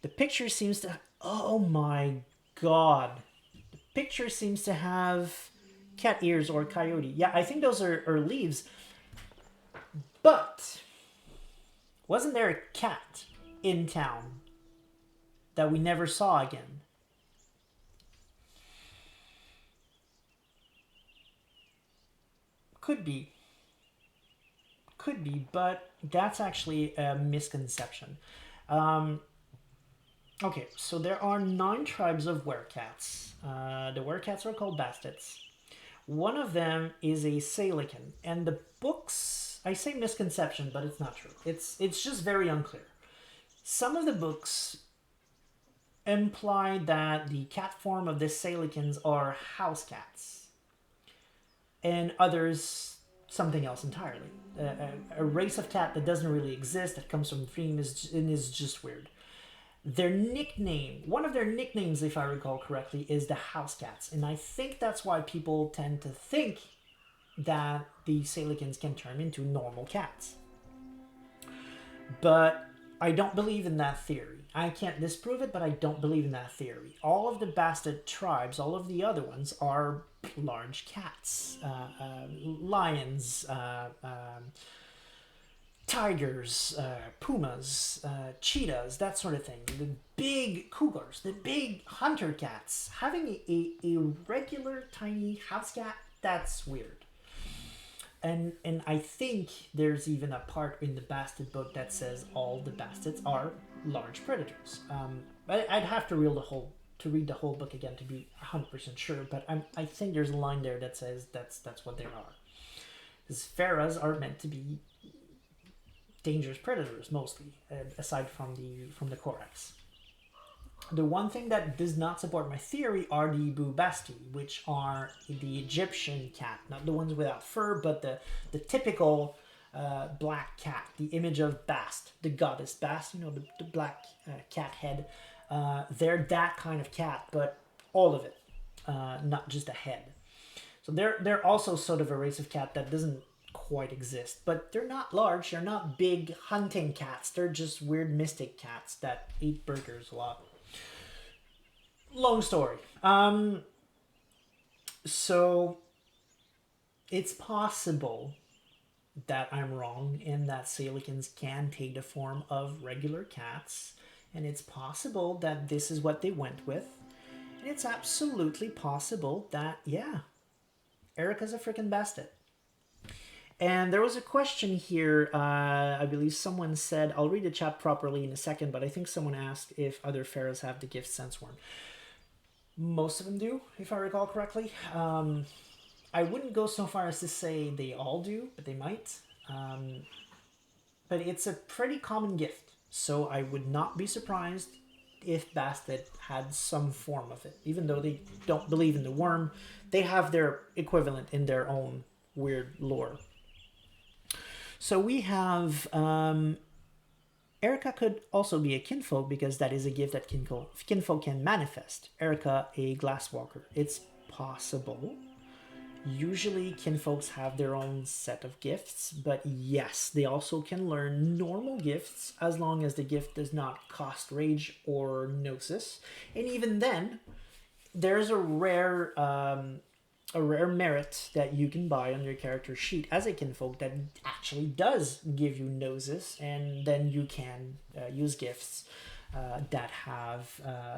The picture seems to... Oh my god. The picture seems to have cat ears or coyote. Yeah, I think those are leaves. But wasn't there a cat in town that we never saw again? Could be, but that's actually a misconception. Okay, so there are 9 tribes of werecats. The werecats are called bastards. One of them is a Salican, and the books, I say misconception, but it's not true. It's just very unclear. Some of the books imply that the cat form of the Salicans are house cats, and others something else entirely. A race of cat that doesn't really exist, that comes from Dream, is just weird. Their nickname, one of their nicknames, if I recall correctly, is the house cats, and I think that's why people tend to think that the Salicans can turn into normal cats. But I don't believe in that theory. I can't disprove it, but I don't believe in that theory. All of the bastard tribes, all of the other ones, are large cats. Lions, tigers, pumas, cheetahs, that sort of thing. The big cougars, the big hunter cats. Having a regular tiny house cat, that's weird. And I think there's even a part in the Bastard book that says all the bastards are large predators. I'd have to read the whole book again to be 100% sure, but I think there's a line there that says that's what they are. Because Farahs are meant to be dangerous predators mostly, aside from the Korax. The one thing that does not support my theory are the Bubasti, which are the Egyptian cat, not the ones without fur, but the typical black cat, the image of Bast, the goddess Bast, you know, the black cat head. They're that kind of cat, but all of it, not just a head. So they're also sort of a race of cat that doesn't quite exist, but they're not large. They're not big hunting cats. They're just weird mystic cats that eat burgers a lot. Long story. So it's possible that I'm wrong and that Salicans can take the form of regular cats, and it's possible that this is what they went with, and it's absolutely possible that, yeah, Erica's a freaking bastard. And there was a question here, I believe someone said, I'll read the chat properly in a second, but I think someone asked if other pharaohs have the gift Senseworm. Most of them do, if I recall correctly. I wouldn't go so far as to say they all do, but they might. But it's a pretty common gift, so I would not be surprised if Bastet had some form of it. Even though they don't believe in the worm, they have their equivalent in their own weird lore. So we have... Erica could also be a kinfolk because that is a gift that kinfolk can manifest. Erica, a glasswalker. It's possible. Usually kinfolks have their own set of gifts, but yes, they also can learn normal gifts as long as the gift does not cost rage or gnosis. And even then, there's a rare merit that you can buy on your character sheet as a kinfolk that actually does give you gnosis, and then you can use gifts that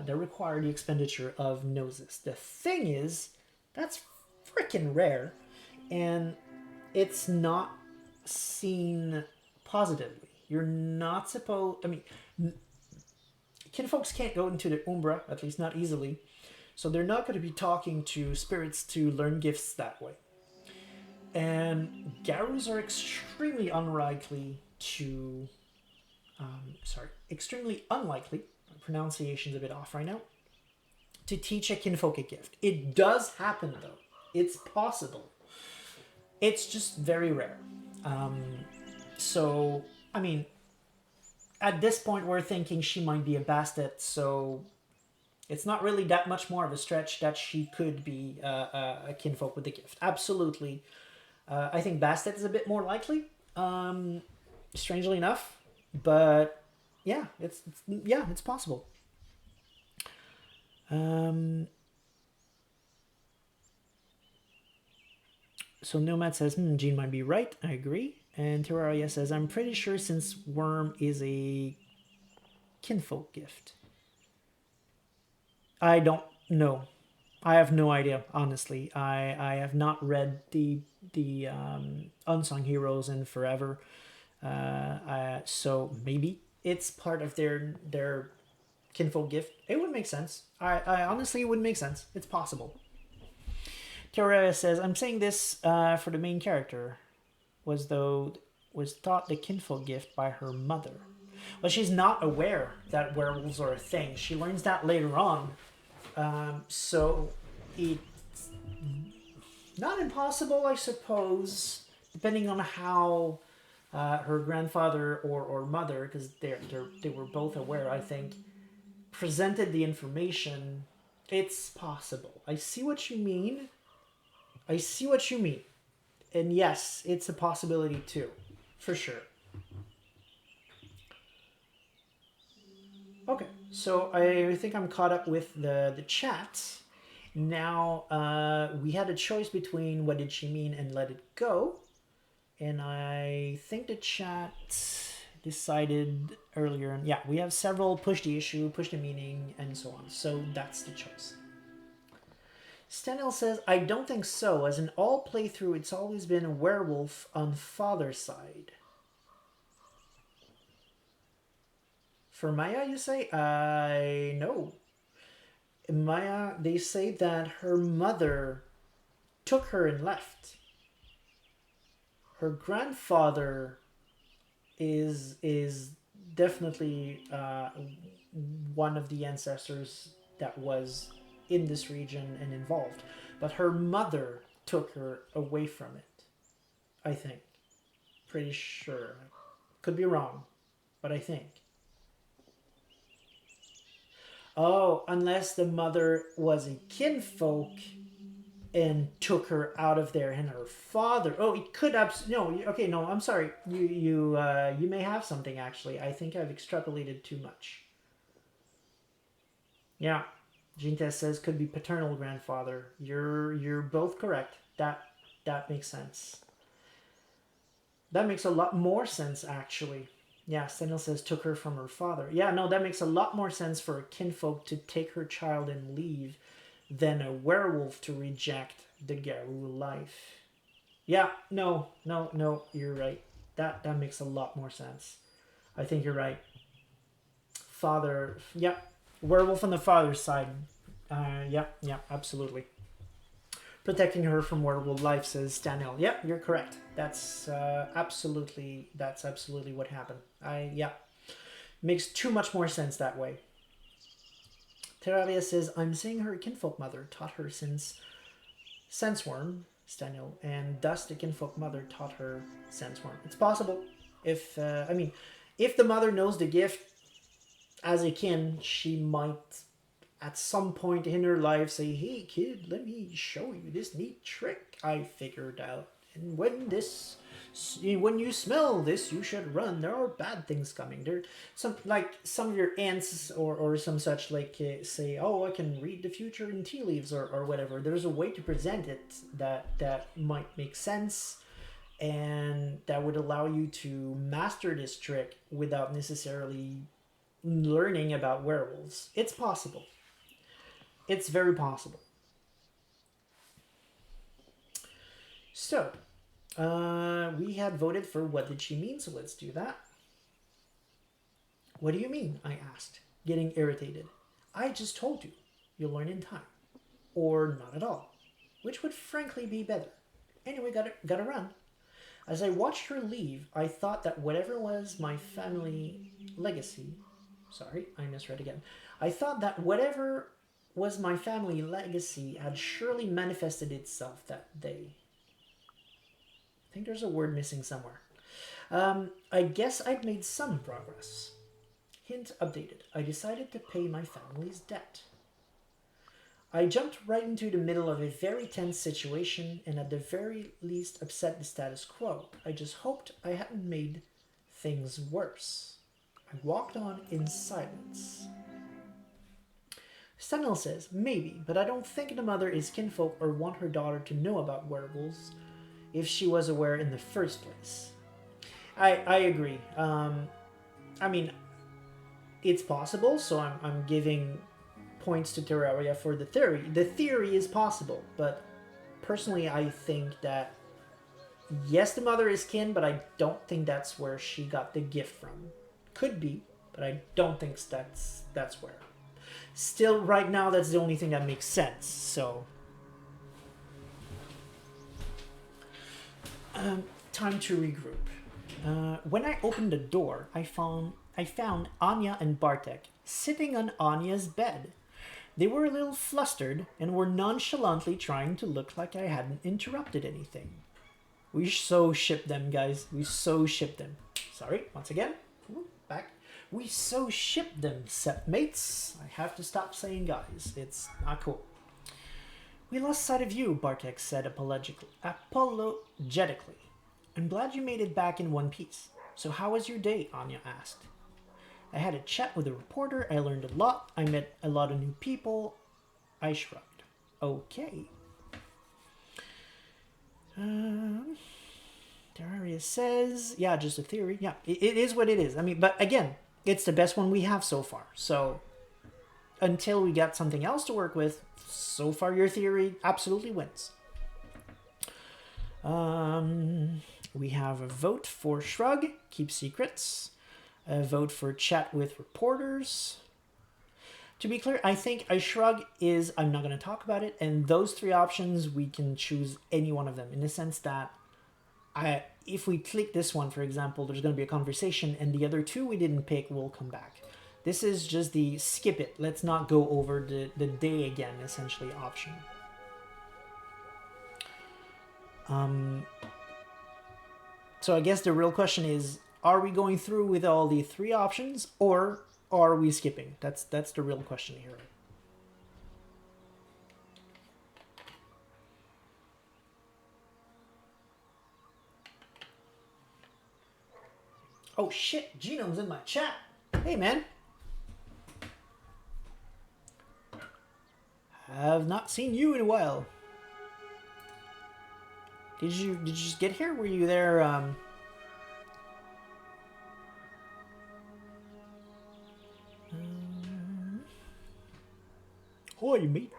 require the expenditure of gnosis. The thing is, that's freaking rare, and it's not seen positively. You're not supposed... I mean, kinfolks can't go into the Umbra, at least not easily, so they're not going to be talking to spirits to learn gifts that way. And Garous are extremely unlikely to... extremely unlikely, my pronunciation's a bit off right now, to teach a kinfolk a gift. It does happen, though. It's possible. It's just very rare. So, I mean, at this point we're thinking she might be a Bastet, so it's not really that much more of a stretch that she could be a kinfolk with the gift. Absolutely. I think Bastet is a bit more likely, strangely enough. But, yeah, it's possible. So Nomad says, Jean might be right. I agree. And Terraria says, I'm pretty sure since Worm is a kinfolk gift. I don't know. I have no idea, honestly. I have not read the Unsung Heroes in forever. So maybe it's part of their kinfolk gift. It would make sense. I honestly, it would make sense. It's possible. Terraria says, I'm saying this for the main character. Was taught the kinfolk gift by her mother. Well, she's not aware that werewolves are a thing. She learns that later on. So it's not impossible, I suppose, depending on how her grandfather or mother, because they were both aware, I think, presented the information. It's possible. I see what you mean. And yes, it's a possibility too, for sure. Okay, so I think I'm caught up with the chat. Now, we had a choice between what did she mean and let it go. And I think the chat decided earlier. Yeah, we have several push the issue, push the meaning, and so on. So that's the choice. Stenil says, I don't think so. As in all playthrough, it's always been a werewolf on father's side. For Maya, you say? I know. Maya, they say that her mother took her and left. Her grandfather is definitely one of the ancestors that was in this region and involved. But her mother took her away from it, I think. Pretty sure. Could be wrong, but I think. Oh, unless the mother was a kinfolk and took her out of there, and her father. Oh, it could no. Okay, no. I'm sorry. You may have something actually. I think I've extrapolated too much. Yeah, Jinta says could be paternal grandfather. You're both correct. That makes sense. That makes a lot more sense actually. Yeah, Senil says took her from her father. Yeah, no, that makes a lot more sense for a kinfolk to take her child and leave than a werewolf to reject the Garou life. Yeah, no, you're right. That makes a lot more sense. I think you're right. Father, yeah, werewolf on the father's side. Yeah, absolutely. Protecting her from werewolf life, says Daniel. Yeah, you're correct. That's absolutely what happened. Makes too much more sense that way. Terraria says, I'm saying her kinfolk mother taught her since Senseworm, Staniel, and thus the kinfolk mother taught her Senseworm. It's possible. If the mother knows the gift as a kin, she might at some point in her life say, hey kid, let me show you this neat trick I figured out. And when you smell this, you should run. There are bad things coming. There, some of your aunts or some such say, oh, I can read the future in tea leaves or whatever. There's a way to present it that might make sense, and that would allow you to master this trick without necessarily learning about werewolves. It's possible. It's very possible. So, we had voted for what did she mean, so let's do that. What do you mean? I asked, getting irritated. I just told you. You'll learn in time. Or not at all. Which would frankly be better. Anyway, gotta run. As I watched her leave, I thought that whatever was my family legacy... Sorry, I misread again. I thought that whatever was my family legacy had surely manifested itself that day. I think there's a word missing somewhere. I guess I'd made some progress. Hint updated. I decided to pay my family's debt. I jumped right into the middle of a very tense situation and at the very least upset the status quo. I just hoped I hadn't made things worse. I walked on in silence. Sentinel says, maybe, but I don't think the mother is kinfolk or want her daughter to know about werewolves if she was aware in the first place. I agree. I mean, it's possible, so I'm giving points to Terraria for the theory. The theory is possible, but personally I think that yes, the mother is kin, but I don't think that's where she got the gift from. Could be, but I don't think that's where. Still, right now, that's the only thing that makes sense, so... time to regroup. When I opened the door, I found Anya and Bartek sitting on Anya's bed. They were a little flustered and were nonchalantly trying to look like I hadn't interrupted anything. We so shipped them, guys. We so shipped them. Sorry, once again. Back. We so shipped them, mates. I have to stop saying guys. It's not cool. We lost sight of you, Bartek said apologetically. I'm glad you made it back in one piece. So how was your day? Anya asked. I had a chat with a reporter. I learned a lot. I met a lot of new people. I shrugged. Okay. Terraria says, yeah, just a theory. Yeah, it is what it is. I mean, but again, it's the best one we have so far. So until we get something else to work with, so far your theory absolutely wins. We have a vote for shrug, keep secrets. A vote for chat with reporters. To be clear, I think a shrug is I'm not going to talk about it, and those three options we can choose any one of them in the sense that if we click this one, for example, there's going to be a conversation, and the other two we didn't pick will come back. This is just the skip it, let's not go over the day again, essentially, option. So I guess the real question is, are we going through with all the 3 options, or are we skipping? That's the real question here. Oh shit, Genome's in my chat. Hey man. Have not seen you in a while. Did you just get here? Were you there Hoi, mate.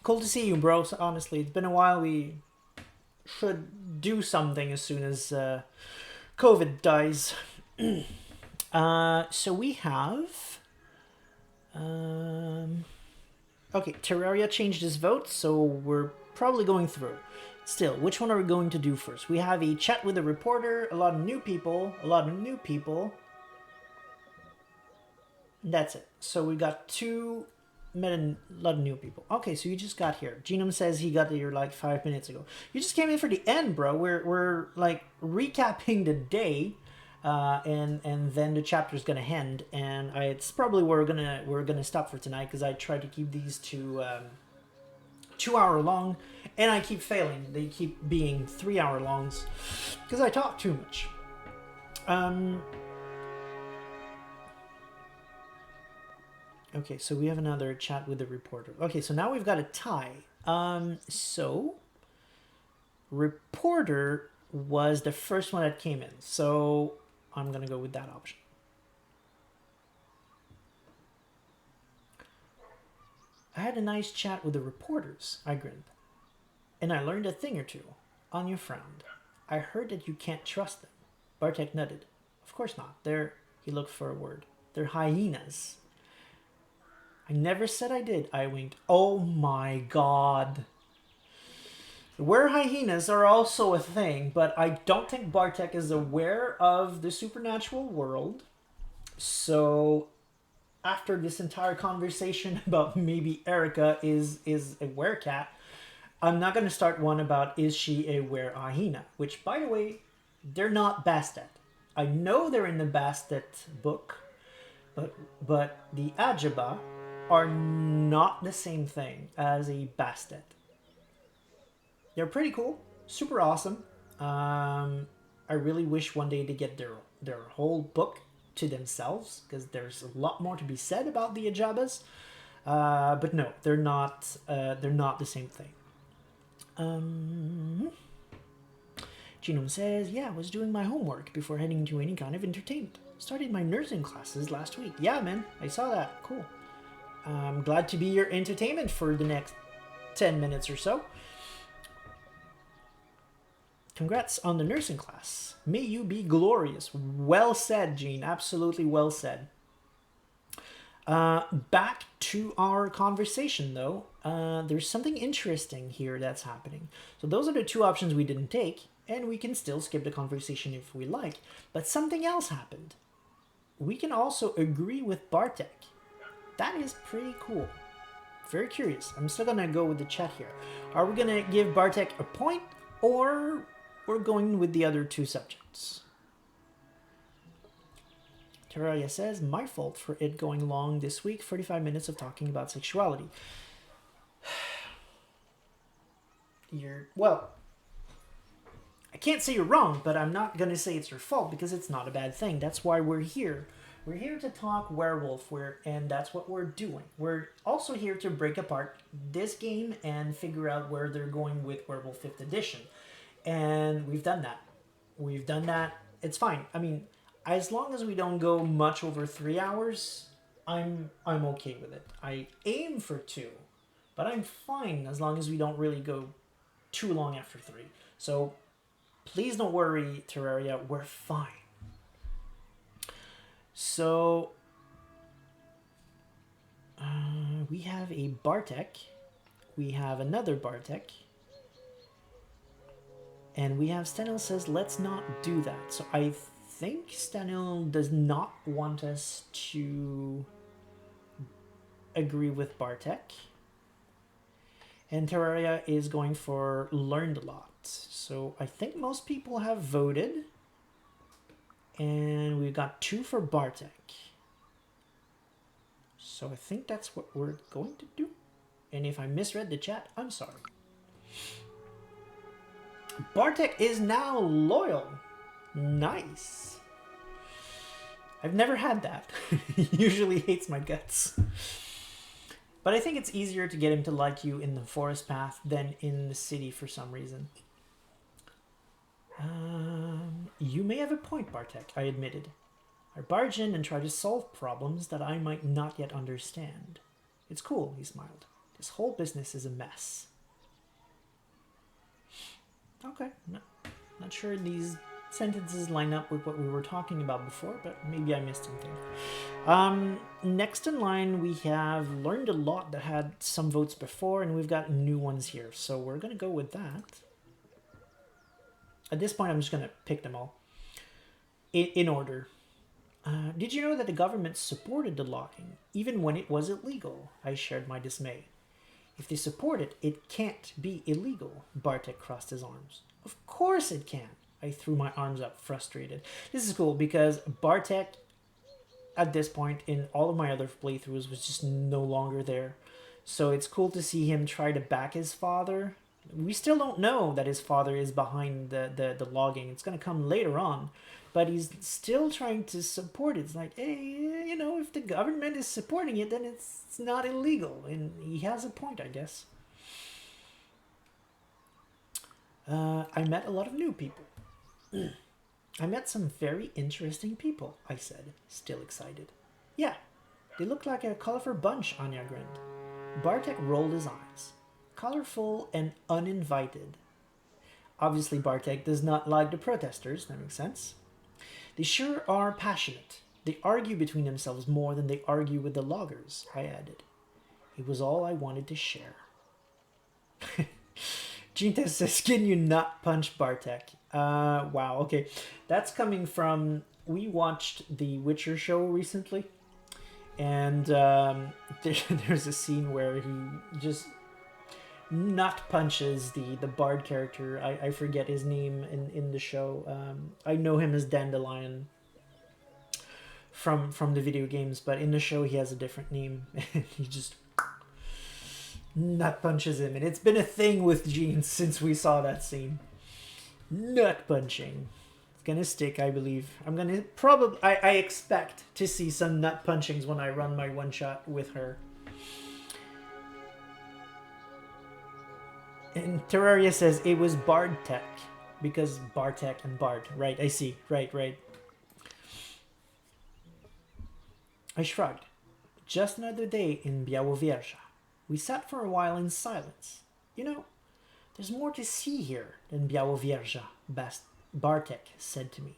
Cool to see you, bro. So honestly, it's been a while. We should do something as soon as COVID dies. So we have... okay, Terraria changed his vote, so we're probably going through. Still, which one are we going to do first? We have a chat with a reporter, a lot of new people, That's it. So we got 2, met a lot of new people. Okay, so you just got here. Genome says he got here like 5 minutes ago. You just came in for the end, bro. We're like recapping the day, and then the chapter's gonna end, and it's probably where we're gonna stop for tonight, because I try to keep these to 2-hour long, and I keep failing. They keep being 3-hour longs because I talk too much. Okay, so we have another chat with the reporter. Okay, so now we've got a tie. So reporter was the first one that came in, so I'm gonna go with that option. I had a nice chat with the reporters, I grinned. And I learned a thing or two. Anya frowned. I heard that you can't trust them. Bartek nutted. Of course not. He looked for a word. They're hyenas. I never said I did, I winked. Oh my god. Were hyenas are also a thing, but I don't think Bartek is aware of the supernatural world. So after this entire conversation about maybe Erica is a werecat, I'm not going to start one about is she a were-hyena, which, by the way, they're not Bastet. I know they're in the Bastet book, but the Ajaba are not the same thing as a Bastet. They're pretty cool, super awesome. I really wish one day to get their whole book to themselves, because there's a lot more to be said about the Ajabas. But no, they're not the same thing. Genome says, yeah, I was doing my homework before heading to any kind of entertainment. Started my nursing classes last week. Yeah, man, I saw that. Cool. I'm glad to be your entertainment for the next 10 minutes or so. Congrats on the nursing class. May you be glorious. Well said, Gene. Absolutely well said. Back to our conversation, though. There's something interesting here that's happening. So those are the 2 options we didn't take, and we can still skip the conversation if we like. But something else happened. We can also agree with Bartek. That is pretty cool. Very curious. I'm still going to go with the chat here. Are we going to give Bartek a point, or we're going with the other 2 subjects? Terraria says, my fault for it going long this week. 45 minutes of talking about sexuality. Well, I can't say you're wrong, but I'm not going to say it's your fault, because it's not a bad thing. That's why we're here. We're here to talk Werewolf, and that's what we're doing. We're also here to break apart this game and figure out where they're going with Werewolf 5th Edition. And we've done that. It's fine. I mean, as long as we don't go much over 3 hours, I'm okay with it. I aim for 2, but I'm fine as long as we don't really go too long after 3. So please don't worry, Terraria, we're fine. So we have a Bartek, we have another Bartek, and we have Stenil says, let's not do that. So I think Stenil does not want us to agree with Bartek. And Terraria is going for learned a lot. So I think most people have voted. And we've got 2 for Bartek. So I think that's what we're going to do. And if I misread the chat, I'm sorry. Bartek is now loyal. Nice. I've never had that. He usually hates my guts. But I think it's easier to get him to like you in the forest path than in the city for some reason. You may have a point, Bartek, I admitted. I barge in and try to solve problems that I might not yet understand. It's cool, he smiled. This whole business is a mess. Okay, not sure these sentences line up with what we were talking about before, but maybe I missed something. Next in line, we have learned a lot that had some votes before, and we've got new ones here. So we're going to go with that. At this point, I'm just going to pick them all in order. Did you know that the government supported the logging, even when it was illegal? I shared my dismay. If they support it, it can't be illegal. Bartek crossed his arms. Of course it can. I threw my arms up, frustrated. This is cool because Bartek, at this point in all of my other playthroughs, was just no longer there. So it's cool to see him try to back his father. We still don't know that his father is behind the logging. It's going to come later on. But he's still trying to support it. It's like, hey, you know, if the government is supporting it, then it's not illegal. And he has a point, I guess. I met a lot of new people. I met some very interesting people, I said, still excited. Yeah, they look like a colorful bunch, Anya grinned. Bartek rolled his eyes. Colorful and uninvited. Obviously, Bartek does not like the protesters. That makes sense. They sure are passionate. They argue between themselves more than they argue with the loggers, I added. It was all I wanted to share. Jinta says, can you not punch Bartek? Wow, okay. That's coming from... We watched the Witcher show recently. And there's a scene where he just nut punches the bard character. I forget his name in the show. I know him as Dandelion from the video games, but in the show he has a different name. And he just nut punches him. And it's been a thing with Gene since we saw that scene. Nut punching. It's gonna stick, I believe. I'm gonna probably... I expect to see some nut punchings when I run my one-shot with her. And Terraria says it was Bardtech. Because Bartek and Bard. Right, I see. Right. I shrugged. Just another day in Białowieża. We sat for a while in silence. You know, there's more to see here than Białowieża, Bartek said to me.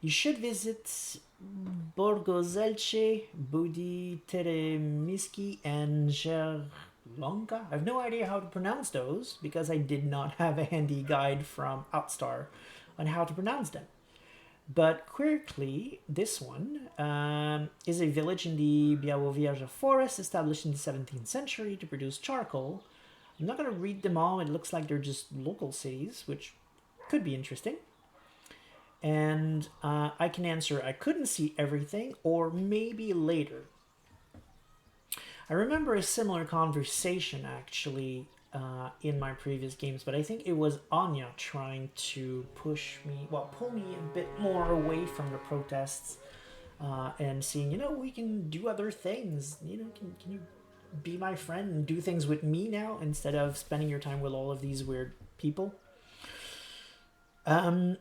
You should visit Borgozelce, Budi Teremiski, and Żerlonga. I have no idea how to pronounce those because I did not have a handy guide from Outstar on how to pronounce them. But quickly, this one is a village in the Białowieża forest established in the 17th century to produce charcoal. I'm not going to read them all. It looks like they're just local cities, which could be interesting. And I can answer, I couldn't see everything, or maybe later. I remember a similar conversation, actually, in my previous games, but I think it was Anya trying to pull me a bit more away from the protests and seeing, we can do other things. Can you be my friend and do things with me now instead of spending your time with all of these weird people? So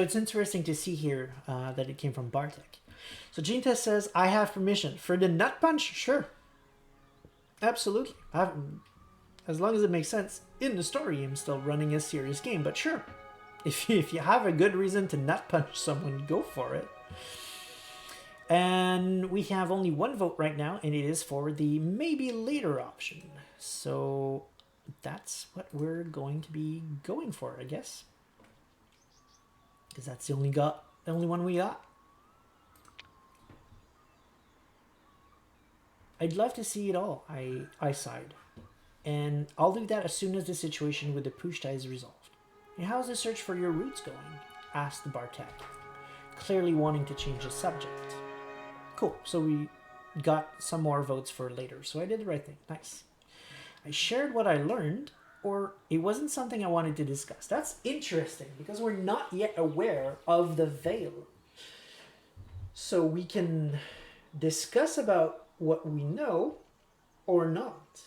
it's interesting to see here that it came from Bartek. So Jinta says, I have permission. For the nut punch? Sure. Absolutely. As long as it makes sense. In the story, I'm still running a serious game, but sure. If you have a good reason to nut punch someone, go for it. And we have only one vote right now, and it is for the maybe later option. So that's what we're going to be going for, I guess. Because that's the only one we got. I'd love to see it all, I sighed. And I'll do that as soon as the situation with the Pushta is resolved. And how's the search for your roots going? Asked the Bartek, clearly wanting to change the subject. Cool, so we got some more votes for later, so I did the right thing. Nice. I shared what I learned, or it wasn't something I wanted to discuss. That's interesting, because we're not yet aware of the veil. So we can discuss about what we know or not.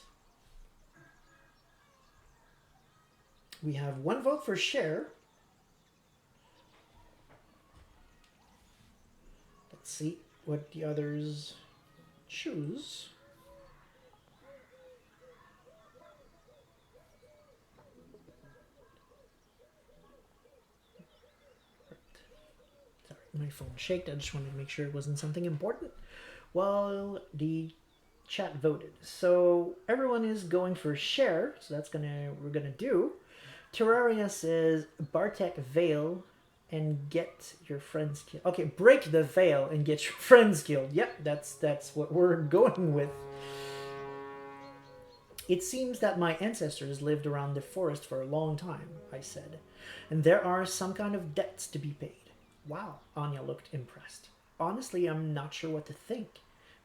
We have one vote for share. Let's see what the others choose. Sorry, my phone shaked. I just wanted to make sure it wasn't something important. Well, the chat voted. So everyone is going for share. So that's we're gonna do. Terraria says Bartek Veil and get your friends killed. Okay, break the veil and get your friends killed. Yep, that's what we're going with. It seems that my ancestors lived around the forest for a long time, I said, and there are some kind of debts to be paid. Wow, Anya looked impressed. Honestly, I'm not sure what to think,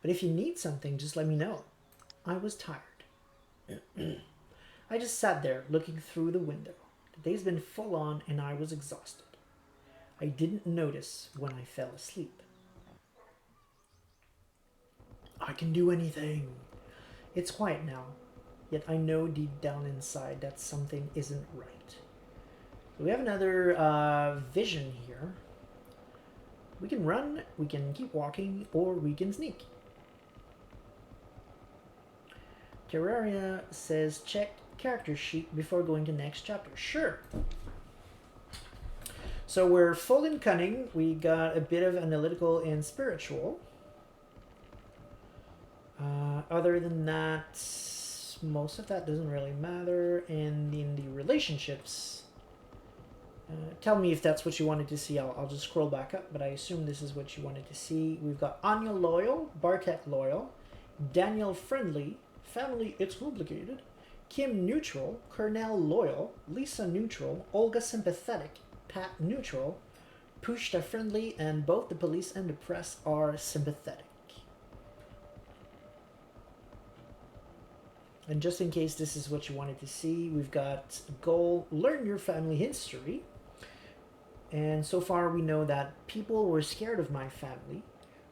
but if you need something, just let me know. I was tired. I just sat there looking through the window. The day's been full on and I was exhausted. I didn't notice when I fell asleep. I can do anything. It's quiet now, yet I know deep down inside that something isn't right. We have another vision here. We can run, we can keep walking, or we can sneak. Terraria says check character sheet before going to next chapter. Sure. So we're full in cunning. We got a bit of analytical and spiritual. Other than that, most of that doesn't really matter. And in the relationships, tell me if that's what you wanted to see. I'll just scroll back up, but I assume this is what you wanted to see. We've got Anya loyal, Bartek loyal, Daniel friendly, family it's complicated, Kim neutral, Cornell loyal, Lisa neutral, Olga sympathetic, Pat neutral, Pushta friendly, and both the police and the press are sympathetic. And just in case this is what you wanted to see, we've got goal, learn your family history. And so far we know that people were scared of my family.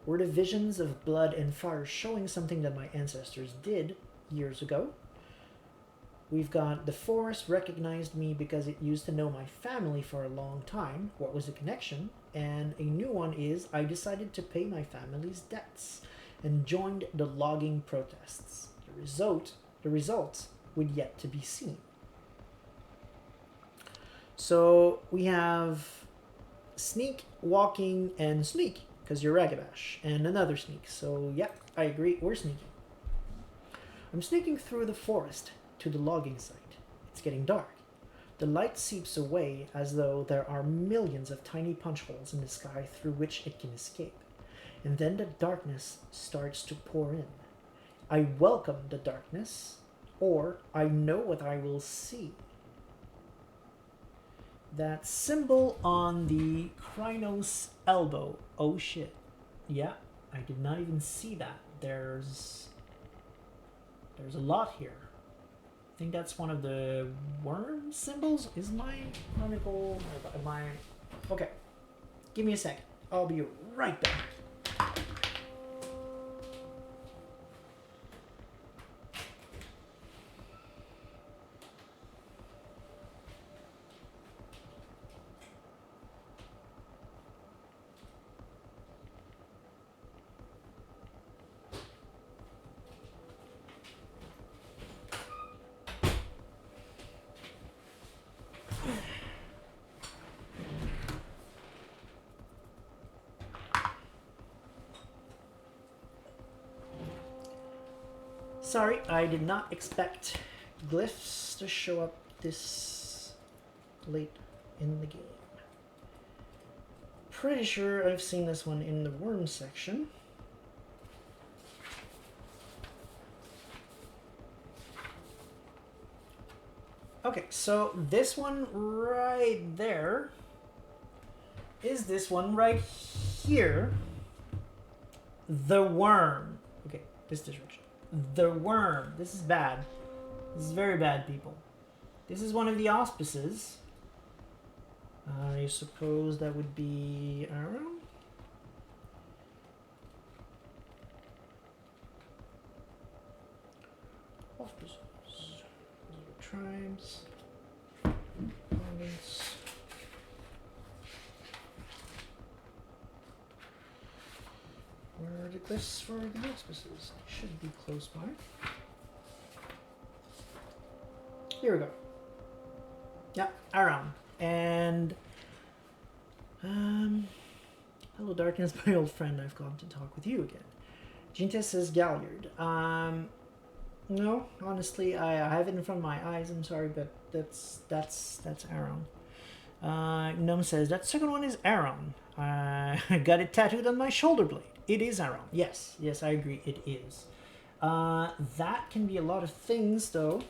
Were the visions of blood and fire showing something that my ancestors did years ago? We've got the forest recognized me because it used to know my family for a long time. What was the connection? And a new one is I decided to pay my family's debts and joined the logging protests. The result would yet to be seen. So we have sneak, walking, and sneak because you're Ragabash, and another sneak. So yep, I agree, we're sneaking. I'm sneaking through the forest to the logging site. It's getting dark. The light seeps away as though there are millions of tiny punch holes in the sky through which it can escape. And then the darkness starts to pour in. I welcome the darkness, or I know what I will see. That symbol on the Krynos elbow. Oh shit. Yeah, I did not even see that. There's a lot here. I think that's one of the worm symbols. Is my chronicle... Okay. Give me a second. I'll be right back. Sorry, I did not expect glyphs to show up this late in the game. Pretty sure I've seen this one in the worm section. Okay, so this one right there is this one right here. The worm. Okay, this direction. The worm. This is bad. This is very bad, people. This is one of the auspices. I suppose that would be around. Auspices. Tribes. Province. Where are the glyphs for the auspices? Should be close by. Here we go. Yeah, around. And hello darkness, my old friend, I've come to talk with you again. Jinta says Galliard. No, honestly, I have it in front of my eyes. I'm sorry, but that's Aaron. Gnome says that second one is Aaron. I got it tattooed on my shoulder blade. It is Aaron. Yes, I agree. It is. That can be a lot of things, though.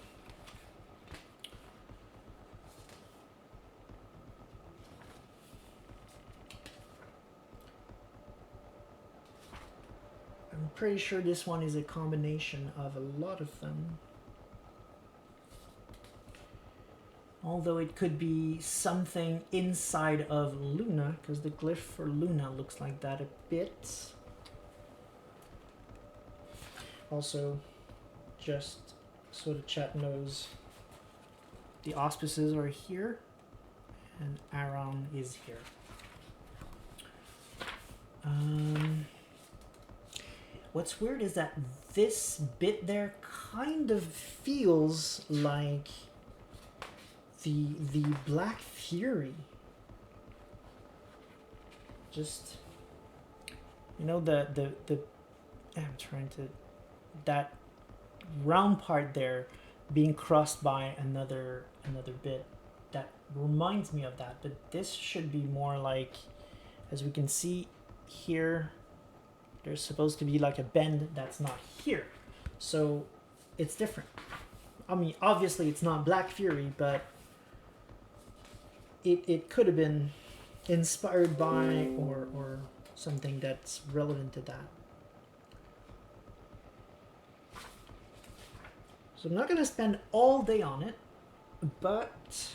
I'm pretty sure this one is a combination of a lot of them. Although it could be something inside of Luna, because the glyph for Luna looks like that a bit. Also, just so the chat knows, the auspices are here, and Aaron is here. What's weird is that this bit there kind of feels like the Black Fury. Just, you know, the I'm trying to, that round part there being crossed by another bit that reminds me of that, but this should be more like, as we can see here, there's supposed to be like a bend that's not here, so it's different. I mean, obviously it's not Black Fury, but it could have been inspired by or something that's relevant to that. So I'm not going to spend all day on it, but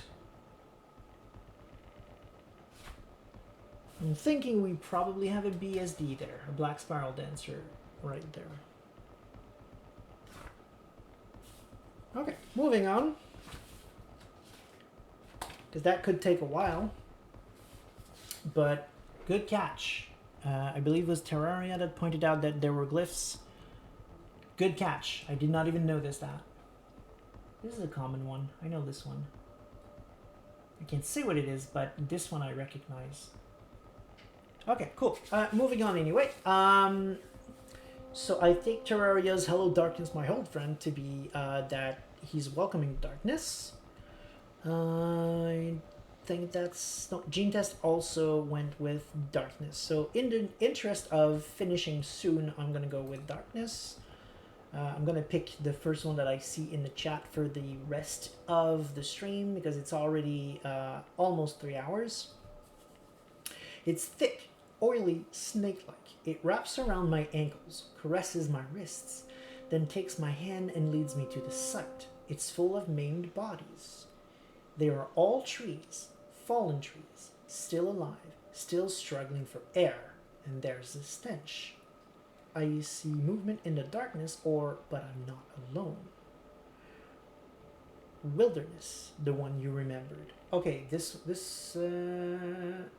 I'm thinking we probably have a BSD there, a Black Spiral Dancer right there. Okay, moving on, because that could take a while, but good catch. I believe it was Terraria that pointed out that there were glyphs. Good catch. I did not even notice that. This is a common one. I know this one. I can't say what it is, but this one I recognize. Okay, cool. Moving on anyway. So I take Terraria's Hello Darkness, my old friend, to be that he's welcoming darkness. I think that's... No, Gene Test also went with darkness. So in the interest of finishing soon, I'm going to go with darkness. I'm going to pick the first one that I see in the chat for the rest of the stream, because it's already almost 3 hours. It's thick, oily, snake-like. It wraps around my ankles, caresses my wrists, then takes my hand and leads me to the site. It's full of maimed bodies. They are all trees, fallen trees, still alive, still struggling for air, and there's the stench. I see movement in the darkness, but I'm not alone. Wilderness, the one you remembered. Okay, this one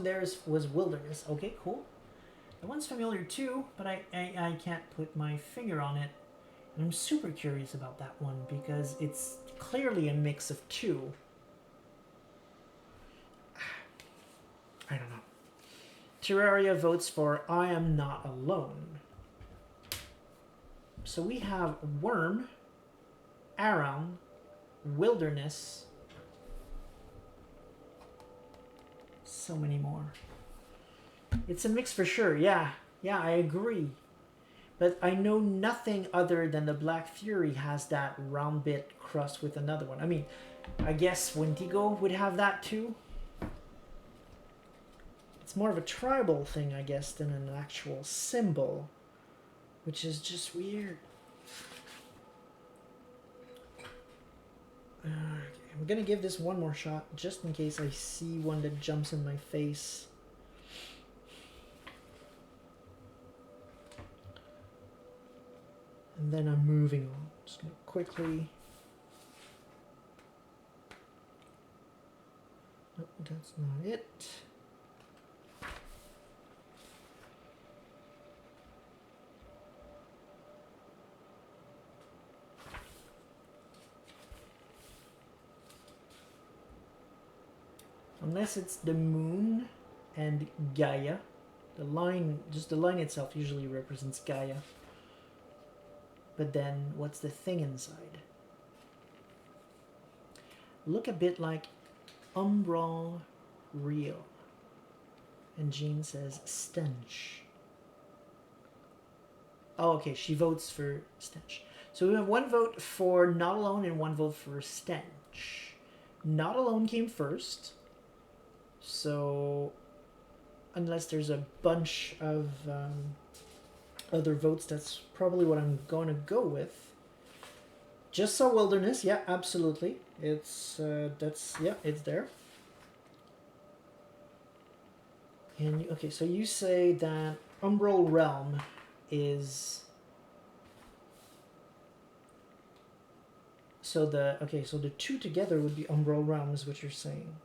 there was Wilderness. Okay, cool. That one's familiar too, but I can't put my finger on it. And I'm super curious about that one because it's clearly a mix of two. I don't know. Terraria votes for I Am Not Alone. So we have Worm, Aram, Wilderness. So many more. It's a mix for sure. Yeah, I agree. But I know nothing other than the Black Fury has that round bit crust with another one. I mean, I guess Wendigo would have that too. It's more of a tribal thing, I guess, than an actual symbol, which is just weird. I'm gonna give this one more shot just in case I see one that jumps in my face. And then I'm moving on. Just gonna quickly. Nope, that's not it. Unless it's the moon and Gaia. The line, just the line itself usually represents Gaia. But then, what's the thing inside? Look a bit like Umbral Real. And Jean says stench. Oh, okay, she votes for stench. So we have one vote for Not Alone and one vote for stench. Not Alone came first. So, unless there's a bunch of other votes, that's probably what I'm going to go with. Just Saw Wilderness, yeah, absolutely. It's, yeah, it's there. And, okay, so you say that Umbral Realm is... So the two together would be Umbral Realm is what you're saying.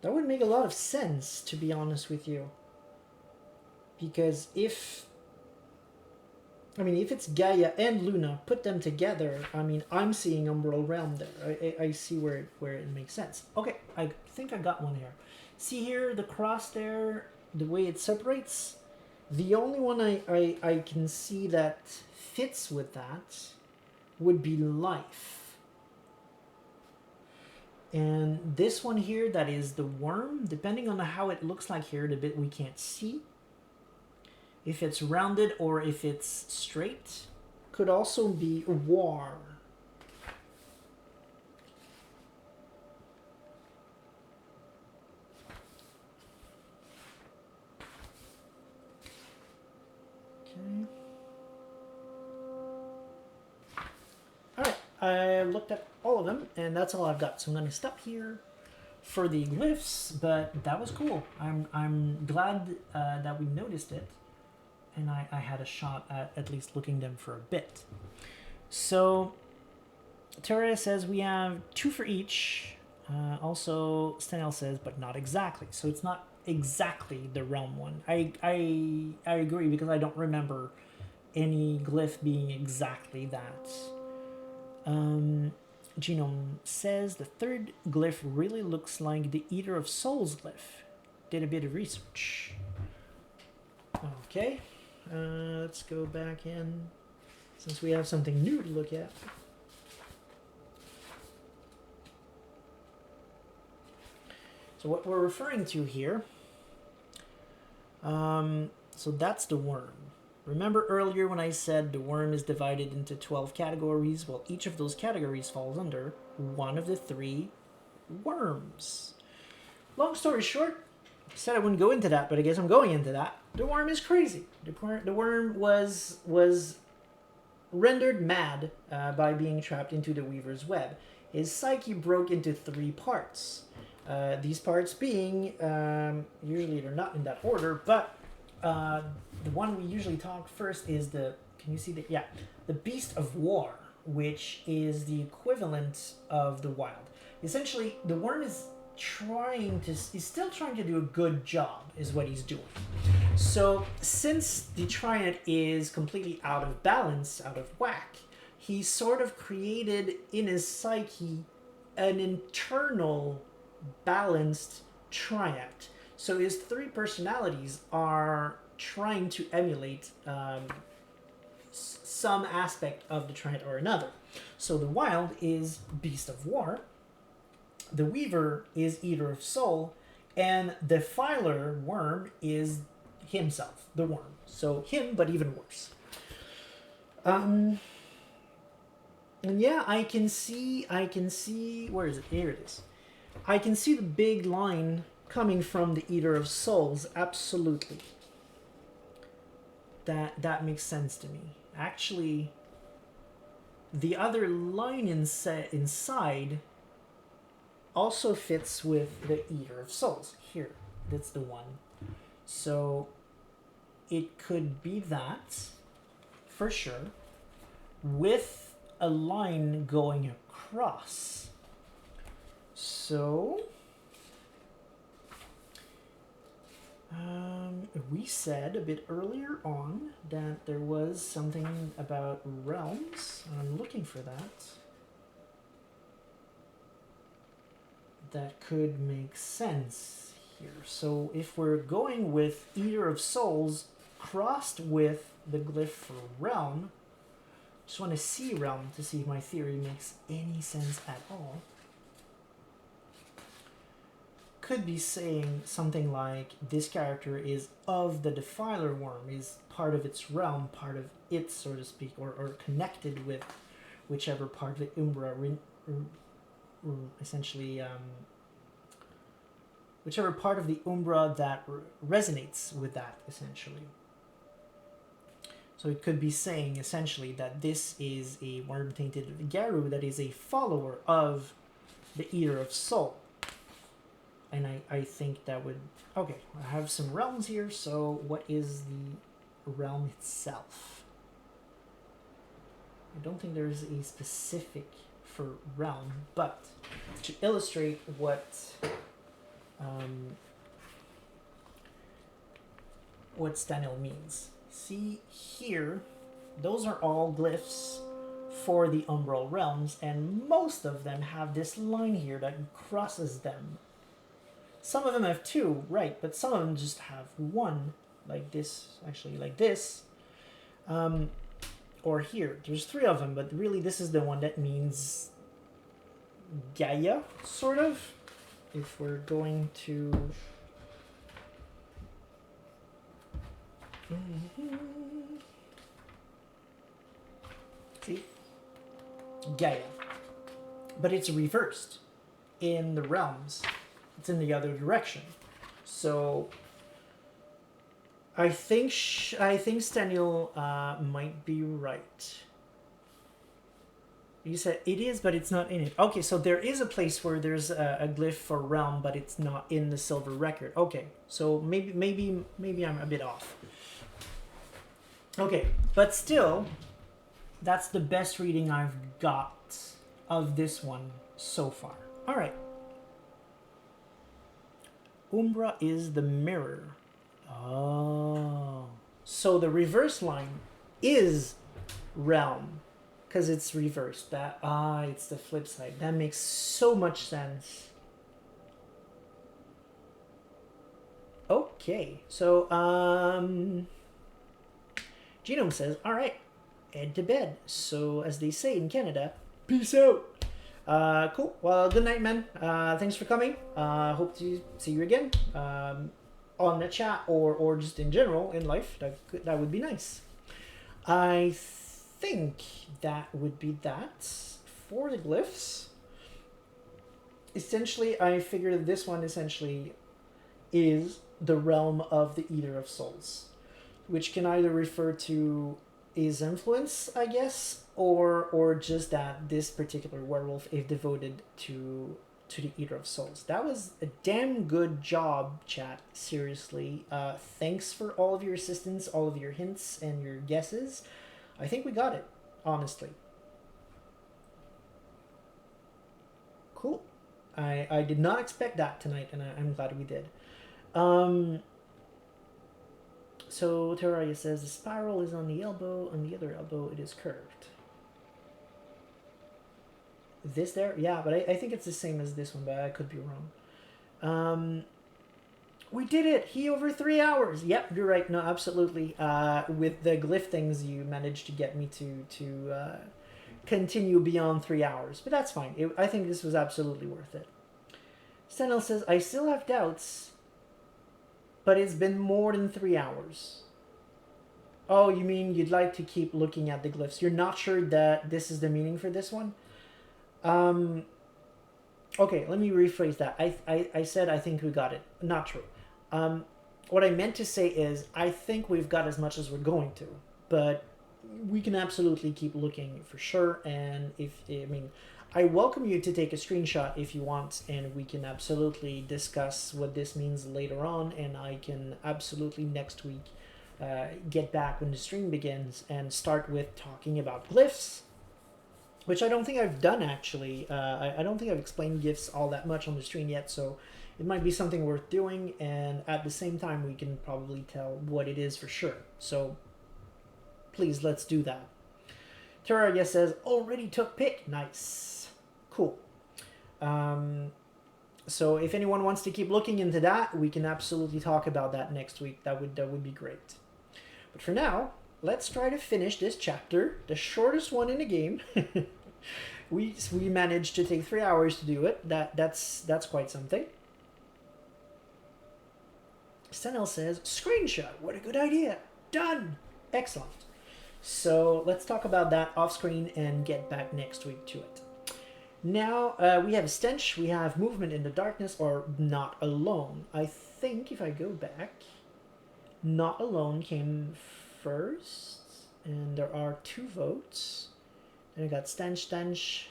That would make a lot of sense, to be honest with you. Because if it's Gaia and Luna, put them together, I mean, I'm seeing Umbral Realm there. I see where it makes sense. Okay, I think I got one here. See here, the cross there, the way it separates? The only one I can see that fits with that would be life. And this one here, that is the worm, depending on how it looks like here, the bit we can't see, if it's rounded or if it's straight, could also be war. Okay. Alright, I looked at all of them, and that's all I've got. So I'm going to stop here for the glyphs, but that was cool. I'm glad that we noticed it, and I had a shot at least looking them for a bit. So Terra says we have 2 for each. Also, Stenel says, but not exactly. So it's not exactly the realm one. I agree, because I don't remember any glyph being exactly that. Genome says the 3rd glyph really looks like the Eater of Souls glyph. Did a bit of research. Okay, let's go back in since we have something new to look at. So what we're referring to here, so that's the worm. Remember earlier when I said the worm is divided into 12 categories? Well, each of those categories falls under one of the 3 worms. Long story short, I said I wouldn't go into that, but I guess I'm going into that. The worm is crazy. The worm was rendered mad by being trapped into the Weaver's web. His psyche broke into 3 parts. These parts being, usually they're not in that order, but the one we usually talk first is the, can you see the, yeah, the Beast of War, which is the equivalent of the Wild. Essentially, the worm is still trying to do a good job, is what he's doing. So, since the Triad is completely out of balance, out of whack, he sort of created in his psyche an internal balanced triad. So his 3 personalities are trying to emulate some aspect of the triad or another. So the Wild is Beast of War, the Weaver is Eater of Soul, and the Filer worm is himself, the worm. So him, but even worse. And yeah, I can see, where is it? Here it is. I can see the big line coming from the Eater of Souls, absolutely. That makes sense to me. Actually, the other line inside also fits with the Eater of Souls. Here, that's the one. So it could be that, for sure, with a line going across. So we said a bit earlier on that there was something about realms. I'm looking for that. That could make sense here. So if we're going with Eater of Souls crossed with the glyph for realm, just want to see realm to see if my theory makes any sense at all. Could be saying something like this character is of the Defiler worm, is part of its realm, part of it, so to speak, or connected with whichever part of the Umbra, essentially, whichever part of the Umbra that resonates with that, essentially. So it could be saying, essentially, that this is a worm-tainted Garou that is a follower of the Eater of Soul. And I think that would... Okay, I have some realms here, so what is the realm itself? I don't think there's a specific for realm, but to illustrate what Staniel means. See here, those are all glyphs for the Umbral realms, and most of them have this line here that crosses them. Some of them have two, right, but some of them just have one, like this, actually like this, or here. There's three of them, but really this is the one that means Gaia, sort of. If we're going to... See? Gaia. But it's reversed in the realms. It's in the other direction. So I think Staniel might be right. You said it is, but it's not in it. Okay, so there is a place where there's a glyph for realm, but it's not in the silver record. Okay, so maybe I'm a bit off. Okay, but still, that's the best reading I've got of this one so far. All right. Umbra is the mirror. Oh. So the reverse line is realm, because it's reversed. It's the flip side. That makes so much sense. Okay. So, Genome says, all right, head to bed. So, as they say in Canada, peace out. Cool. Well, good night, man. Thanks for coming. Hope to see you again on the chat or just in general in life. That would be nice. I think that would be that for the glyphs. Essentially, I figured this one essentially is the realm of the Eater of Souls, which can either refer to his influence, I guess, or just that this particular werewolf is devoted to the Eater of Souls. That was a damn good job, chat. Seriously. Thanks for all of your assistance, all of your hints and your guesses. I think we got it, honestly. Cool. I did not expect that tonight, and I'm glad we did. So Terraria says the spiral is on the elbow, on the other elbow it is curved. This there? Yeah, but I think it's the same as this one, but I could be wrong. We did it! He over 3 hours! Yep, you're right. No, absolutely. With the glyph things, you managed to get me to continue beyond 3 hours. But that's fine. I think this was absolutely worth it. Stenel says, I still have doubts, But it's been more than 3 hours. Oh, you mean you'd like to keep looking at the glyphs? You're not sure that this is the meaning for this one? Okay, let me rephrase that. I said I think we got it. Not true. What I meant to say is I think we've got as much as we're going to, but we can absolutely keep looking for sure. And I welcome you to take a screenshot if you want, and we can absolutely discuss what this means later on. And I can absolutely next week get back when the stream begins and start with talking about glyphs, which I don't think I've done actually. I don't think I've explained glyphs all that much on the stream yet, so it might be something worth doing, and at the same time we can probably tell what it is for sure. So please, let's do that. Terraria says, already took pick. Nice. Cool. So if anyone wants to keep looking into that, we can absolutely talk about that next week. That would be great. But for now, let's try to finish this chapter, the shortest one in the game. we managed to take 3 hours to do it. That's quite something. Stenel says, screenshot, what a good idea. Done. Excellent. So let's talk about that off screen and get back next week to it. Now we have a stench, we have movement in the darkness, or not alone. I think if I go back, not alone came first, and there are 2 votes. Then we got stench.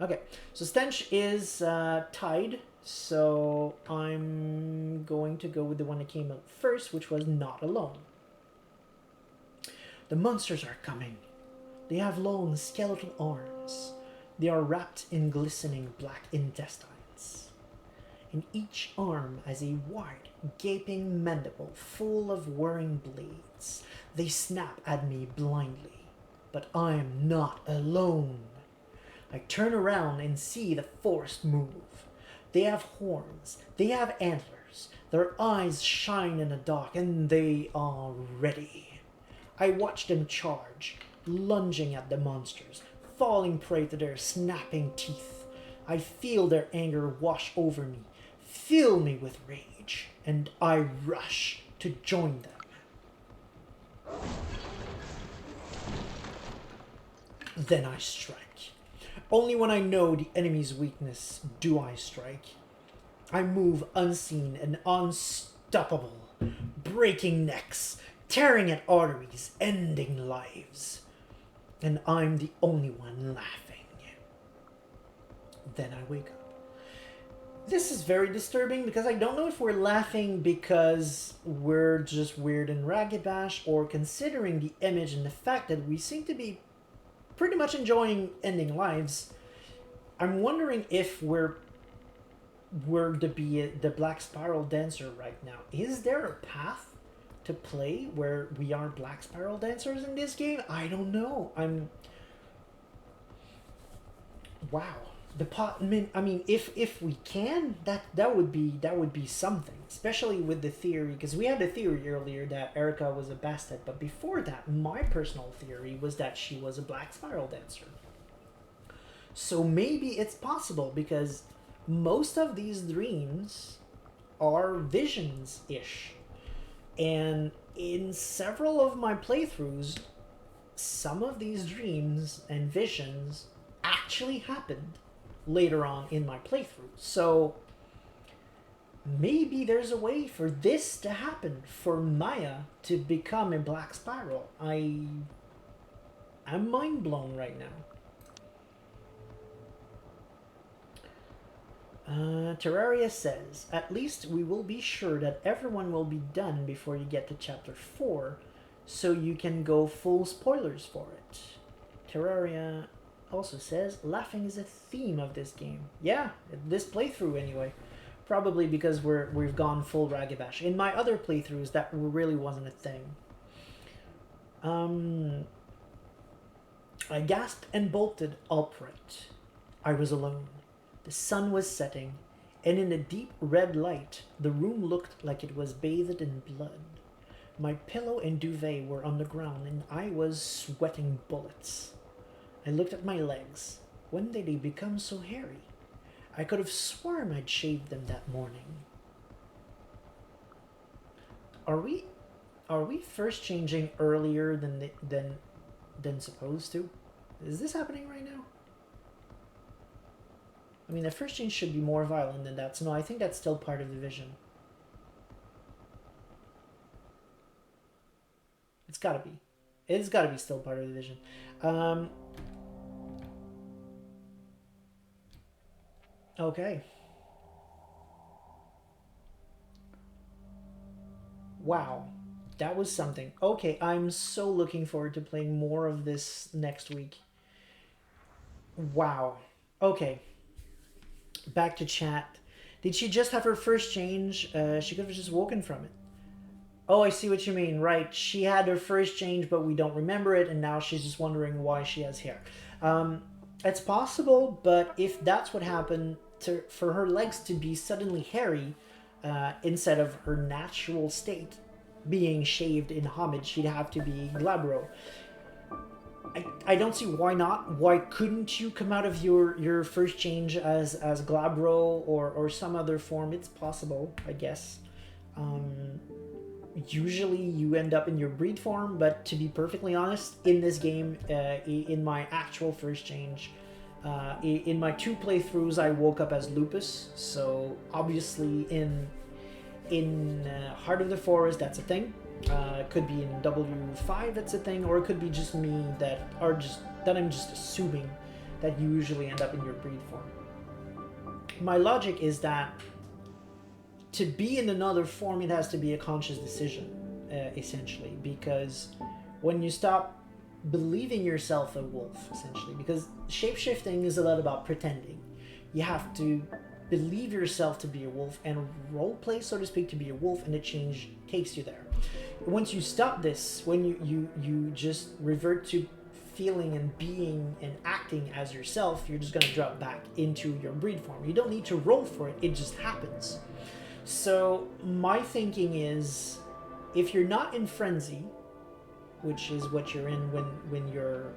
Okay, so stench is tied, so I'm going to go with the one that came out first, which was not alone. The monsters are coming. They have long skeletal arms. They are wrapped in glistening black intestines. In each arm has a wide, gaping mandible full of whirring blades. They snap at me blindly, but I am not alone. I turn around and see the forest move. They have horns. They have antlers. Their eyes shine in the dark, and they are ready. I watch them charge, lunging at the monsters, falling prey to their snapping teeth. I feel their anger wash over me, fill me with rage, and I rush to join them. Then I strike. Only when I know the enemy's weakness do I strike. I move unseen and unstoppable, breaking necks, tearing at arteries, ending lives. And I'm the only one laughing. Then I wake up. This is very disturbing because I don't know if we're laughing because we're just weird and Ragabash, or considering the image and the fact that we seem to be pretty much enjoying ending lives. I'm wondering if we're to be the Black Spiral Dancer right now. Is there a path to play where we are Black Spiral Dancers in this game? I don't know. Wow. I mean, if we can, that would be something, especially with the theory, because we had a theory earlier that Erica was a Bastet, but before that, my personal theory was that she was a Black Spiral Dancer. So maybe it's possible, because most of these dreams are visions-ish, and in several of my playthroughs, some of these dreams and visions actually happened later on in my playthrough. So maybe there's a way for this to happen, for Maya to become a Black Spiral. I'm mind blown right now. Terraria says, at least we will be sure that everyone will be done before you get to chapter 4, so you can go full spoilers for it. Terraria also says, laughing is a theme of this game. Yeah, this playthrough anyway. Probably because we've gone full Ragabash. In my other playthroughs, that really wasn't a thing. I gasped and bolted upright. I was alone. The sun was setting, and in the deep red light, the room looked like it was bathed in blood. My pillow and duvet were on the ground, and I was sweating bullets. I looked at my legs. When did they become so hairy? I could have sworn I'd shaved them that morning. Are we first changing earlier than supposed to? Is this happening right now? I mean, the first change should be more violent than that, so no, I think that's still part of the vision. It's gotta be. It's gotta be still part of the vision. Okay. Wow. That was something. Okay, I'm so looking forward to playing more of this next week. Wow. Okay. Back to chat. Did she just have her first change? She could have just woken from it. Oh, I see what you mean. Right. She had her first change, but we don't remember it, and now she's just wondering why she has hair. It's possible, but if that's what happened, for her legs to be suddenly hairy, instead of her natural state being shaved in homage, she'd have to be glabro. I don't see why not. Why couldn't you come out of your first change as glabro or some other form? It's possible, I guess. Usually you end up in your breed form, but to be perfectly honest, in this game, in my actual first change, in my 2 playthroughs, I woke up as lupus. So obviously in Heart of the Forest, that's a thing. It could be in W5, that's a thing, or it could be just me that I'm just assuming that you usually end up in your breed form. My logic is that to be in another form, it has to be a conscious decision, essentially, because when you stop believing yourself a wolf, essentially, because shapeshifting is a lot about pretending. You have to believe yourself to be a wolf and roleplay, so to speak, to be a wolf, and the change takes you there. Once you stop this, when you just revert to feeling and being and acting as yourself, you're just going to drop back into your breed form. You don't need to roll for it, it just happens. So my thinking is, if you're not in frenzy, which is what you're in when you're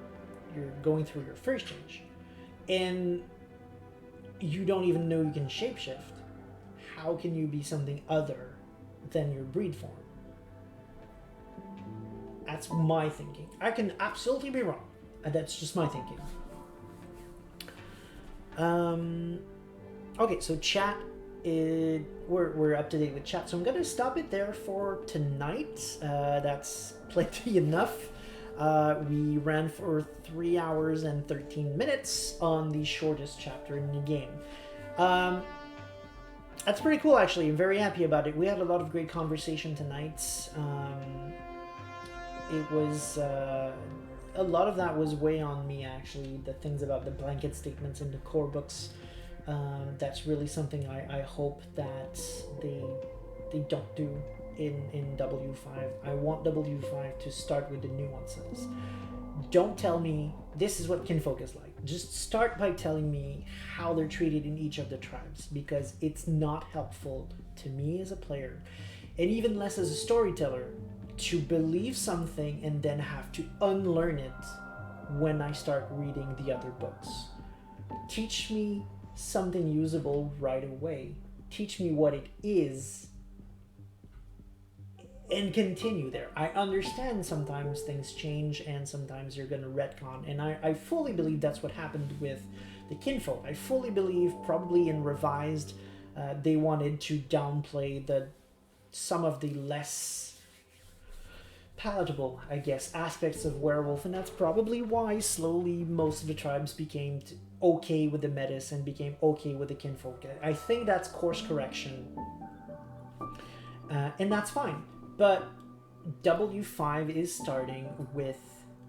going through your first change, and you don't even know you can shapeshift, how can you be something other than your breed form? That's my thinking. I can absolutely be wrong. That's just my thinking. Okay, so chat, we're up to date with chat, so I'm gonna stop it there for tonight. That's plenty enough. We ran for 3 hours and 13 minutes on the shortest chapter in the game. That's pretty cool, actually. I'm very happy about it. We had a lot of great conversation tonight. It was a lot of that was way on me, actually. The things about the blanket statements in the core books. That's really something I hope that they don't do in W5. I want W5 to start with the nuances. Don't tell me this is what kinfolk is like. Just start by telling me how they're treated in each of the tribes, because it's not helpful to me as a player, and even less as a storyteller, to believe something and then have to unlearn it when I start reading the other books. Teach me something usable right away. Teach me what it is and continue there. I understand sometimes things change and sometimes you're going to retcon, and I fully believe that's what happened with the kinfolk. I fully believe probably in Revised they wanted to downplay some of the less palatable, I guess, aspects of Werewolf, and that's probably why slowly most of the tribes became okay with the metis and became okay with the kinfolk. I think that's course correction, and that's fine. But W5 is starting with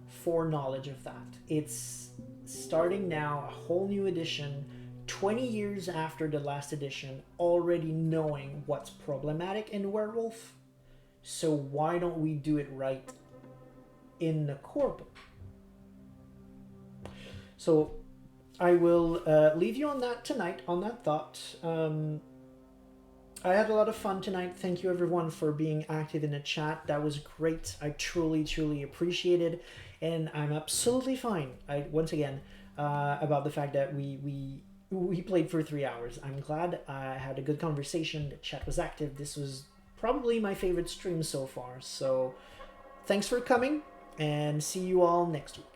foreknowledge of that. It's starting now, a whole new edition, 20 years after the last edition, already knowing what's problematic in Werewolf. So why don't we do it right in the core book? So I will leave you on that tonight, on that thought. I had a lot of fun tonight. Thank you everyone for being active in the chat. That was great. I truly, truly appreciate it. And I'm absolutely fine, once again, about the fact that we we played for 3 hours. I'm glad I had a good conversation. The chat was active. This was probably my favorite stream so far. So thanks for coming, and see you all next week.